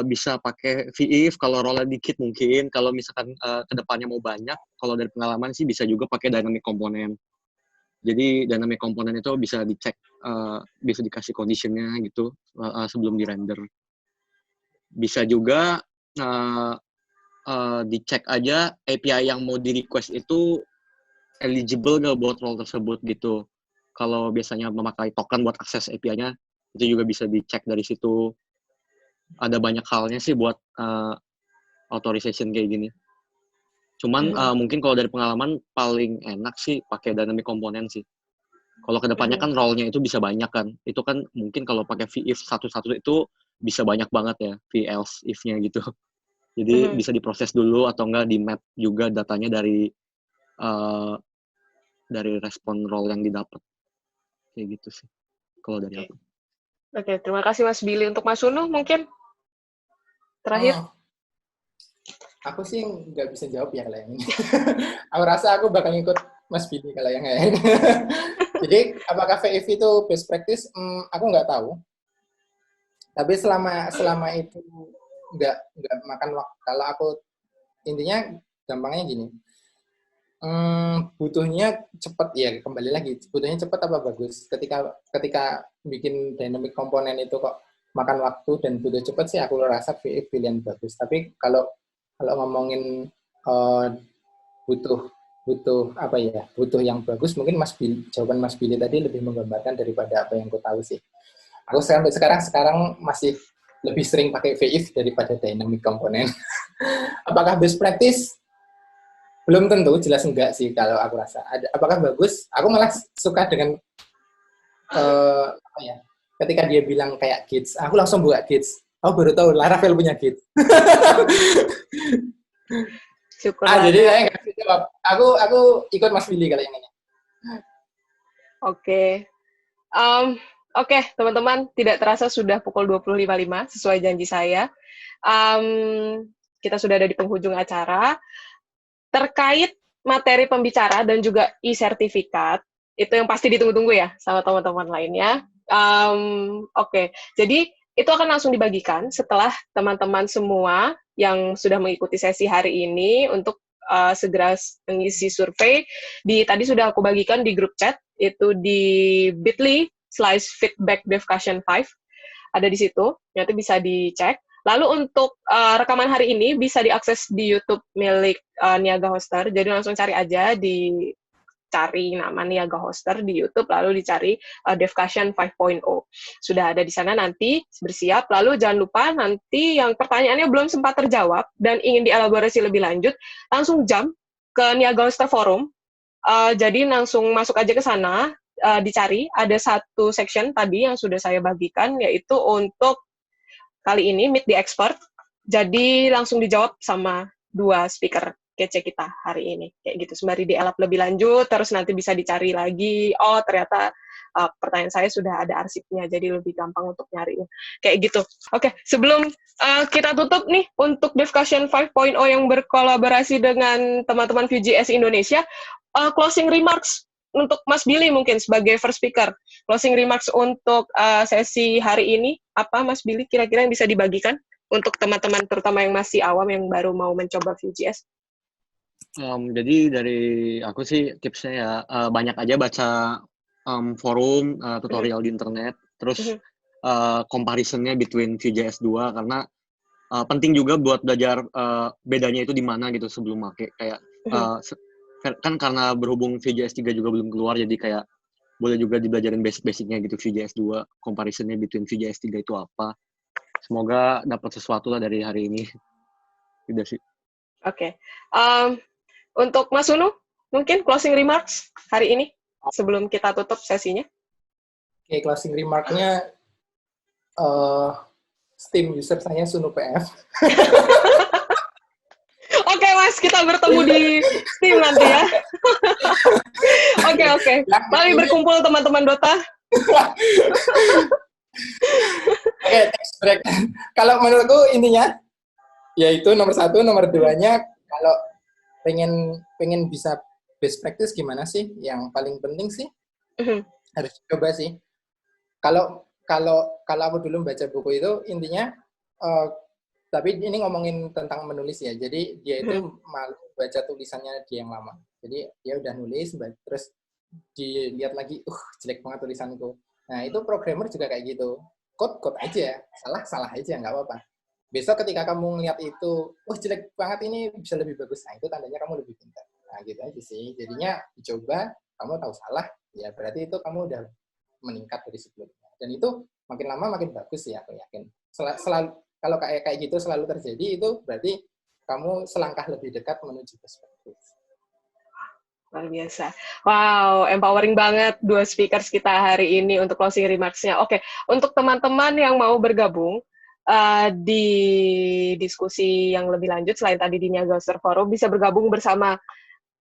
bisa pakai VIF kalau role-nya dikit mungkin. Kalau misalkan kedepannya mau banyak, kalau dari pengalaman sih bisa juga pakai dynamic component. Jadi dynamic component itu bisa dicek, bisa dikasih condition-nya gitu sebelum di-render. Bisa juga dicek aja API yang mau di-request itu eligible nggak buat role tersebut gitu. Kalau biasanya memakai token buat akses API-nya, itu juga bisa dicek dari situ. Ada banyak halnya sih buat authorization kayak gini. Cuman mungkin kalau dari pengalaman paling enak sih pakai dynamic component sih. Kalau kedepannya kan role-nya itu bisa banyak kan. Itu kan mungkin kalau pakai VIF satu-satu itu bisa banyak banget ya, VElse if-nya gitu. Jadi bisa diproses dulu atau enggak di map juga datanya dari respon role yang didapat. Kayak gitu sih kalau dari aku. Oke, terima kasih Mas Billy. Untuk Mas Unu mungkin terakhir. Aku sih nggak bisa jawab ya kalau yang ini. Aku rasa aku bakal ikut Mas Billy kalau yang lain. Jadi apakah VF itu best practice? Aku nggak tahu. Tapi selama itu nggak makan waktu. Kalau aku intinya gampangnya gini. Butuhnya cepat ya, kembali lagi butuhnya cepat apa bagus. Ketika bikin dynamic komponen itu kok makan waktu dan butuh cepat sih, aku rasa VF pilihan bagus. Tapi kalau ngomongin butuh apa ya, butuh yang bagus, mungkin jawaban Mas Billy tadi lebih menggambarkan daripada apa yang aku tahu sih. Aku sampai sekarang masih lebih sering pakai VF daripada dynamic komponen. Apakah best practice? Belum tentu, jelas enggak sih kalau aku rasa. Apakah bagus? Aku malah suka dengan apa ya? Ketika dia bilang kayak Git, aku langsung buka Git. Aku baru tahu Laravel punya Git. Syukurlah. Jadi saya nggak bisa jawab. Aku ikut Mas Billy kali ini. Oke. Oke, teman-teman, tidak terasa sudah pukul 25.05 sesuai janji saya. Kita sudah ada di penghujung acara. Terkait materi pembicara dan juga e-sertifikat, itu yang pasti ditunggu-tunggu ya sama teman-teman lainnya. Oke, jadi itu akan langsung dibagikan setelah teman-teman semua yang sudah mengikuti sesi hari ini untuk segera mengisi survei. Tadi sudah aku bagikan di grup chat, itu di bit.ly/feedbackdevcussion5. Ada di situ, nanti bisa dicek. Lalu untuk rekaman hari ini bisa diakses di YouTube milik Niaga Hoster. Jadi langsung cari aja, dicari nama Niaga Hoster di YouTube, lalu dicari Devcussion 5.0. Sudah ada di sana, nanti bersiap. Lalu jangan lupa nanti yang pertanyaannya belum sempat terjawab dan ingin dielaborasi lebih lanjut, langsung jump ke Niaga Hoster Forum. Jadi langsung masuk aja ke sana, dicari. Ada satu section tadi yang sudah saya bagikan, yaitu untuk kali ini Meet the Expert. Jadi langsung dijawab sama dua speaker kece kita hari ini. Kayak gitu, sembari dielap lebih lanjut, terus nanti bisa dicari lagi, oh ternyata pertanyaan saya sudah ada arsipnya, jadi lebih gampang untuk nyariin. Kayak gitu. Oke, sebelum kita tutup nih, untuk Devcussion 5.0 yang berkolaborasi dengan teman-teman Vue.js Indonesia, closing remarks untuk Mas Billy mungkin sebagai first speaker. Closing remarks untuk sesi hari ini, apa Mas Billy kira-kira yang bisa dibagikan untuk teman-teman terutama yang masih awam yang baru mau mencoba Vue.js? Jadi dari aku sih tipsnya ya banyak aja baca forum, tutorial di internet, terus comparisonnya between Vue.js 2 karena penting juga buat belajar bedanya itu di mana gitu sebelum pakai kayak kan karena berhubung Vue.js 3 juga belum keluar, jadi kayak boleh juga dibelajarin basic-basicnya gitu Vue.js 2, comparisonnya between Vue.js 3 itu apa. Semoga dapat sesuatu lah dari hari ini. Udah sih. Oke. Untuk Mas Unu, mungkin closing remarks hari ini sebelum kita tutup sesinya. Oke, closing remark-nya Steam user saya Sunu PF. Oke, Mas, kita bertemu di Steam nanti ya. Oke. Mari berkumpul teman-teman Dota. Oke, next break. Kalau menurutku intinya, yaitu nomor 1, nomor 2-nya, kalau pengen bisa best practice gimana sih? Yang paling penting sih, harus coba sih. Kalau aku dulu baca buku itu, intinya, tapi ini ngomongin tentang menulis ya, jadi dia itu malu baca tulisannya dia yang lama. Jadi dia udah nulis, terus dilihat lagi, jelek banget tulisanku. Nah, itu programmer juga kayak gitu. Code aja, salah aja, nggak apa-apa. Besok ketika kamu ngeliat itu, jelek banget ini bisa lebih bagus. Nah, itu tandanya kamu lebih pintar. Nah, gitu aja sih. Jadinya dicoba, kamu tahu salah, ya berarti itu kamu udah meningkat dari sebelumnya. Dan itu makin lama makin bagus ya, aku yakin. Selalu kalau kayak gitu selalu terjadi, itu berarti kamu selangkah lebih dekat menuju best practice. Luar biasa. Wow, empowering banget dua speakers kita hari ini untuk closing remarks-nya. Oke, untuk teman-teman yang mau bergabung di diskusi yang lebih lanjut, selain tadi di Niaga Hoster Forum, bisa bergabung bersama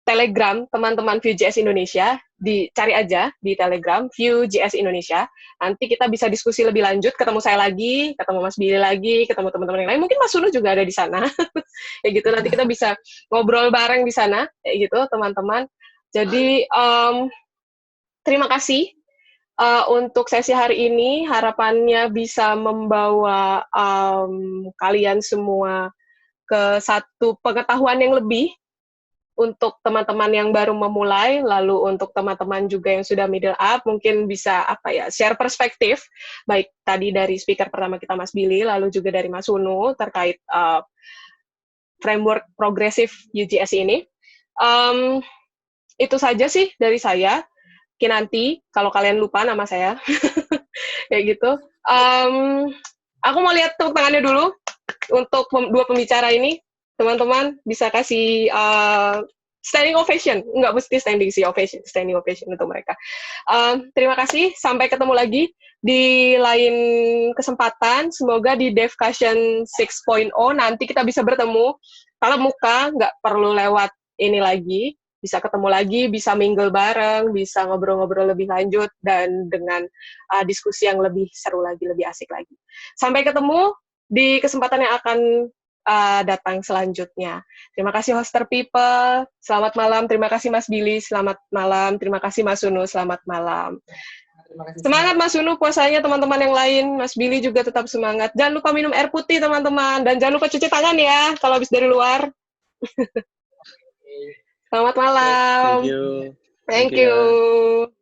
Telegram teman-teman Vue.js Indonesia, dicari aja di Telegram Vue.js Indonesia. Nanti kita bisa diskusi lebih lanjut, ketemu saya lagi, ketemu Mas Billy lagi, ketemu teman-teman yang lain. Mungkin Mas Sunu juga ada di sana. Kayak gitu, nanti kita bisa ngobrol bareng di sana, kayak gitu teman-teman. Jadi, terima kasih untuk sesi hari ini. Harapannya bisa membawa kalian semua ke satu pengetahuan yang lebih untuk teman-teman yang baru memulai, lalu untuk teman-teman juga yang sudah middle up, mungkin bisa share perspektif, baik tadi dari speaker pertama kita Mas Billy, lalu juga dari Mas Unu terkait framework progresif UGS ini. Itu saja sih dari saya. Nanti kalau kalian lupa nama saya, kayak gitu. Aku mau lihat tepuk tangannya dulu untuk dua pembicara ini. Teman-teman bisa kasih standing ovation, nggak mesti standing sih, standing ovation untuk mereka. Terima kasih, sampai ketemu lagi di lain kesempatan. Semoga di Devcussion 6.0 nanti kita bisa bertemu tatap muka, nggak perlu lewat ini lagi, bisa ketemu lagi, bisa mingle bareng, bisa ngobrol-ngobrol lebih lanjut, dan dengan diskusi yang lebih seru lagi, lebih asik lagi. Sampai ketemu di kesempatan yang akan datang selanjutnya. Terima kasih hoster people, selamat malam. Terima kasih Mas Billy, selamat malam. Terima kasih Mas Unu, selamat malam. Semangat Mas Unu puasanya, teman-teman yang lain. Mas Billy juga tetap semangat. Jangan lupa minum air putih teman-teman, dan jangan lupa cuci tangan ya kalau habis dari luar. Selamat malam. Thank you. Thank you.